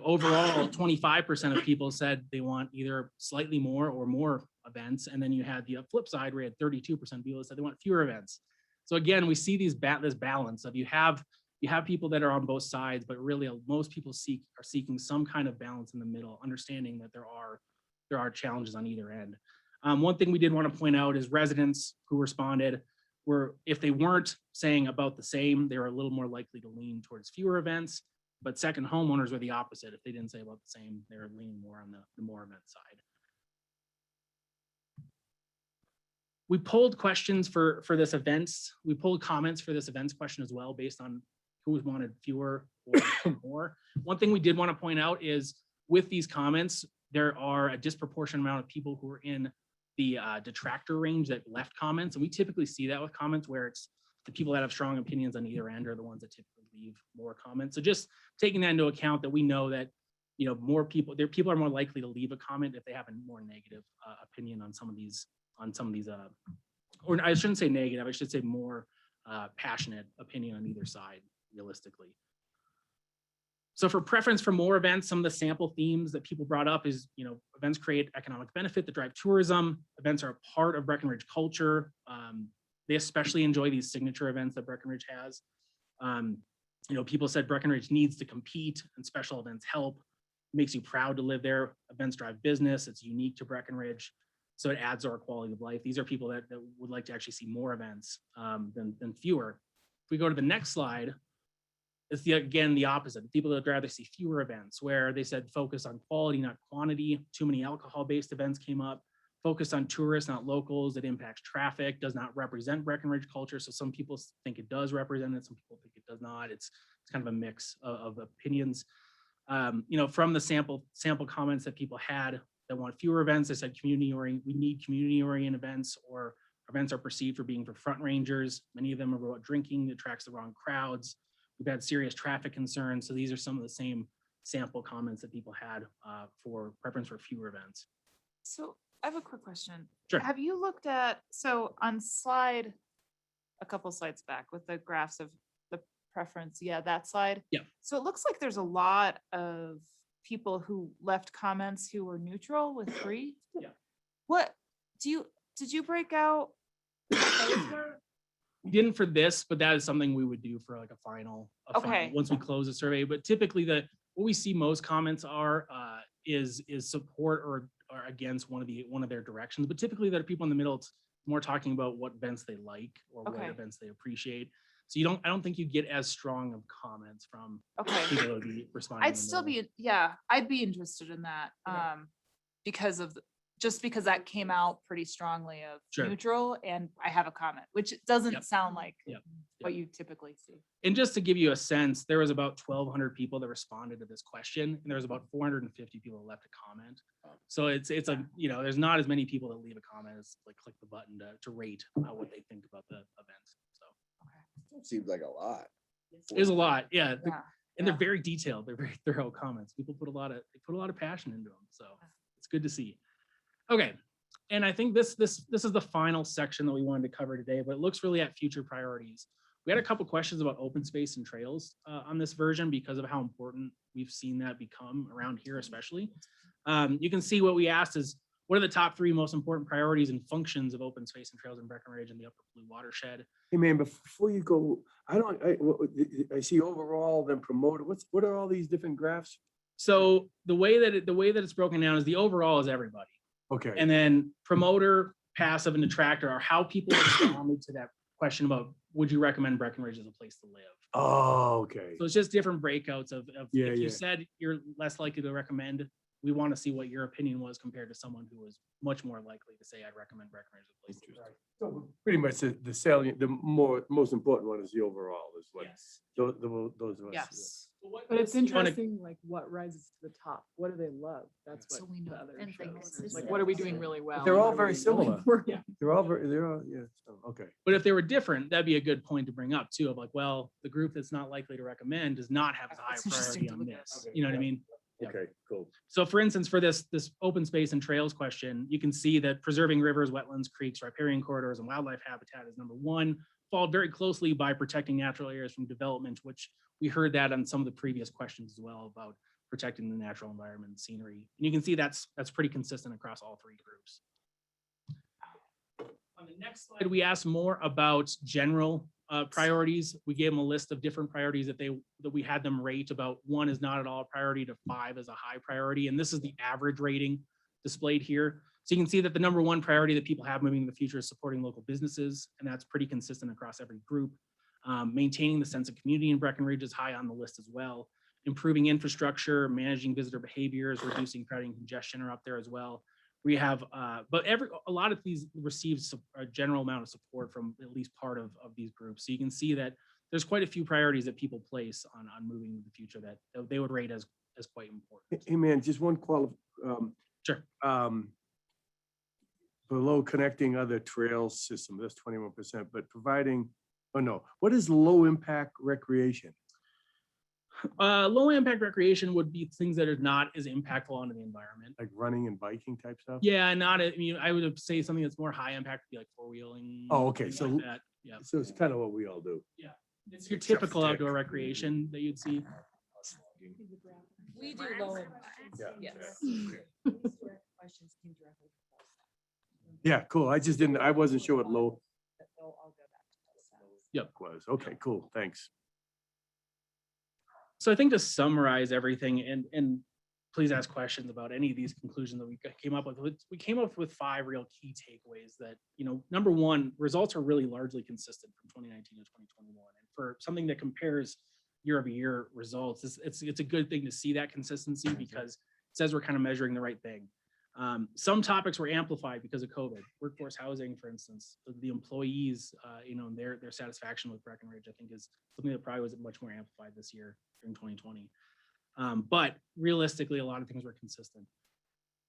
Overall, 25% of people said they want either slightly more or more events. And then you had the flip side where you had 32% of people that said they want fewer events. So again, we see this balance of you have people that are on both sides, but really most people are seeking some kind of balance in the middle, understanding that there are challenges on either end. One thing we did want to point out is residents who responded were, if they weren't saying about the same, they were a little more likely to lean towards fewer events, but second homeowners were the opposite. If they didn't say about the same, they were leaning more on the more event side. We pulled questions for this events. We pulled comments for this events question as well, based on who wanted fewer or more. One thing we did want to point out is with these comments, there are a disproportionate amount of people who are in the detractor range that left comments. And we typically see that with comments where it's the people that have strong opinions on either end are the ones that typically leave more comments. So just taking that into account, that we know that, more people are more likely to leave a comment if they have a more negative opinion on some of these, or I shouldn't say negative, I should say more passionate opinion on either side, realistically. So for preference for more events, some of the sample themes that people brought up is, events create economic benefit that drive tourism. Events are a part of Breckenridge culture. They especially enjoy these signature events that Breckenridge has. People said Breckenridge needs to compete and special events help. It makes you proud to live there. Events drive business. It's unique to Breckenridge. So it adds to our quality of life. These are people that would like to actually see more events than fewer. If we go to the next slide, it's again the opposite. People that would rather see fewer events, where they said focus on quality, not quantity. Too many alcohol-based events came up. Focus on tourists, not locals. It impacts traffic, does not represent Breckenridge culture. So some people think it does represent it. Some people think it does not. It's kind of a mix of opinions. From the sample comments that people had that want fewer events, they said we need community-oriented events, or events are perceived for being for front rangers. Many of them are about drinking, that attracts the wrong crowds. We've had serious traffic concerns. So these are some of the same sample comments that people had for preference for fewer events. So I have a quick question. Sure. Have you looked at, so on a couple slides back with the graphs of the preference, that slide? Yeah. So it looks like there's a lot of people who left comments who were neutral with 3. Yeah. What did you break out? We didn't for this, but that is something we would do for like a final, once we close the survey. But typically what we see most comments are is support or against one of their directions. But typically there are people in the middle. more talking about what events they like or what Okay. events they appreciate. So I don't think you get as strong of comments from Okay. people that would be responding. I'd in still the- be, yeah, I'd be interested in that. Because of, just because that came out pretty strongly of Sure. neutral and I have a comment, which doesn't Yep. sound like Yep. what you typically see. And just to give you a sense, there was about 1,200 people that responded to this question, and there was about 450 people that left a comment. So it's a, there's not as many people that leave a comment as like click the button to rate what they think about the event. So Seems like a lot. there's a lot, yeah. Yeah. And they're very detailed. They're very thorough comments. People put a lot of passion into them. So it's good to see. Okay. And I think this is the final section that we wanted to cover today, but it looks really at future priorities. We had a couple questions about open space and trails on this version because of how important we've seen that become around here, especially. You can see what we asked is, what are the top 3 most important priorities and functions of open space and trails in Breckenridge and the Upper Blue watershed? Hey, man, before you go, I see overall, then promote, what are all these different graphs? So the way that it's broken down is the overall is everybody. Okay. And then promoter, passive, and detractor are how people responded to that question about, would you recommend Breckenridge as a place to live? Oh, okay. So it's just different breakouts of Yeah, if you yeah. said you're less likely to recommend, we want to see what your opinion was compared to someone who was much more likely to say, I'd recommend Breckenridge as a place to live. So pretty much the salient, the most important one is the overall is what, Yes. those of us. Yes. But it's You wanna- interesting, like what rises to the top? What do they love? That's So what we know the other and shows. things. It's Like, what are we doing really well? They're and all what are very we really similar. poorly Yeah. They're all, yeah, so, okay. But if they were different, that'd be a good point to bring up too, of like, well, the group that's not likely to recommend does not have as high a That's interesting priority to on look at. this. You know what I mean? Yep. Okay, cool. So for instance, for this open space and trails question, you can see that preserving rivers, wetlands, creeks, riparian corridors, and wildlife habitat is number 1, followed very closely by protecting natural areas from development, which we heard that on some of the previous questions as well about protecting the natural environment and scenery. And you can see that's pretty consistent across all 3 groups. On the next slide, we asked more about general priorities. We gave them a list of different priorities that we had them rate. About 1 is not at all a priority to 5 is a high priority. And this is the average rating displayed here. So you can see that the number 1 priority that people have moving in the future is supporting local businesses. And that's pretty consistent across every group. Maintaining the sense of community in Breckenridge is high on the list as well. Improving infrastructure, managing visitor behaviors, reducing crowding and congestion are up there as well. We have, but a lot of these receives a general amount of support from at least part of these groups. So you can see that there's quite a few priorities that people place on moving in the future that they would rate as quite important. Hey, man, just one Sure. Below connecting other trail systems, that's 21%, but providing, what is low impact recreation? Low impact recreation would be things that are not as impactful onto the environment. Like running and biking type stuff? Yeah, I would say something that's more high impact would be like 4-wheeling. Oh, okay, things so- like that. Yeah, So it's kind of what we all do. yeah. It's your Except typical stick. outdoor recreation that you'd see. We do low impact. Yeah. Yes. Yeah, cool. I wasn't sure what low Yep. was. Okay, cool, thanks. So I think to summarize everything and please ask questions about any of these conclusions that we came up with. We came up with 5 real key takeaways that, number 1, results are really largely consistent from 2019 to 2021. And for something that compares year-over-year results, it's a good thing to see that consistency because it says we're kind of measuring the right thing. Some topics were amplified because of COVID. Workforce housing, for instance, the employees, their satisfaction with Breckenridge, I think, is something that probably was much more amplified this year during 2020. But realistically, a lot of things were consistent.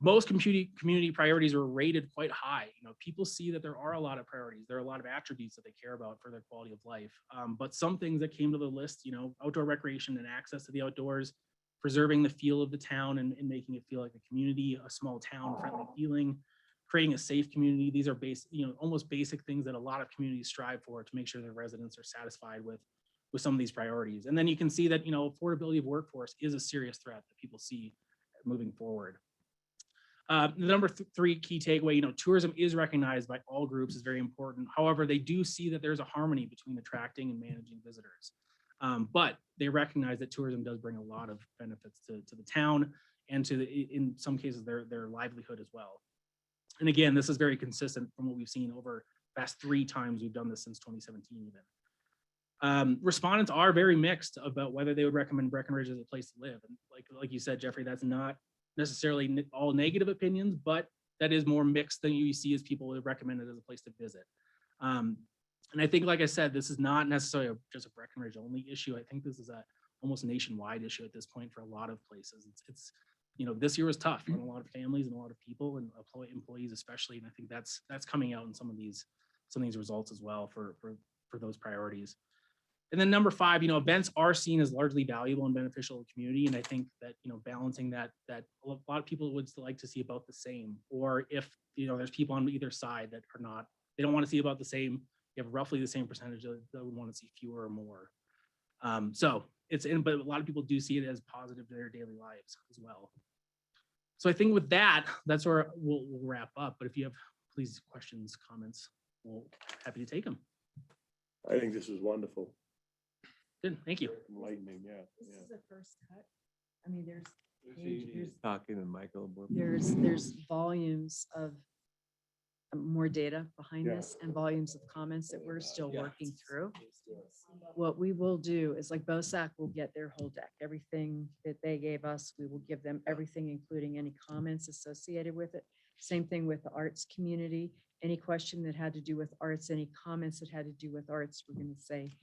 Most community priorities were rated quite high. People see that there are a lot of priorities. There are a lot of attributes that they care about for their quality of life. But some things that came to the list, outdoor recreation and access to the outdoors, preserving the feel of the town and making it feel like a community, a small town friendly feeling, creating a safe community. These are almost basic things that a lot of communities strive for to make sure their residents are satisfied with some of these priorities. And then you can see that, affordability of workforce is a serious threat that people see moving forward. The number 3 key takeaway, tourism is recognized by all groups is very important. However, they do see that there's a harmony between attracting and managing visitors. But they recognize that tourism does bring a lot of benefits to the town and in some cases, their livelihood as well. And again, this is very consistent from what we've seen over the past 3 times we've done this since 2017 even. Respondents are very mixed about whether they would recommend Breckenridge as a place to live. And like you said, Jeffrey, that's not necessarily all negative opinions, but that is more mixed than you see as people would recommend it as a place to visit. And I think, like I said, this is not necessarily just a Breckenridge only issue. I think this is a almost nationwide issue at this point for a lot of places. It's this year was tough on a lot of families and a lot of people and employees especially. And I think that's coming out in some of these results as well for those priorities. And then number 5, events are seen as largely valuable and beneficial to the community. And I think that, balancing that a lot of people would still like to see about the same, or if, there's people on either side that are not, they don't want to see about the same, you have roughly the same percentage that would want to see fewer or more. So but a lot of people do see it as positive to their daily lives as well. So I think with that, that's where we'll wrap up. But if you have, please, questions, comments, we'll happy to take them. I think this was wonderful. Good, thank you. Enlightening, yeah. This is the first cut. I mean, there's Talking to Michael. there's volumes of more data behind Yeah. this and volumes of comments that we're still Yeah. working through. What we will do is like BOSAC will get their whole deck, everything that they gave us, we will give them everything, including any comments associated with it. Same thing with the arts community. Any question that had to do with arts, any comments that had to do with arts, we're going to say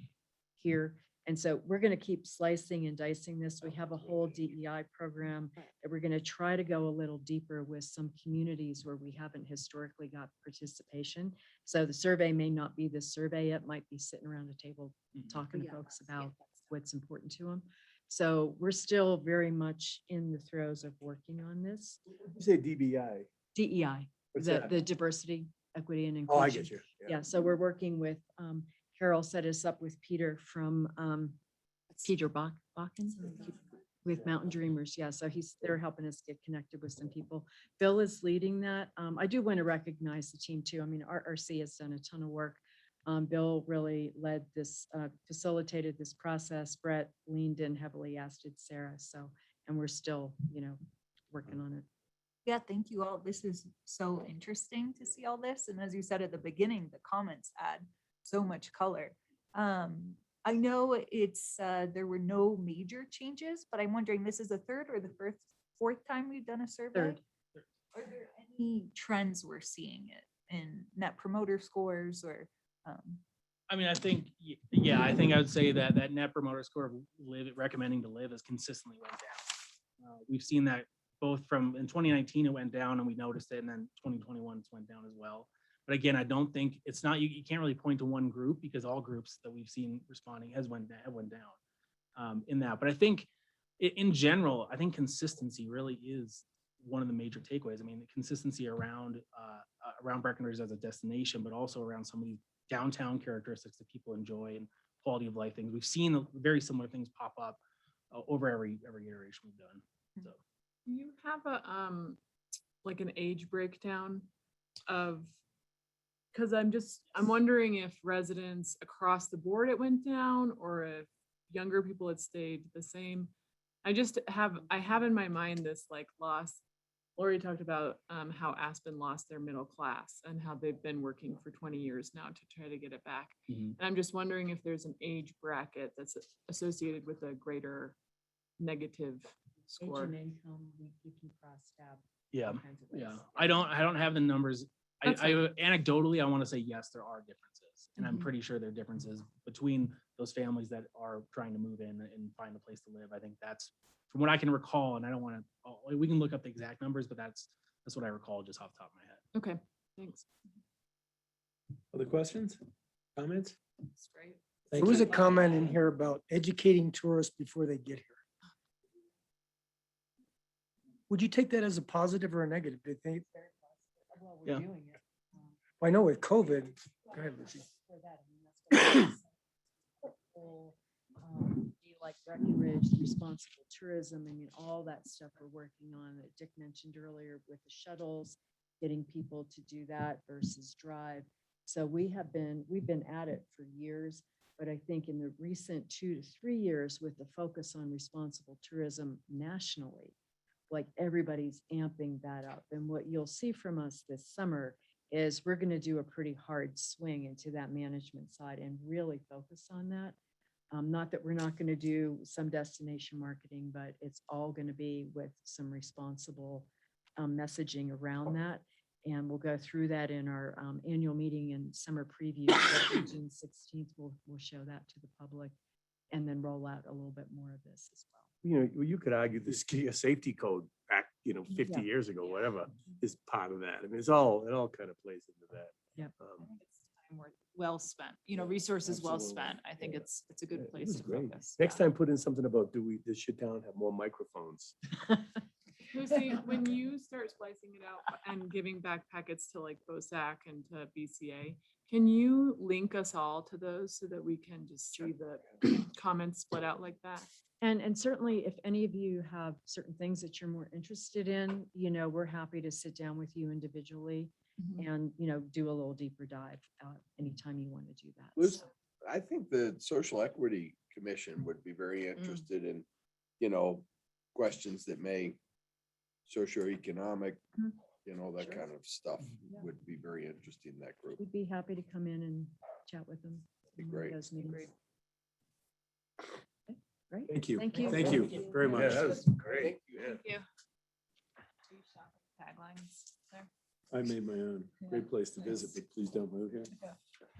here. And so we're going to keep slicing and dicing this. We have a whole DEI program that we're going to try to go a little deeper with some communities where we haven't historically got participation. So the survey may not be the survey. It might be sitting around a table talking to folks about what's important to them. So we're still very much in the throes of working on this. You say DBI. DEI, What's that? the diversity, equity and Oh, I inclusion. get you. Yeah, so we're working with, Carol set us up with Peter from, Peter Bakken with Mountain Dreamers. Yeah, so they're helping us get connected with some people. Bill is leading that. I do want to recognize the team too. I mean, RRC has done a ton of work. Bill really led this, facilitated this process. Brett leaned in heavily, as did Sarah. So, and we're still, working on it. Yeah, thank you all. This is so interesting to see all this. And as you said at the beginning, the comments add so much color. I know it's there were no major changes, but I'm wondering, this is the 3rd or the 4th time we've done a survey? 3rd. Are there any trends we're seeing it in net promoter scores or? I mean, I think, I think I would say that net promoter score of recommending to live has consistently went down. We've seen that both from in 2019, it went down and we noticed it, and then 2021 it's went down as well. But again, I don't think it's not, you can't really point to one group because all groups that we've seen responding have went down in that. But I think in general, I think consistency really is one of the major takeaways. I mean, the consistency around Breckenridge as a destination, but also around some of these downtown characteristics that people enjoy and quality of life things. We've seen very similar things pop up over every iteration we've done. So. Do you have a, like an age breakdown of, because I'm wondering if residents across the board it went down or if younger people had stayed the same. I have in my mind this like loss. Lori talked about how Aspen lost their middle class and how they've been working for 20 years now to try to get it back. And I'm just wondering if there's an age bracket that's associated with a greater negative score. Age and income, we can cross tab. Yeah, all kinds of ways. yeah. I don't have the numbers. I anecdotally, I want to say, yes, there are differences. And I'm Mhm. pretty sure there are differences between those families that are trying to move in and find a place to live. I think that's from what I can recall, and I don't want to, we can look up the exact numbers, but that's what I recall just off the top of my head. Okay, thanks. Other questions, comments? That's great. Thank There was you. a comment in here about educating tourists before they get here. Would you take that as a positive or a negative? Do you think? Well, Yeah. we're doing it. I know with COVID. Go ahead, Lucy. For that, I mean, that's what whole, do you like Breckenridge, responsible tourism? I mean, all that stuff we're working on that Dick mentioned earlier with the shuttles, getting people to do that versus drive. So we've been at it for years, but I think in the recent 2 to 3 years with the focus on responsible tourism nationally, like everybody's amping that up. And what you'll see from us this summer is we're going to do a pretty hard swing into that management side and really focus on that. Not that we're not going to do some destination marketing, but it's all going to be with some responsible messaging around that. And we'll go through that in our annual meeting and summer preview. June 16th, we'll show that to the public and then roll out a little bit more of this as well. You know, you could argue the safety code back, 50 Yeah. years ago, whatever, is part of that. I mean, it all kind of plays into that. Yep. Time well spent, resources well spent. I think it's a Yeah, good it place was to great. focus. Next time, put in something about, should town have more microphones? Lucy, when you start splicing it out and giving back packets to like BOSAC and to BCA, can you link us all to those so that we can just see the comments split out like that? And certainly if any of you have certain things that you're more interested in, we're happy to sit down with you individually and, do a little deeper dive anytime you want to do that. Liz, So, I think the Social Equity Commission would be very interested in, questions that may socioeconomic, that Sure. kind of stuff Yeah. would be very interesting in that group. We'd be happy to come in and chat with them. Be in one of great. those meetings. Okay, Great. Thank you. Thank you. Thank you very much. Yeah, that was great. Yeah. Thank you. Taglines there. I made my own. Great place to visit, but please don't move here.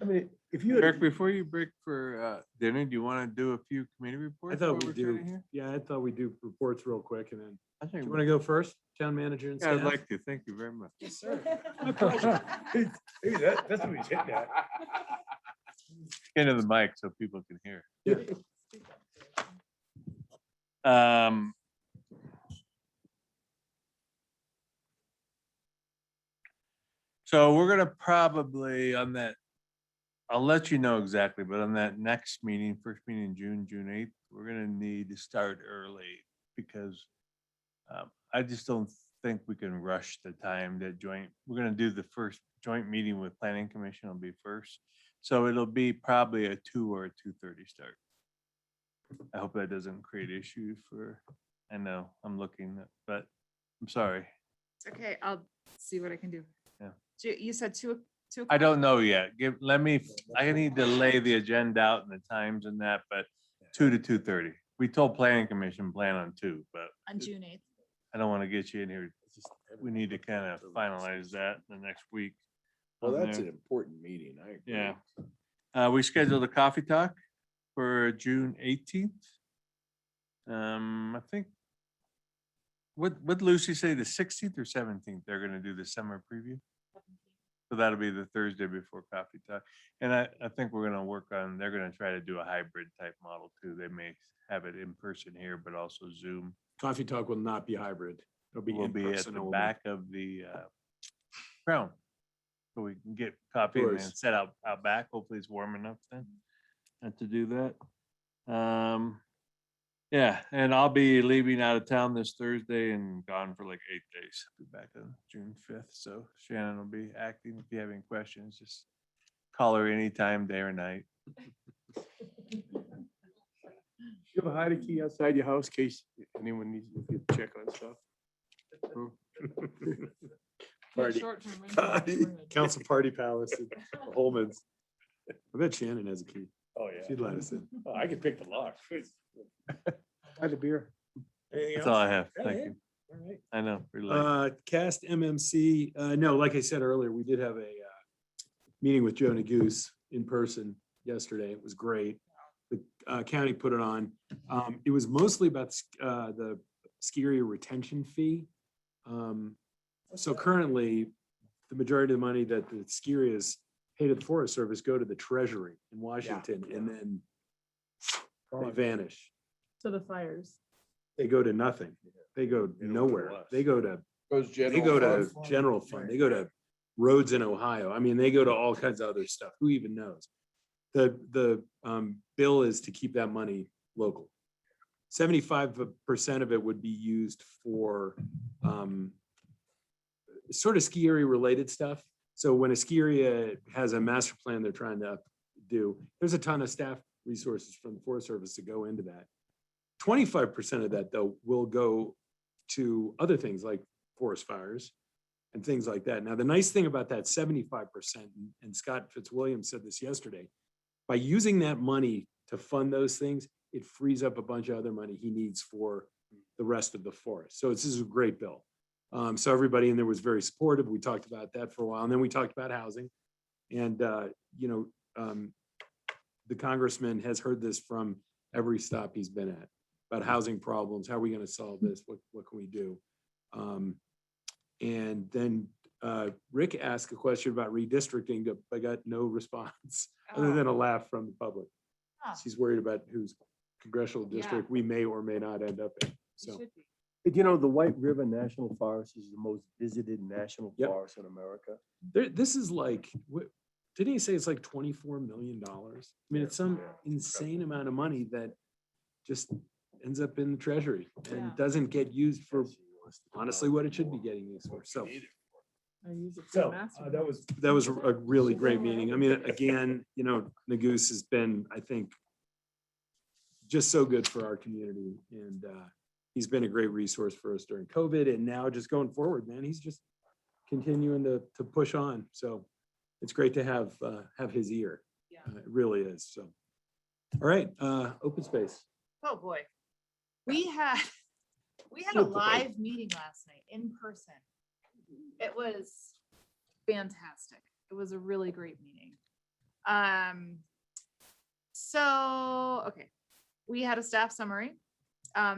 I mean, if you. Eric, before you break for dinner, do you want to do a few committee reports? I thought while we'd we're do, kinda here? yeah, I thought we'd do reports real quick and then, I do think, you want to go first, town manager and yeah, I'd staff? like to. Thank you very much. Yes, sir. My pleasure. Hey, that's what he's hitting at. Get into the mic so people can hear. Yeah. So we're gonna probably on that, I'll let you know exactly, but on that next meeting, first meeting in June 8th, we're gonna need to start early because I just don't think we can rush the time that we're gonna do the first joint meeting with planning commission will be first. So it'll be probably a 2 or a 2:30 start. I hope that doesn't create issues I know I'm looking, but I'm sorry. It's okay. I'll see what I can do. Yeah. You said two. I don't know yet. I need to lay the agenda out and the times and that, but 2 to 2:30. We told planning commission plan on 2, but On June 8th. I don't want to get you in here. We need to kind of finalize that in the next week. Well, on that's there. an important meeting. I agree. Yeah. We scheduled a coffee talk for June 18th. I think, what Lucy say, the 16th or 17th, they're gonna do the summer preview? So that'll be the Thursday before coffee talk. And I think we're gonna they're gonna try to do a hybrid type model too. They may have it in person here, but also Zoom. Coffee talk will not be hybrid. It'll be Will in be at person the only. back of the Crown. So we can get coffee and then Course. set out back. Hopefully it's warm enough then. And to do that. Yeah, and I'll be leaving out of town this Thursday and gone for like 8 days. Be back on June 5th. So Shannon will be acting. If you have any questions, just call her anytime, day or night. You have a hide key outside your house in case anyone needs to check on stuff. Party. Short-term rental. Council Party Palace, at Holman's. I bet Shannon has a key. Oh, yeah. She'd let us in. Oh, I can pick the lock. Had a beer. Anything That's all I else? have. Yeah, Thank yeah. you. All right. I know. we're late. Cast MMC, no, like I said earlier, we did have a meeting with Joe Goose in person yesterday. It was great. The county put it on. It was mostly about the ski area retention fee. So currently, the majority of the money that the ski areas pay to the Forest Service go to the Treasury in Washington and then they vanish. So the fires. They go to nothing. They go They don't go to nowhere. us. They go to Goes they general go to fund. general fund, they go to roads in Ohio. I mean, they go to all kinds of other stuff. Who even knows? The bill is to keep that money local. 75% of it would be used for sort of ski area related stuff. So when a ski area has a master plan they're trying to do, there's a ton of staff resources from the Forest Service to go into that. 25% of that though will go to other things like forest fires and things like that. Now, the nice thing about that 75%, and Scott Fitzwilliam said this yesterday, by using that money to fund those things, it frees up a bunch of other money he needs for the rest of the forest. So this is a great bill. So everybody in there was very supportive. We talked about that for a while, and then we talked about housing. And, the congressman has heard this from every stop he's been at about housing problems. How are we going to solve this? What can we do? And then Rick asked a question about redistricting. I got no response other than a laugh from the public. Huh. She's worried about whose congressional district we may or may not end up in. So But you know, the White River National Forest is the most visited national Yep. forest in America. this is like, didn't he say it's like $24 million? I mean, it's some insane amount of money that just ends up in the treasury and doesn't get used for honestly what it should be getting used for. So. I use it for So master that was a really great meeting. I mean, again, Nagoose has been, I think, just so good for our community. And he's been a great resource for us during COVID. And now just going forward, man, he's just continuing to push on. So it's great to have his ear. Yeah. It really is. So, all right, open space. Oh, boy. We had a Super. live meeting last night in person. It was fantastic. It was a really great meeting. Okay, we had a staff summary.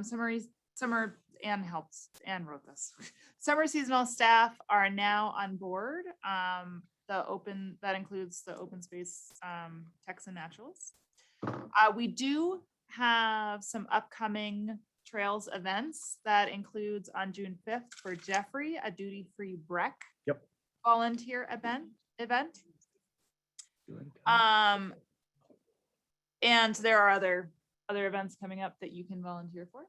Summer Ann helped and wrote this. Summer seasonal staff are now on board. That includes the open space, techs and naturals. We do have some upcoming trails events that includes on June 5th for Jeffrey, a duty-free Breck. Yep. Volunteer event. And there are other events coming up that you can volunteer for.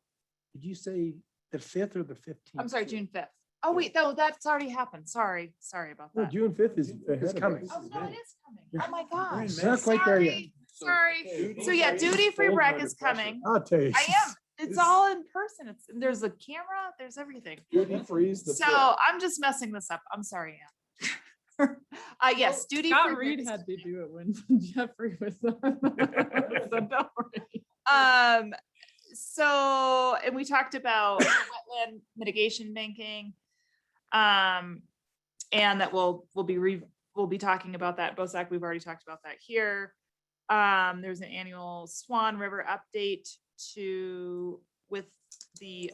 Did you say the 5th or the 15th? I'm sorry, June 5th. Oh, wait, no, that's already happened. Sorry about No, that. June 5th is ahead of coming. us. Oh, no, it is coming. Oh, my gosh. We're not quite there yet. Sorry. So yeah, duty-free Breck is coming. I'll tell you. I am. It's all in person. There's a camera, there's everything. So I'm just messing this up. I'm sorry, Ann. Yes, duty Scott free. Reed had to do it when Jeffrey was on. So don't worry. So, and we talked about wetland mitigation banking. And that we'll be talking about that. BOSAC, we've already talked about that here. There's an annual Swan River update with the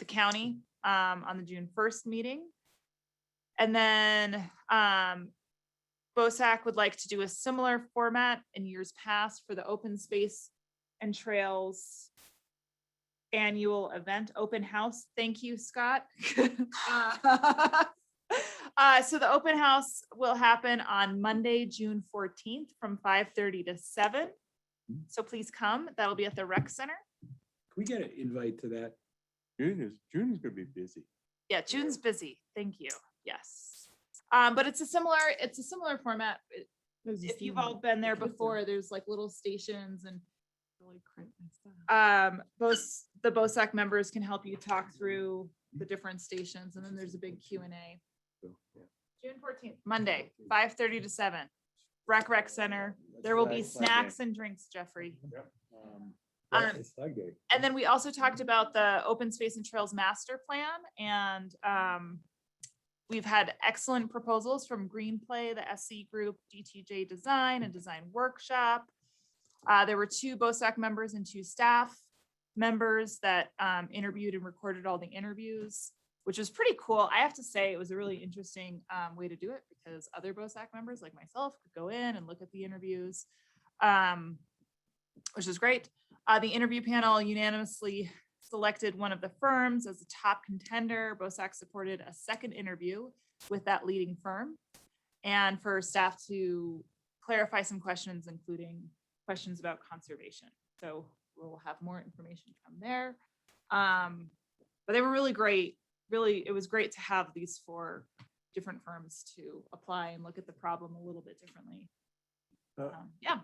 county on the June 1st meeting. And then BOSAC would like to do a similar format in years past for the open space and trails annual event, open house. Thank you, Scott. So the open house will happen on Monday, June 14th from 5:30 to 7. So please come. That'll be at the rec center. Can we get an invite to that? June's gonna be busy. Yeah, June's busy. Thank you. Yes. But it's a similar format. If you've all been there before, there's like little stations and the BOSAC members can help you talk through the different stations, and then there's a big Q&A. June 14th, Monday, 5:30 to 7. Rec Center. There will be snacks and drinks, Jeffrey. And then we also talked about the open space and trails master plan, and we've had excellent proposals from Greenplay, the SC Group, DTJ Design, and Design Workshop. There were 2 BOSAC members and 2 staff members that interviewed and recorded all the interviews, which was pretty cool. I have to say it was a really interesting way to do it because other BOSAC members like myself could go in and look at the interviews, which is great. The interview panel unanimously selected one of the firms as a top contender. BOSAC supported a second interview with that leading firm, and for staff to clarify some questions, including questions about conservation. So we'll have more information come there. But they were really great. Really, it was great to have these 4 different firms to apply and look at the problem a little bit differently. Yeah.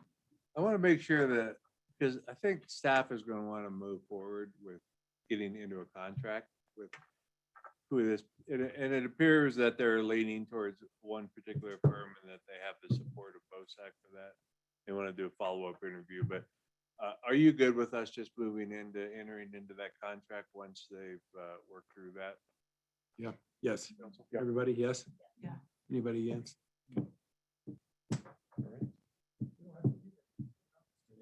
I want to make sure that, because I think staff is going to want to move forward with getting into a contract with who this, and it appears that they're leaning towards one particular firm and that they have the support of BOSAC for that. They want to do a follow-up interview, but are you good with us just entering into that contract once they've worked through that? Yeah, yes. Everybody, yes? Yeah. Anybody against?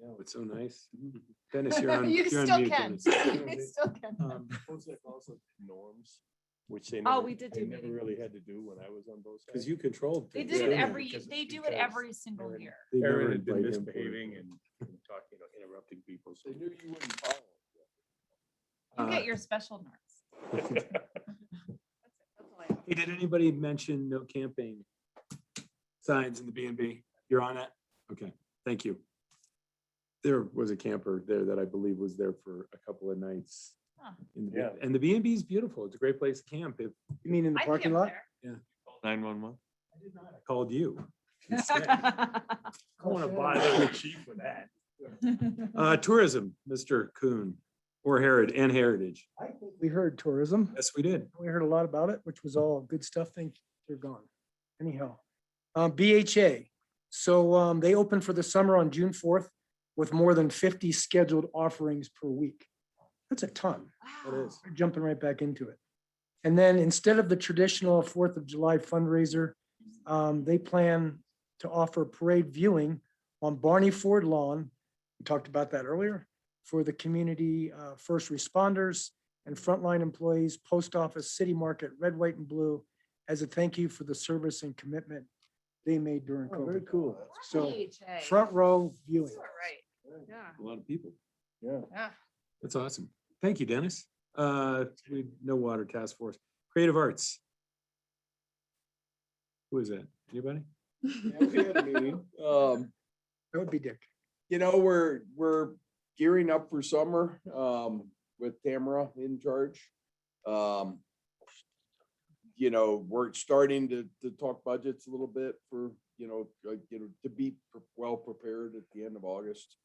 Yeah, it's so nice. Dennis, you're on. You you're on still mute, can. Dennis. You still can. BOSAC also did norms, which they Oh, never, we did they do never meetings. really had to do when I was on BOSAC. Because you controlled. They things, did it didn't you? every, because- they do it because every single Aaron- year. They never Aaron had been invite him for misbehaving it. and talking, interrupting people. So They knew you wouldn't follow. You Uh, get your special marks. That's it. That's all I have. Hey, did anybody mention no camping signs in the B and B? You're on it? Okay, thank you. There was a camper there that I believe was there for a couple of nights. Huh. in the B- Yeah. And the B and B is beautiful. It's a great place to camp. If You mean in the I parking camped lot? there. 911. I called you. instead. I want to bother the chief with that. Tourism, Mr. Kuhn, or Heritage. I think we heard tourism. Yes, we did. We heard a lot about it, which was all good stuff. Think they're gone. Anyhow, BHA. So they opened for the summer on June 4th with more than 50 scheduled offerings per week. That's a ton. It is. We're jumping right back into it. And then instead of the traditional 4th of July fundraiser, they plan to offer parade viewing on Barney Ford Lawn. We talked about that earlier, for the community first responders and frontline employees, post office, city market, red, white, and blue, as a thank you for the service and commitment they made during Oh, very COVID. cool. So BHA. front row viewing. You are right. Yeah. A lot of people. Yeah. Yeah. That's awesome. Thank you, Dennis. No water task force, creative arts. Who is that? Anybody? Yeah, we had a meeting. That would be Dick. You know, we're gearing up for summer, with Tamara in charge. You know, we're starting to talk budgets a little bit for, to be well prepared at the end of August.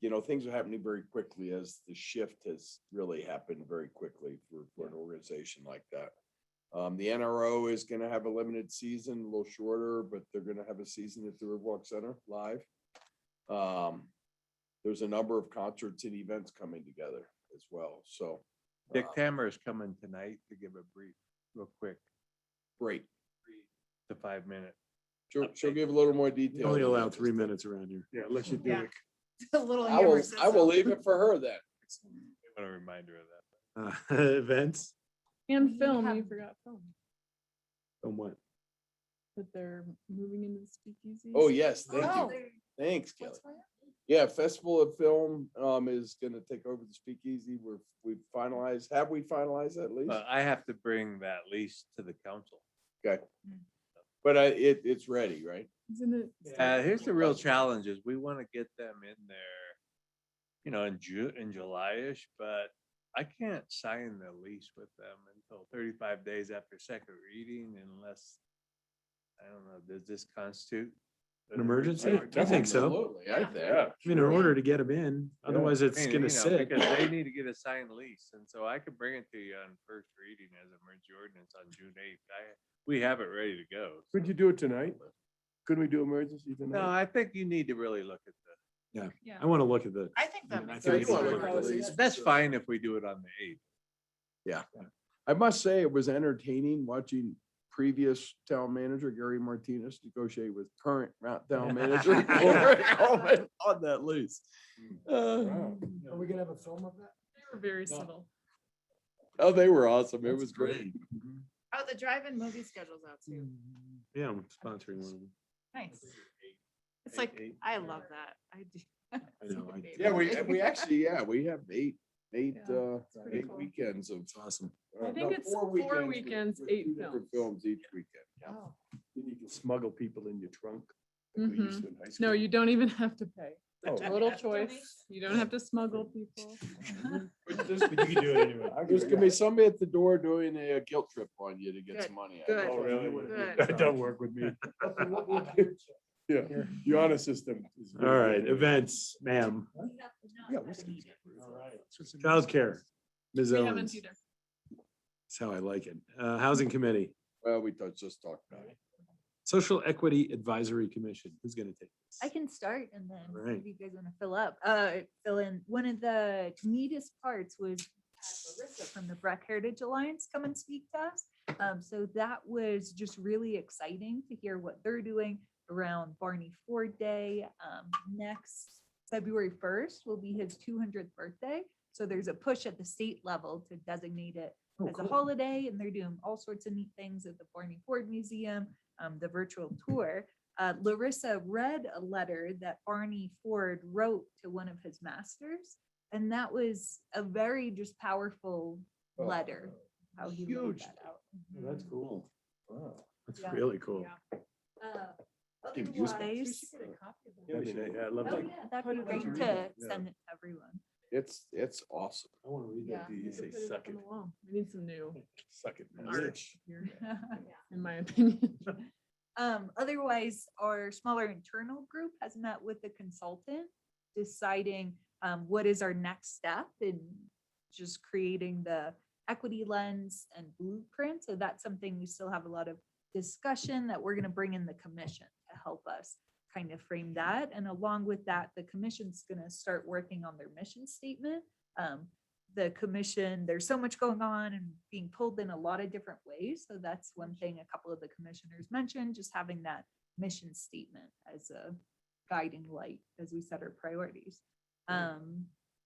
You know, things are happening very quickly as the shift has really happened very quickly for an organization like that. The NRO is gonna have a limited season, a little shorter, but they're gonna have a season at the Riverwalk Center live. There's a number of concerts and events coming together as well, so. Dick Tammer is coming tonight to give a brief, real quick, Great. 3 to 5 minute. She'll give a little more You detail. only allow 3 minutes around here. Yeah, unless you do Yeah. it. A little I will humor says so. leave it for her then. I want a reminder of that. Events, And film, have- you forgot film, on what? that they're moving into the speakeasy. Oh, yes, Oh, thank you. Thanks, Kelly. what's going on? Yeah, Festival of Film is gonna take over the Speakeasy. We've finalized, have we finalized that lease? I have to bring that lease to the council. Okay. Mm. But it's ready, right? Isn't it? Here's the real challenge is we want to get them in there, in July-ish, but I can't sign the lease with them until 35 days after second reading unless, I don't know, does this constitute An emergency? I think so. Absolutely, I think. I mean, in order to get them in, otherwise it's gonna sit. Because they need to get a signed lease, and so I could bring it to you on first reading as emergency ordinance on June 8th. We have it ready to go. Couldn't you do it tonight? Couldn't we do emergency No, tonight? I think you need to really look at the, Yeah. I want to look at the. I think that I makes think sense. we You wanna need look to at look the at lease? that's fine if we do it on the 8th. Yeah. I must say it was entertaining watching previous town manager Gary Martinez negotiate with current town manager Laura Coleman on that lease. Are we gonna have a film of that? They were very civil. Oh, they were awesome. It was great. Oh, the drive-in movie schedule's out too. Yeah, I'm sponsoring one of them. Nice. It's like, I love that. I do. I know. Yeah, we actually, we have eight pretty cool. weekends of. It's awesome. I think it's 4 weekends, with 8 two different films. films each weekend. Oh. Then you can smuggle people in your trunk. like we used to in high No, school. you don't even have to pay. Oh. Total choice. You don't have to smuggle people. But you can do it anyway. There's gonna be somebody at the door doing a guilt trip on you to get Good, some money. out. good. Oh, really? Good. That don't work with me. Yeah, the honor system. is All very right, good. events, ma'am. Yeah, whiskey. All right. Childcare, Ms. We haven't Owens. either. That's how I like it. Housing Committee, Well, we just talked about it. Social Equity Advisory Commission. Who's gonna take this? I can start and then All right. if you guys want to fill in. One of the neatest parts was had Larissa from the Breck Heritage Alliance come and speak to us. So that was just really exciting to hear what they're doing around Barney Ford Day. Next February 1st will be his 200th birthday. So there's a push at the state level to designate it Oh, as a cool. holiday, and they're doing all sorts of neat things at the Barney Ford Museum, the virtual tour. Larissa read a letter that Barney Ford wrote to one of his masters, and that was a very just powerful Oh, letter, how he laid huge. that out. Oh, that's cool. Wow. That's Yeah. really cool. Give me goosebumps. Otherwise, Yeah, I mean, yeah, I'd love oh to. yeah, that'd Put be it great in to your send it to everyone. It's awesome. I want to read Yeah. that. Do you we say could put it suck up on it? the wall. We need some new Suck it. man. art here, in my opinion. Otherwise, our smaller internal group has met with the consultant, deciding what is our next step in just creating the equity lens and blueprint. So that's something we still have a lot of discussion that we're going to bring in the commission to help us kind of frame that. And along with that, the commission's going to start working on their mission statement. The commission, there's so much going on and being pulled in a lot of different ways. So that's one thing a couple of the commissioners mentioned, just having that mission statement as a guiding light as we set our priorities.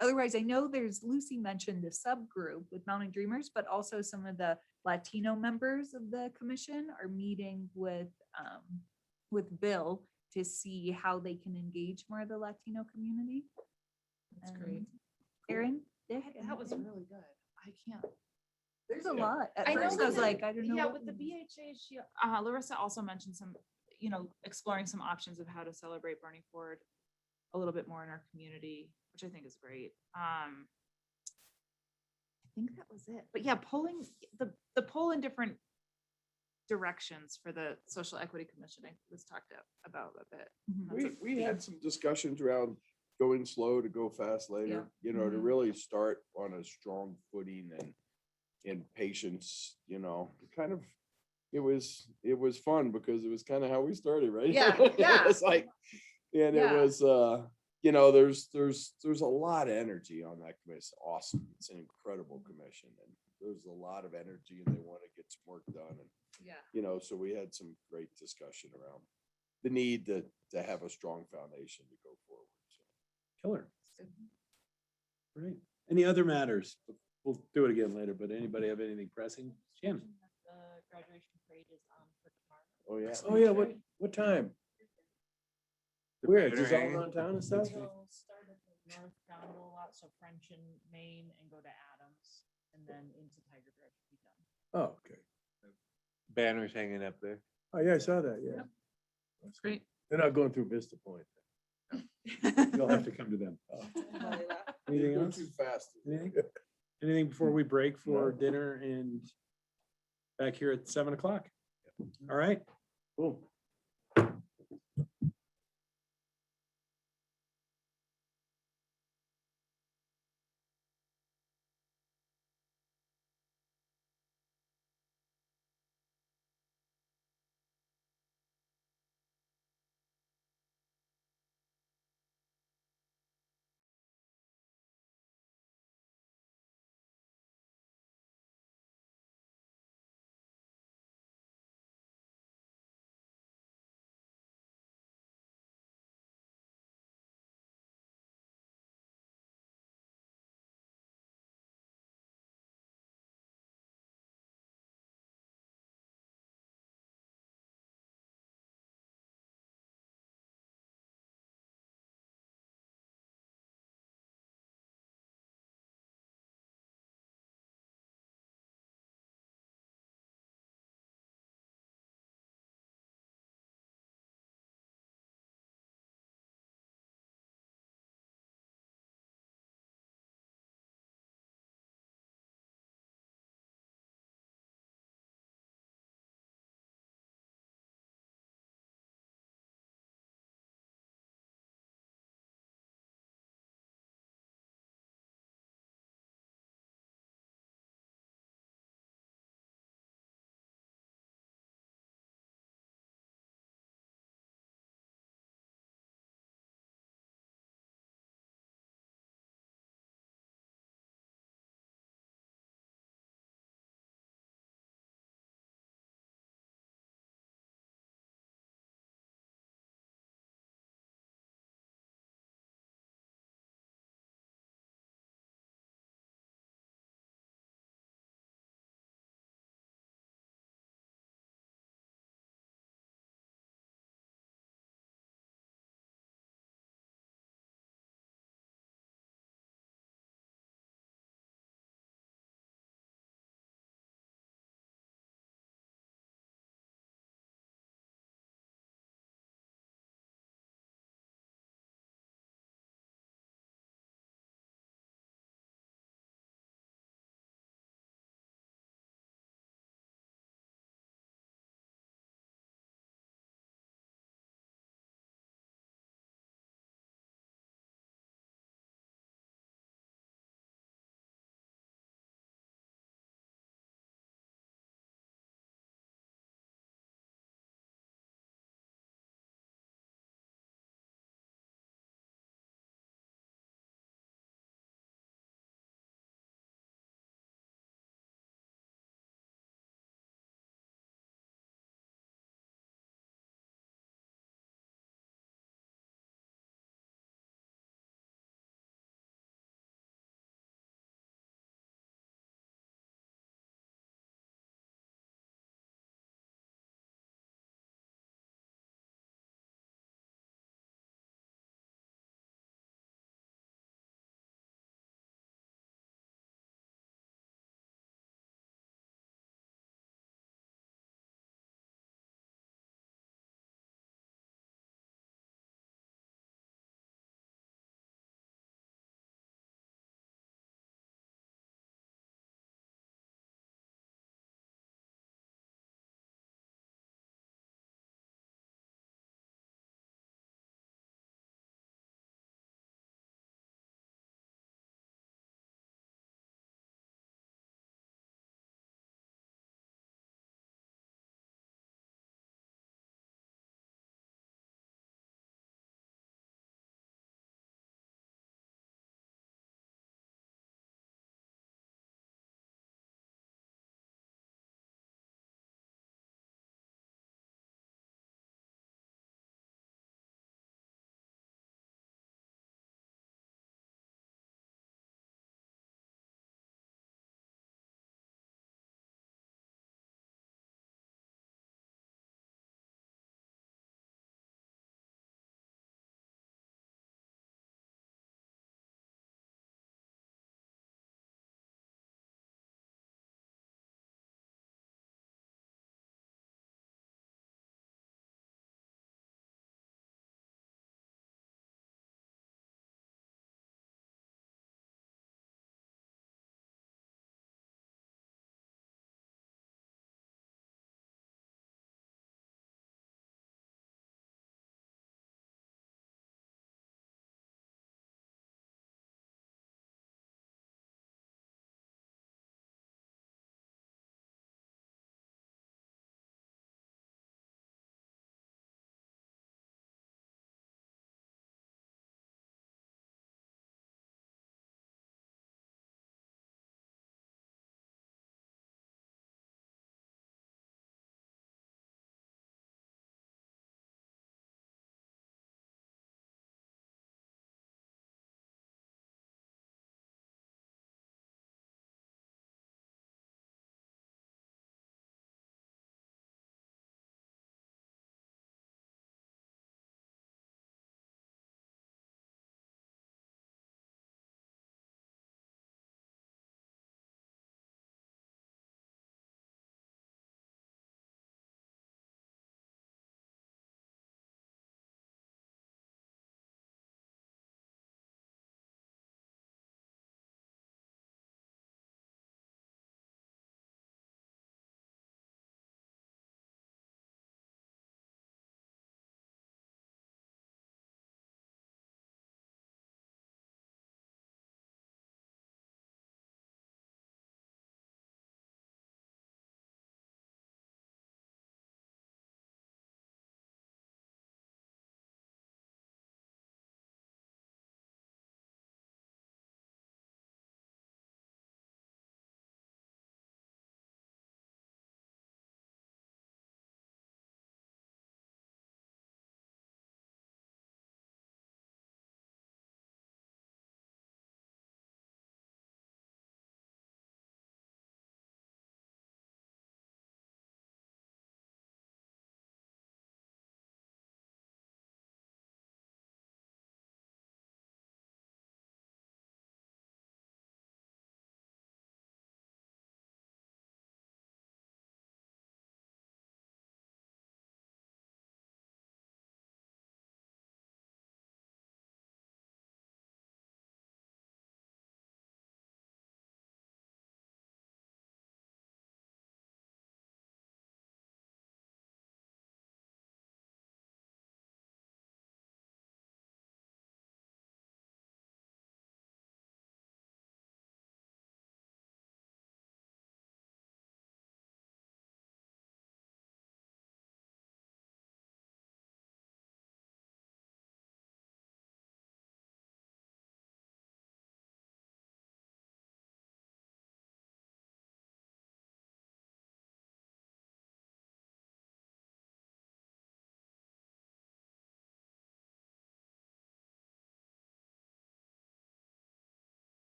Otherwise, I know Lucy mentioned a subgroup with Mountain Dreamers, but also some of the Latino members of the commission are meeting with Bill to see how they can engage more of the Latino community. That's great. Aaron, Dick, That was anything? really good. I can't. There's a lot. At I know first I was with the- like, I don't know. Yeah, what with the we- BHA, Larissa also mentioned some, exploring some options of how to celebrate Barney Ford a little bit more in our community, which I think is great. I think that was it. But yeah, pulling the pull in different directions for the Social Equity Commission, I think was talked about a bit. That's a We theme. had some discussions around going slow to go fast later, to Mhm. really start on a strong footing and in patience, kind of, it was fun because it was kind of how we started, right? Yeah, yeah. It's like, and it Yeah. was, there's a lot of energy on that committee. It's awesome. It's an incredible commission and there's a lot of energy and they want to get some work done. And, Yeah. so we had some great discussion around the need to have a strong foundation to go forward. So. Killer. Great. Any other matters? We'll do it again later, but anybody have anything pressing? Jim? The graduation parade is on for tomorrow. Oh, yeah. Oh, yeah, what time? Where, just all around town and stuff? We'll start at the north roundel lot, so French and Main, and go to Adams, and then into Tiger Drive to be done. Oh, okay. Banners hanging up there. Oh, yeah, I saw that, yeah. That's great. They're not going through Vista Point. You'll have to come to them. Anything Go else? too fast. Anything? Anything before we break for dinner and back here at 7:00? All right. Cool.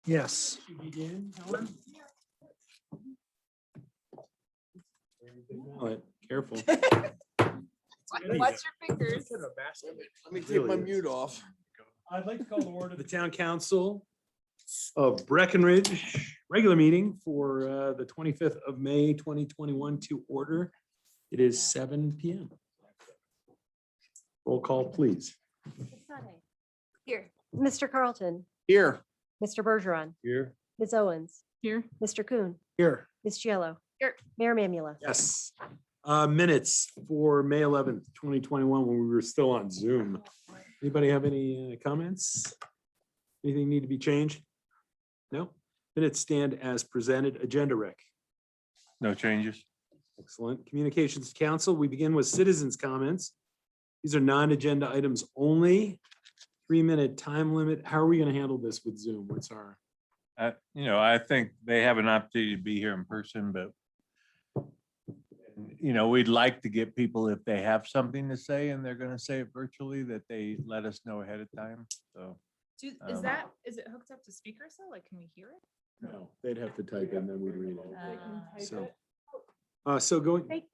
Yes. You begin, Helen? Careful. Watch your fingers. Let me take my mute off. I'd like to call to order the Town Council of Breckenridge regular meeting for the 25th of May, 2021 to order. It is 7 PM. Roll call, please. Here. Mr. Carlton, Here. Mr. Bergeron, Here. Ms. Owens, Here. Mr. Coon, Here. Ms. Giello. Here. Mayor Mamula. Yes. Minutes for May 11th, 2021, when we were still on Zoom. Anybody have any comments? Anything need to be changed? No? Minutes stand as presented. Agenda rec. No changes. Excellent. Communications to council. We begin with citizens' comments. These are non-agenda items only. 3-minute time limit. How are we going to handle this with Zoom? What's our? I think they have an opportunity to be here in person, but we'd like to get people, if they have something to say and they're gonna say it virtually, that they let us know ahead of time. So Is it hooked up to speakers though? Like, can we hear it? No, they'd have to type in, then we'd read it. So- So going,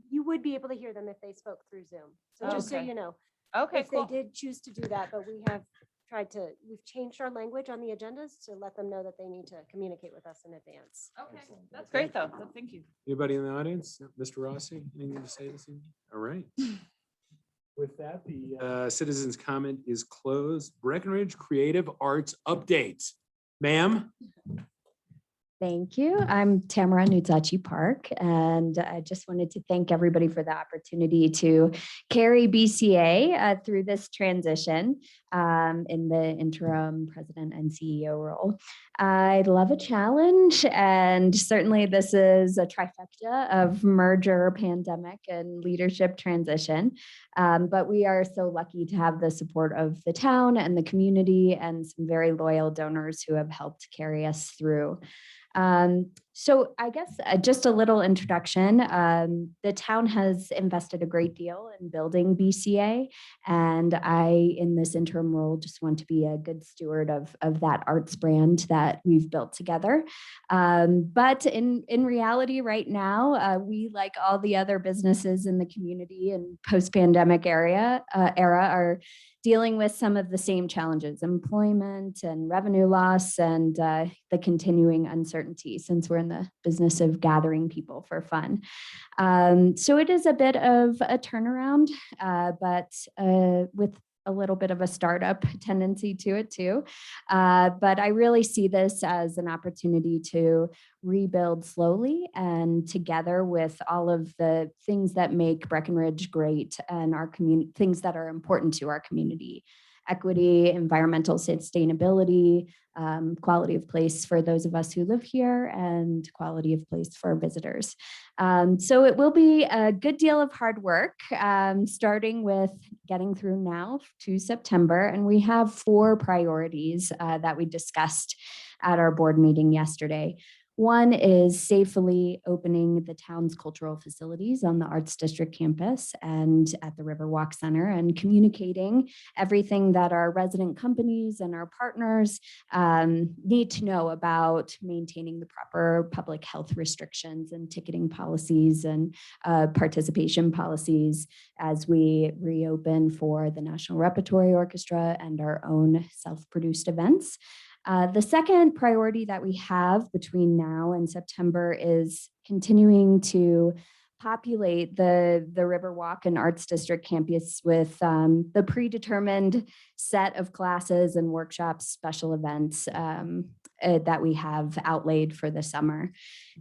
You would be able to hear them if they spoke through Zoom. So just so Okay. you know, Okay, if they cool. did choose to do that, but we've changed our language on the agendas to let them know that they need to communicate with us in advance. Okay, that's great though. Thank you. anybody in the audience? Mr. Rossi, anything to say this evening? All right. With that, the citizens' comment is closed. Breckenridge Creative Arts Update. Ma'am? Thank you. I'm Tamara Nutzachi Park, and I just wanted to thank everybody for the opportunity to carry BCA through this transition in the interim president and CEO role. I love a challenge, and certainly this is a trifecta of merger, pandemic, and leadership transition. But we are so lucky to have the support of the town and the community and some very loyal donors who have helped carry us through. So I guess just a little introduction. The town has invested a great deal in building BCA, and I, in this interim role, just want to be a good steward of that arts brand that we've built together. But in reality, right now, we, like all the other businesses in the community and post-pandemic era, are dealing with some of the same challenges: employment and revenue loss, and the continuing uncertainty, since we're in the business of gathering people for fun. So it is a bit of a turnaround, but with a little bit of a startup tendency to it too. But I really see this as an opportunity to rebuild slowly and together with all of the things that make Breckenridge great and our community, things that are important to our community: equity, environmental sustainability, quality of place for those of us who live here, and quality of place for visitors. So it will be a good deal of hard work, starting with getting through now to September. And we have 4 priorities that we discussed at our board meeting yesterday. One is safely opening the town's cultural facilities on the Arts District campus and at the Riverwalk Center, and communicating everything that our resident companies and our partners need to know about maintaining the proper public health restrictions and ticketing policies and participation policies as we reopen for the National Repertory Orchestra and our own self-produced events. The second priority that we have between now and September is continuing to populate the Riverwalk and Arts District campus with the predetermined set of classes and workshops, special events that we have outlaid for the summer.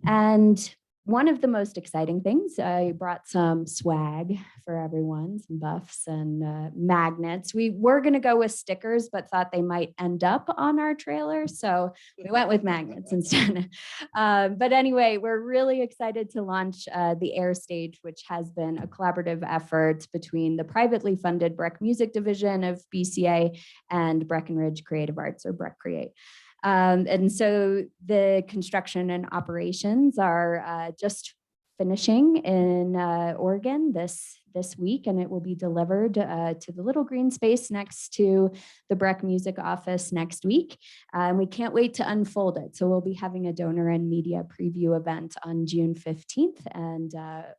And one of the most exciting things, I brought some swag for everyone, some buffs and magnets. We were going to go with stickers, but thought they might end up on our trailer, so we went with magnets instead. But anyway, we're really excited to launch the Air Stage, which has been a collaborative effort between the privately funded Breck Music Division of BCA and Breckenridge Creative Arts, or Breck Create. And so the construction and operations are just finishing in Oregon this this week, and it will be delivered to the little green space next to the Breck Music Office next week. And we can't wait to unfold it. So we'll be having a donor and media preview event on June 15th, and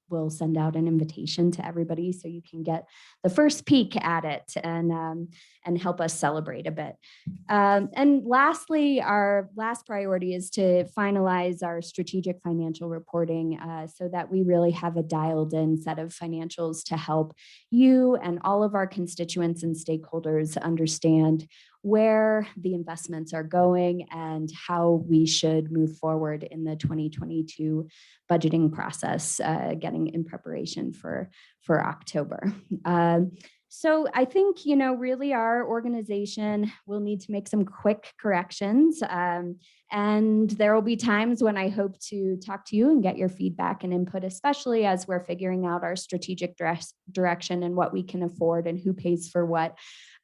we'll send out an invitation to everybody so you can get the first peek at it and help us celebrate a bit. And lastly, our last priority is to finalize our strategic financial reporting so that we really have a dialed in set of financials to help you and all of our constituents and stakeholders understand where the investments are going and how we should move forward in the 2022 budgeting process, getting in preparation for October. So I think, really our organization will need to make some quick corrections. And there will be times when I hope to talk to you and get your feedback and input, especially as we're figuring out our strategic direction and what we can afford and who pays for what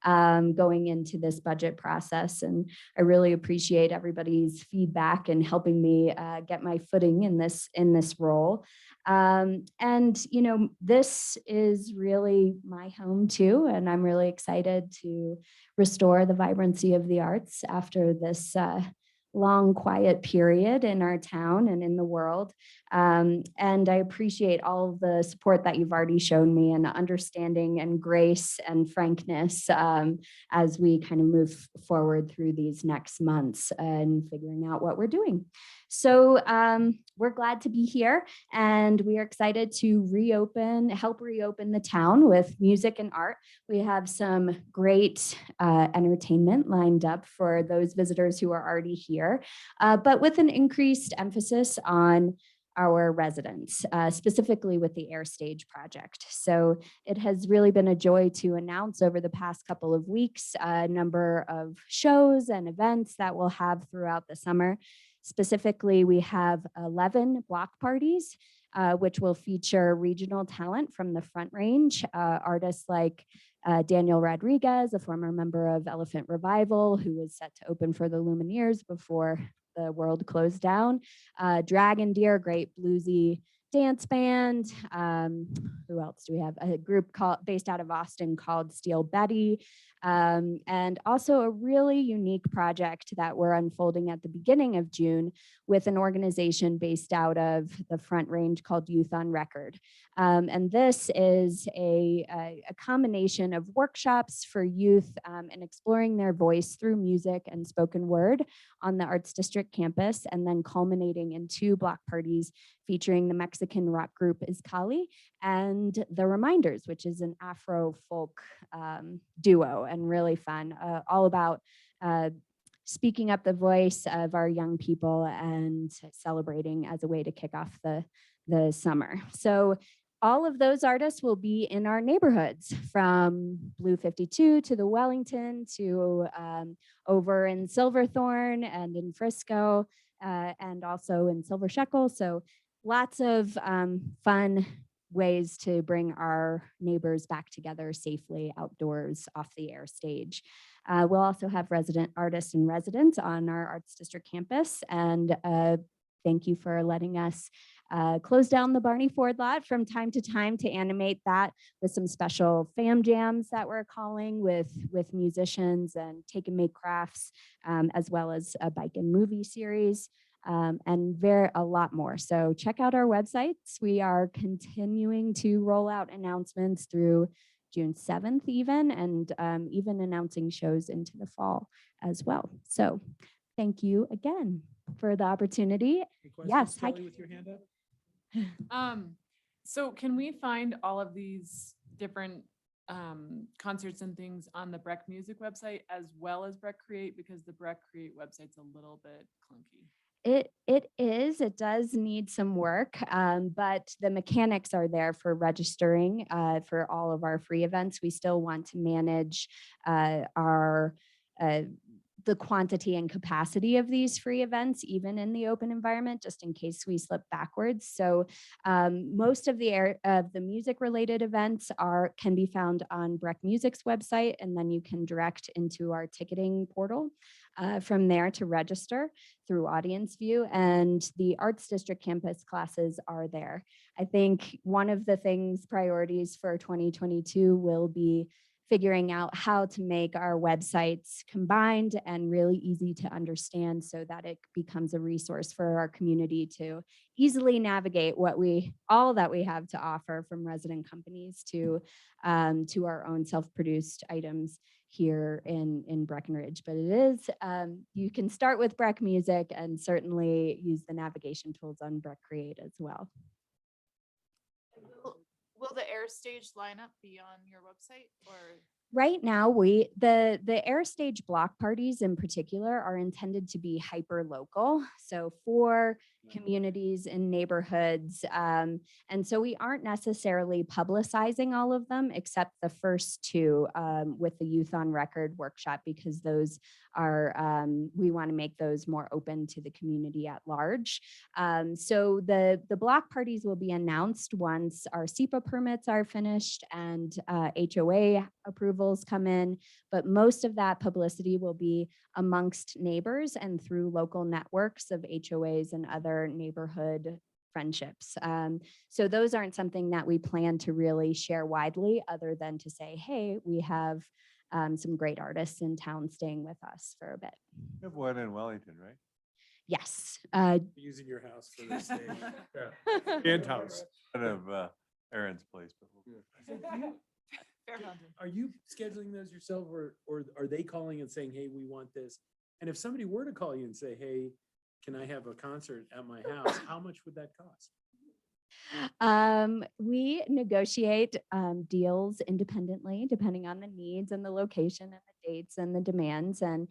going into this budget process. And I really appreciate everybody's feedback and helping me get my footing in this role. This is really my home too, and I'm really excited to restore the vibrancy of the arts after this long, quiet period in our town and in the world. And I appreciate all of the support that you've already shown me and understanding and grace and frankness as we kind of move forward through these next months and figuring out what we're doing. So we're glad to be here, and we are excited to help reopen the town with music and art. We have some great entertainment lined up for those visitors who are already here, but with an increased emphasis on our residents, specifically with the Air Stage project. So it has really been a joy to announce over the past couple of weeks a number of shows and events that we'll have throughout the summer. Specifically, we have 11 block parties, which will feature regional talent from the Front Range, artists like Daniel Rodriguez, a former member of Elephant Revival, who was set to open for the Lumineers before the world closed down. Dragon Deer, great bluesy dance band. Who else do we have? A group based out of Austin called Steel Betty. And also a really unique project that we're unfolding at the beginning of June with an organization based out of the Front Range called Youth on Record. And this is a combination of workshops for youth and exploring their voice through music and spoken word on the Arts District campus, and then culminating in 2 block parties featuring the Mexican rock group Izcali and The Reminders, which is an Afro folk duo and really fun, all about speaking up the voice of our young people and celebrating as a way to kick off the summer. So all of those artists will be in our neighborhoods, from Blue 52 to the Wellington to over in Silverthorne and in Frisco and also in Silver Shekel. So lots of fun ways to bring our neighbors back together safely outdoors off the Air Stage. We'll also have resident artists and residents on our Arts District campus, and thank you for letting us close down the Barney Ford lot from time to time to animate that with some special fam jams that we're calling with musicians and take and make crafts, as well as a bike and movie series. And a lot more. So check out our websites. We are continuing to roll out announcements through June 7th even, and even announcing shows into the fall as well. So thank you again for the opportunity. Yes. Hi. Kelly, with your hand up. So can we find all of these different concerts and things on the Breck Music website as well as Breck Create, because the Breck Create website's a little bit clunky? It does need some work, but the mechanics are there for registering for all of our free events. We still want to manage our the quantity and capacity of these free events, even in the open environment, just in case we slip backwards. So most of the music related events can be found on Breck Music's website, and then you can direct into our ticketing portal from there to register through Audience View, and the Arts District campus classes are there. I think one of the priorities for 2022 will be figuring out how to make our websites combined and really easy to understand so that it becomes a resource for our community to easily navigate all that we have to offer, from resident companies to our own self-produced items here in Breckenridge. But it is, you can start with Breck Music and certainly use the navigation tools on Breck Create as well. Will the air stage lineup be on your website or? Right now, the air stage block parties in particular are intended to be hyper local. So for communities and neighborhoods. And so we aren't necessarily publicizing all of them except the first two with the Youth on Record workshop, because those are, we want to make those more open to the community at large. So the block parties will be announced once our SEPA permits are finished and HOA approvals come in, but most of that publicity will be amongst neighbors and through local networks of HOAs and other neighborhood friendships. So those aren't something that we plan to really share widely, other than to say, hey, we have some great artists in town staying with us for a bit. You have one in Wellington, right? Yes. Using your house for this stage. Yeah. And house. Kind of Aaron's place. Are you scheduling those yourself, or are they calling and saying, hey, we want this? And if somebody were to call you and say, hey, can I have a concert at my house? How much would that cost? We negotiate deals independently, depending on the needs and the location and the dates and the demands. And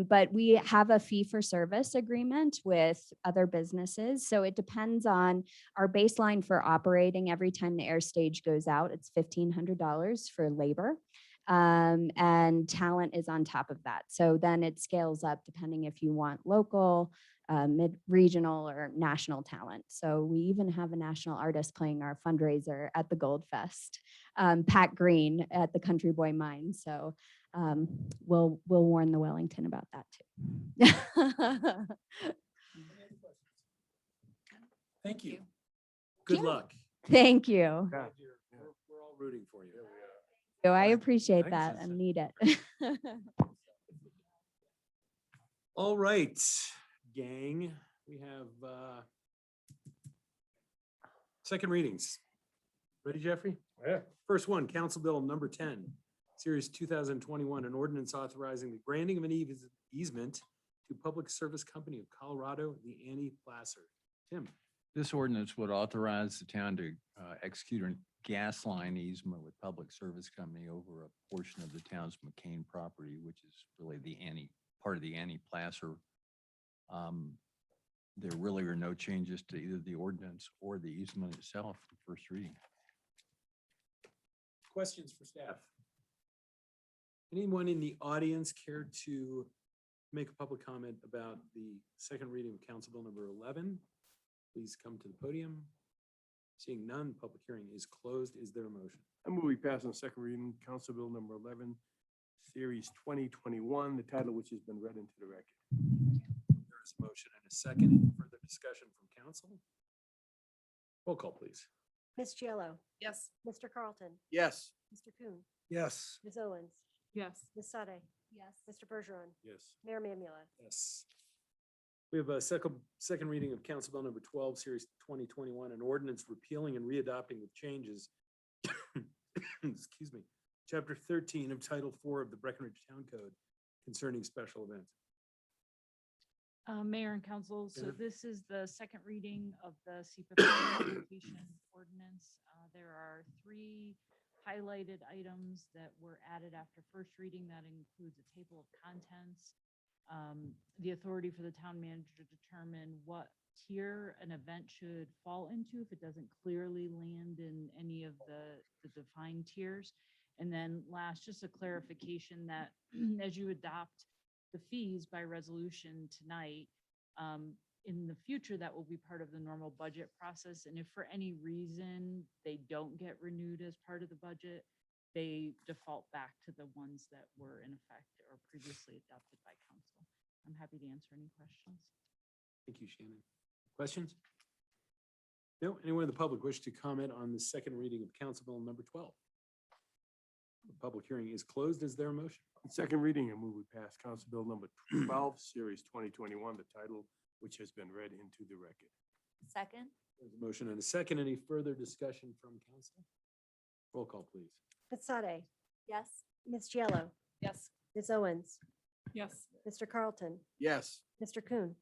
but we have a fee for service agreement with other businesses. So it depends on our baseline for operating. Every time the air stage goes out, it's $1,500 for labor. And talent is on top of that. So then it scales up depending if you want local, mid-regional or national talent. So we even have a national artist playing our fundraiser at the Gold Fest, Pat Green at the Country Boy Mine. So we'll warn the Wellington about that too. Thank you. Good luck. Thank you. We're all rooting for you. So I appreciate that and need it. All right, gang, we have second readings. Ready, Jeffrey? Yeah. First one, Council Bill number 10, Series 2021, an ordinance authorizing the granting of an easement to Public Service Company of Colorado, the Annie Placer. Tim. This ordinance would authorize the town to execute a gas line easement with Public Service Company over a portion of the town's McCain property, which is really the part of the Annie Placer. There really are no changes to either the ordinance or the easement itself for first reading. Questions for staff? Anyone in the audience care to make a public comment about the second reading of Council Bill number 11? Please come to the podium. Seeing none, public hearing is closed. Is there a motion? I move we pass on second reading, Council Bill number 11, Series 2021, the title which has been read into the record. There is a motion and a second. Any further discussion from council? Roll call, please. Ms. Giello. Yes. Mr. Carlton. Yes. Mr. Coon. Yes. Ms. Owens. Yes. Ms. Sade. Yes. Mr. Bergeron. Yes. Mayor Mamula. Yes. We have a second reading of Council Bill number 12, Series 2021, an ordinance repealing and readopting with changes, excuse me, Chapter 13 of Title 4 of the Breckenridge Town Code concerning special events. Mayor and council, so Jennifer? this is the second reading of the SEPA application ordinance. There are 3 highlighted items that were added after first reading. That includes a table of contents, the authority for the town manager to determine what tier an event should fall into if it doesn't clearly land in any of the defined tiers. And then last, just a clarification that as you adopt the fees by resolution tonight. In the future, that will be part of the normal budget process. And if for any reason they don't get renewed as part of the budget, they default back to the ones that were in effect or previously adopted by council. I'm happy to answer any questions. Thank you, Shannon. Questions? No, anyone in the public wish to comment on the second reading of Council Bill number 12? The public hearing is closed. Is there a motion? On second reading, I move we pass Council Bill number 12, Series 2021, the title which has been read into the record. Second? There's a motion and a second. Any further discussion from council? Roll call, please. Ms. Sade, Yes. Ms. Giello, Yes. Ms. Owens, Yes. Mr. Carlton, Yes. Mr. Coon,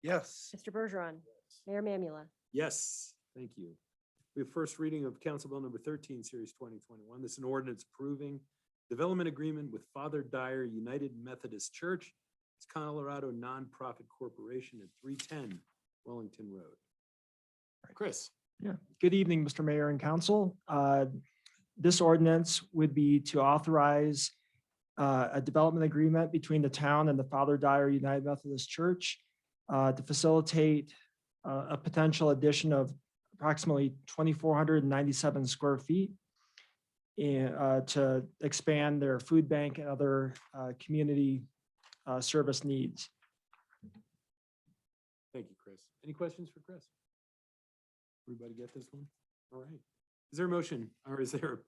Yes. Mr. Bergeron, Mayor Mamula. Yes, thank you. We have first reading of Council Bill number 13, Series 2021. This is an ordinance approving development agreement with Father Dyer United Methodist Church. It's Colorado Nonprofit Corporation at 310 Wellington Road. Chris. Yeah, good evening, Mr. Mayor and Council. This ordinance would be to authorize a development agreement between the town and the Father Dyer United Methodist Church to facilitate a potential addition of approximately 2,497 square feet to expand their food bank and other community service needs. Thank you, Chris. Any questions for Chris? Everybody get this one? All right. Is there a motion or is there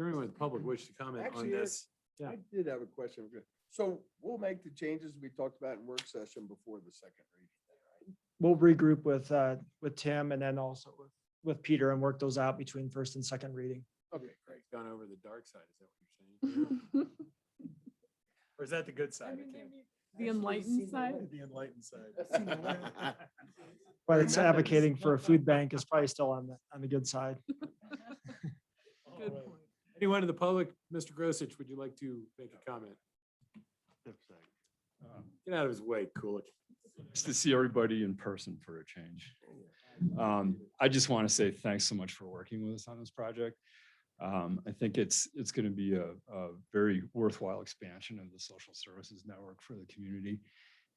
anyone in the public wish to comment on Actually, this? Yeah. I did have a question. So we'll make the changes we talked about in work session before the second reading. We'll regroup with Tim and then also with Peter and work those out between first and second reading. Okay, great. Gone over the dark side, is that what you're saying? Or is that the good side? I can't- The enlightened side? The enlightened side. But it's advocating for a food bank is probably still on the good side. Good point. Anyone in the public, Mr. Grosich, would you like to make a comment? Get out of his way, Kulik. Nice to see everybody in person for a change. I just want to say thanks so much for working with us on this project. I think it's going to be a very worthwhile expansion of the social services network for the community.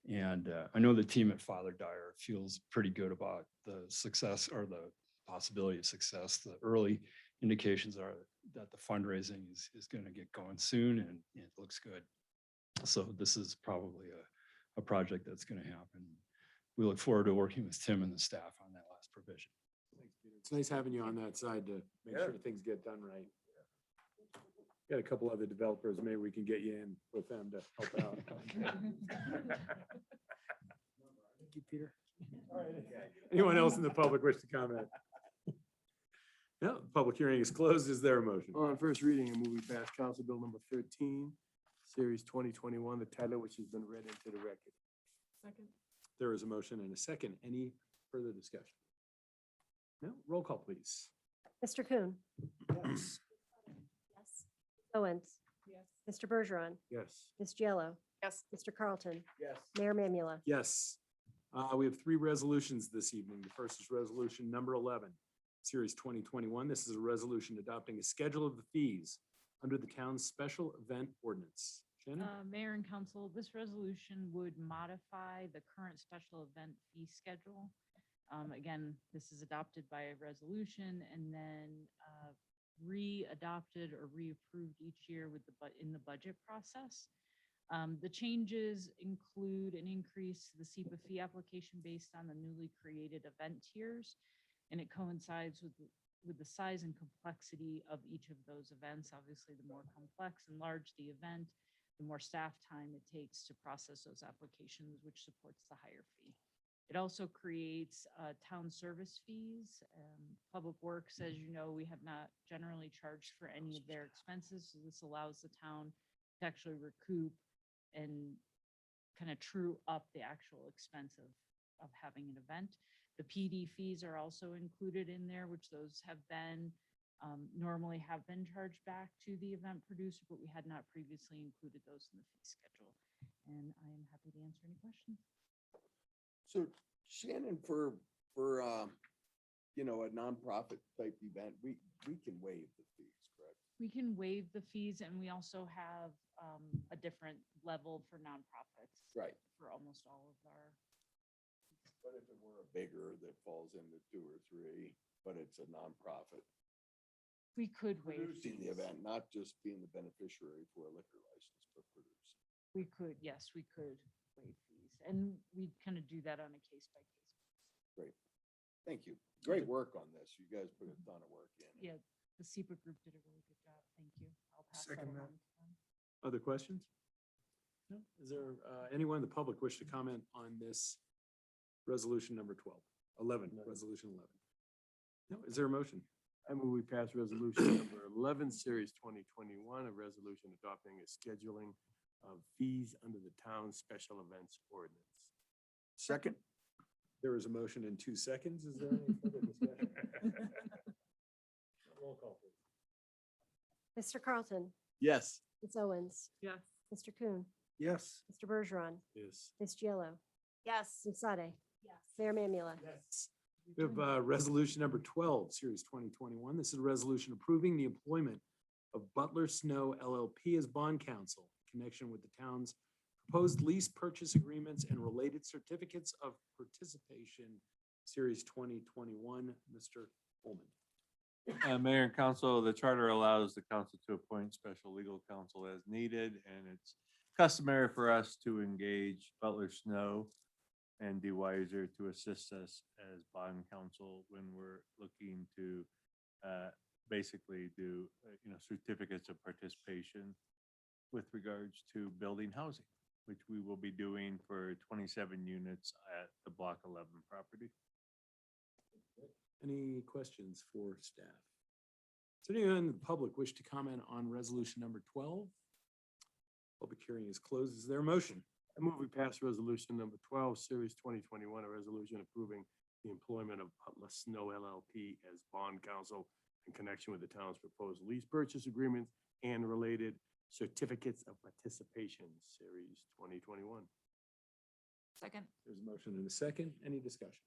And I know the team at Father Dyer feels pretty good about the success or the possibility of success. The early indications are that the fundraising is going to get going soon and it looks good. So this is probably a project that's going to happen. We look forward to working with Tim and the staff on that last provision. Thanks, Peter. It's nice having you on that side to make sure things get done right. Got a couple other developers, maybe we can get you in with them to help out. Thank you, Peter. Anyone else in the public wish to comment? No, the public hearing is closed. Is there a motion? On first reading, I move we pass Council Bill number 13, Series 2021, the title which has been read into the record. Second. There is a motion and a second. Any further discussion? No, roll call, please. Mr. Coon, Yes. Owens, Yes. Mr. Bergeron, Yes. Ms. Giello, Yes. Mr. Carlton, Yes. Mayor Mamula. Yes. We have three resolutions this evening. The first is resolution number 11, Series 2021. This is a resolution adopting a schedule of the fees under the town's special event ordinance. Shannon? Mayor and council, this resolution would modify the current special event fee schedule. Again, this is adopted by a resolution and then re-adopted or reapproved each year with in the budget process. The changes include an increase to the SEPA fee application based on the newly created event tiers, and it coincides with the size and complexity of each of those events. Obviously, the more complex and large the event, the more staff time it takes to process those applications, which supports the higher fee. It also creates town service fees. Public Works, as you know, we have not generally charged for any of their expenses. So this allows the town to actually recoup and kind of true up the actual expense of having an event. The PD fees are also included in there, which those have been normally have been charged back to the event producer, but we had not previously included those in the fee schedule. And I am happy to answer any questions. So Shannon, for a nonprofit type event, we can waive the fees, correct? We can waive the fees and we also have a different level for nonprofits. Right. For almost all of our. But if it were a bigger that falls into 2 or 3, but it's a nonprofit. We could waive. Producing the fees. event, not just being the beneficiary for a liquor license, but producing. We could, yes, we could waive fees and we kind of do that on a case by case. Great. Thank you. Great work on this. You guys put a ton of work in. Yeah, the SEPA group did a really good job. Thank you. I'll pass that Second along that. to them. Other questions? No? Is there anyone in the public wish to comment on this resolution number 11, resolution 11? No, is there a motion? I move we pass resolution number 11, series 2021, a resolution adopting a scheduling of fees under the town's special events ordinance. Second. There is a motion in 2 seconds. Is there any further discussion? Roll call, please. Mr. Carlton, Yes. Ms. Owens, Yes. Mr. Coon, Yes. Mr. Bergeron, Yes. Ms. Giello, Yes. Ms. Sade, Yes. Mayor Mamula. Yes. We have resolution number 12, series 2021. This is a resolution approving the employment of Butler Snow LLP as bond counsel in connection with the town's proposed lease purchase agreements and related certificates of participation, series 2021. Mr. Holman. Mayor and council, the charter allows the council to appoint special legal counsel as needed, and it's customary for us to engage Butler Snow and D. Weiser to assist us as bond counsel when we're looking to basically do, certificates of participation with regards to building housing, which we will be doing for 27 units at the Block 11 property. Any questions for staff? Does anyone in the public wish to comment on resolution number 12? Public hearing is closed. Is there a motion? I move we pass resolution number 12, series 2021, a resolution approving the employment of Butler Snow LLP as bond counsel in connection with the town's proposed lease purchase agreements and related certificates of participation, series 2021. Second. There's a motion and a second. Any discussion?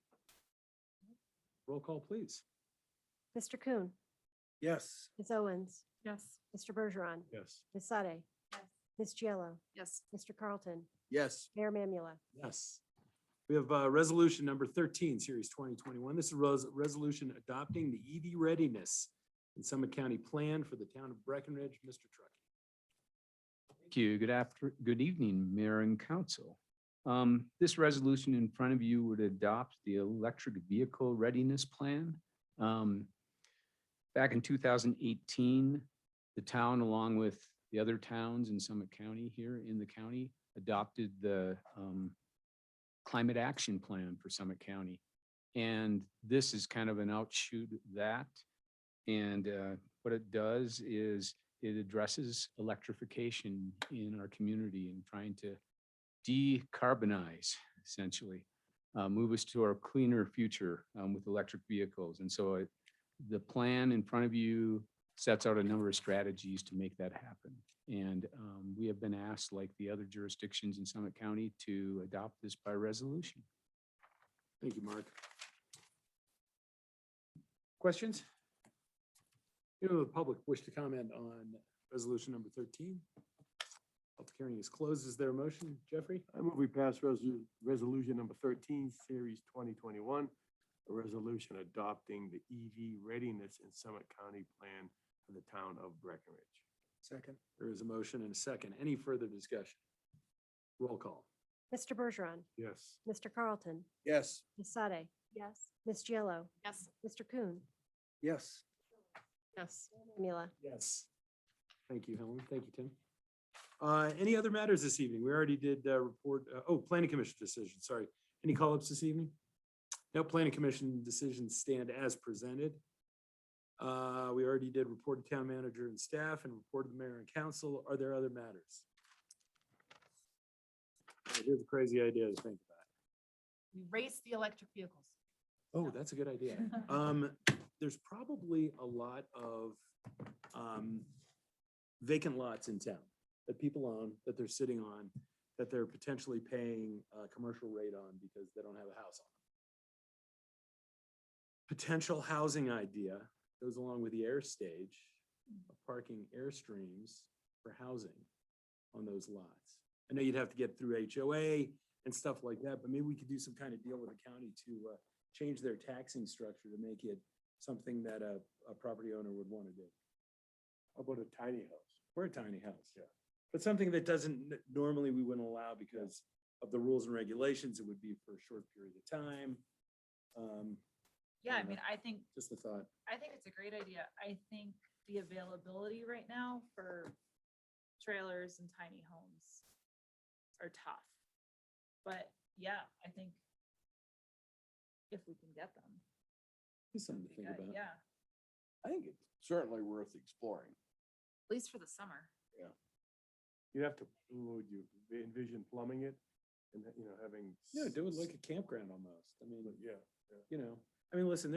Roll call, please. Mr. Coon, Yes. Ms. Owens, Yes. Mr. Bergeron, Yes. Ms. Sade, Yes. Ms. Giello, Yes. Mr. Carlton, Yes. Mayor Mamula. Yes. We have resolution number 13, series 2021. This is resolution adopting the EV readiness in Summit County plan for the town of Breckenridge. Mr. Truckee. Thank you. Good evening, Mayor and Council. This resolution in front of you would adopt the electric vehicle readiness plan. Back in 2018, the town, along with the other towns in Summit County here in the county, adopted the climate action plan for Summit County. And this is kind of an outshoot of that. And what it does is it addresses electrification in our community and trying to decarbonize, essentially, move us to our cleaner future with electric vehicles. And so the plan in front of you sets out a number of strategies to make that happen. And we have been asked, like the other jurisdictions in Summit County, to adopt this by resolution. Thank you, Mark. Questions? Anyone in the public wish to comment on resolution number 13? Public hearing is closed. Is there a motion, Jeffrey? I move we pass resolution number 13, series 2021, a resolution adopting the EV readiness in Summit County plan for the town of Breckenridge. Second. There is a motion and a second. Any further discussion? Roll call. Mr. Bergeron, Yes. Mr. Carlton, Yes. Ms. Sade, Yes. Ms. Giello, Yes. Mr. Coon, Yes. Yes. Mayor Mamula. Yes. Thank you, Helen. Thank you, Tim. Any other matters this evening? We already did report, planning commission decision, sorry. Any call-ups this evening? No, planning commission decisions stand as presented. We already did report to town manager and staff and report to the mayor and council. Are there other matters? Here's a crazy idea to think about. We race the electric vehicles. Oh, that's a good idea. There's probably a lot of vacant lots in town that people own, that they're sitting on, that they're potentially paying a commercial rate on because they don't have a house on them. Potential housing idea goes along with the air stage of parking airstreams for housing on those lots. I know you'd have to get through HOA and stuff like that, but maybe we could do some kind of deal with the county to change their taxing structure to make it something that a property owner would want to do. How about a tiny house? Or a tiny house. Yeah. But something that doesn't, normally we wouldn't allow because of the rules and regulations. It would be for a short period of time. Yeah, I don't mean, know. I think, Just a thought. I think it's a great idea. I think the availability right now for trailers and tiny homes are tough. But yeah, I think if we can get them. Just something to be think good. about. Yeah, I think it's certainly worth exploring. at least for the summer. You have to, would you envision plumbing it and, having? Yeah, do it like a campground almost. I mean, Yeah. I mean, listen,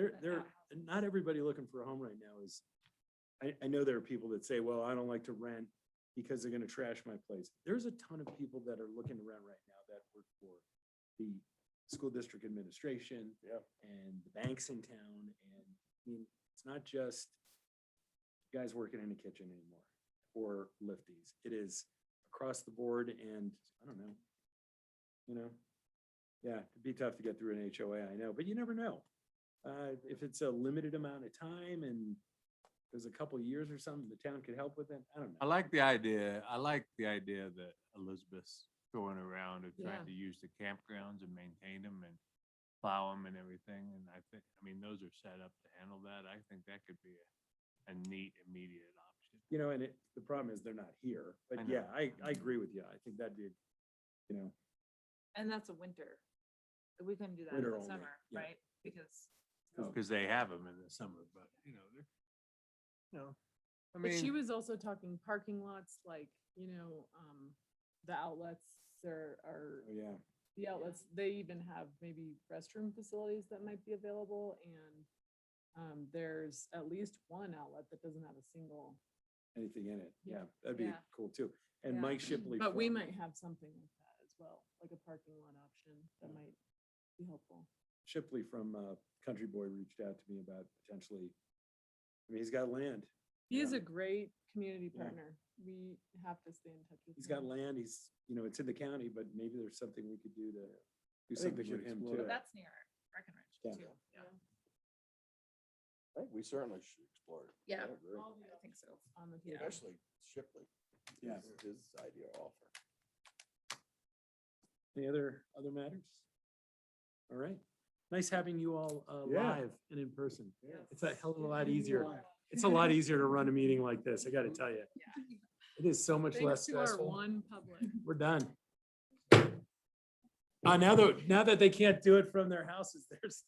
not everybody looking for a home right now is, I know there are people that say, well, I don't like to rent because they're gonna trash my place. There's a ton of people that are looking to rent right now that work for the school district administration. And the banks in town, and I mean, it's not just guys working in the kitchen anymore or lifties. It is across the board, and I don't know, yeah, it'd be tough to get through an HOA, I know, but you never know. If it's a limited amount of time and there's a couple of years or something, the town could help with it. I don't know. I like the idea that Elizabeth's throwing around of trying to use the campgrounds and maintain them and plow them and everything. And I mean, those are set up to handle that. I think that could be a neat immediate option. And the problem is they're not here, but I know. yeah, I agree with you. I think that'd be, And that's a winter. We couldn't do that in Winter the only, summer, yeah. right? Because Because they have them in the summer, but I But she mean, was also talking parking lots, like, the outlets, there are, oh, yeah. the outlets, they even have maybe restroom facilities that might be available, and there's at least one outlet that doesn't have a single, Anything in it. Yeah, Yeah. that'd be Yeah. cool too. And Yeah. Mike Shipley. but we from- might have something like that as well, like a parking lot option that might be helpful. Shipley from Country Boy reached out to me about potentially, I mean, he's got land. He is Yeah. a great community Yeah. partner. We have to stay in touch with him. He's got land. He's, it's in the county, but maybe there's something we could do to do think we something should with him explore too. that. that's near Breckenridge Yeah. too. Yeah. I think we certainly should explore it. Yeah. I agree. I think so. On the table. Especially Shipley. Yeah. His idea offer. Any other matters? All right. Nice having you all Yeah. live and in person. It's a hell of a lot easier. It's a lot easier to run a meeting like this, I gotta tell you. It is so much less Thanks to our stressful. one public. We're done. Now that they can't do it from their houses, there's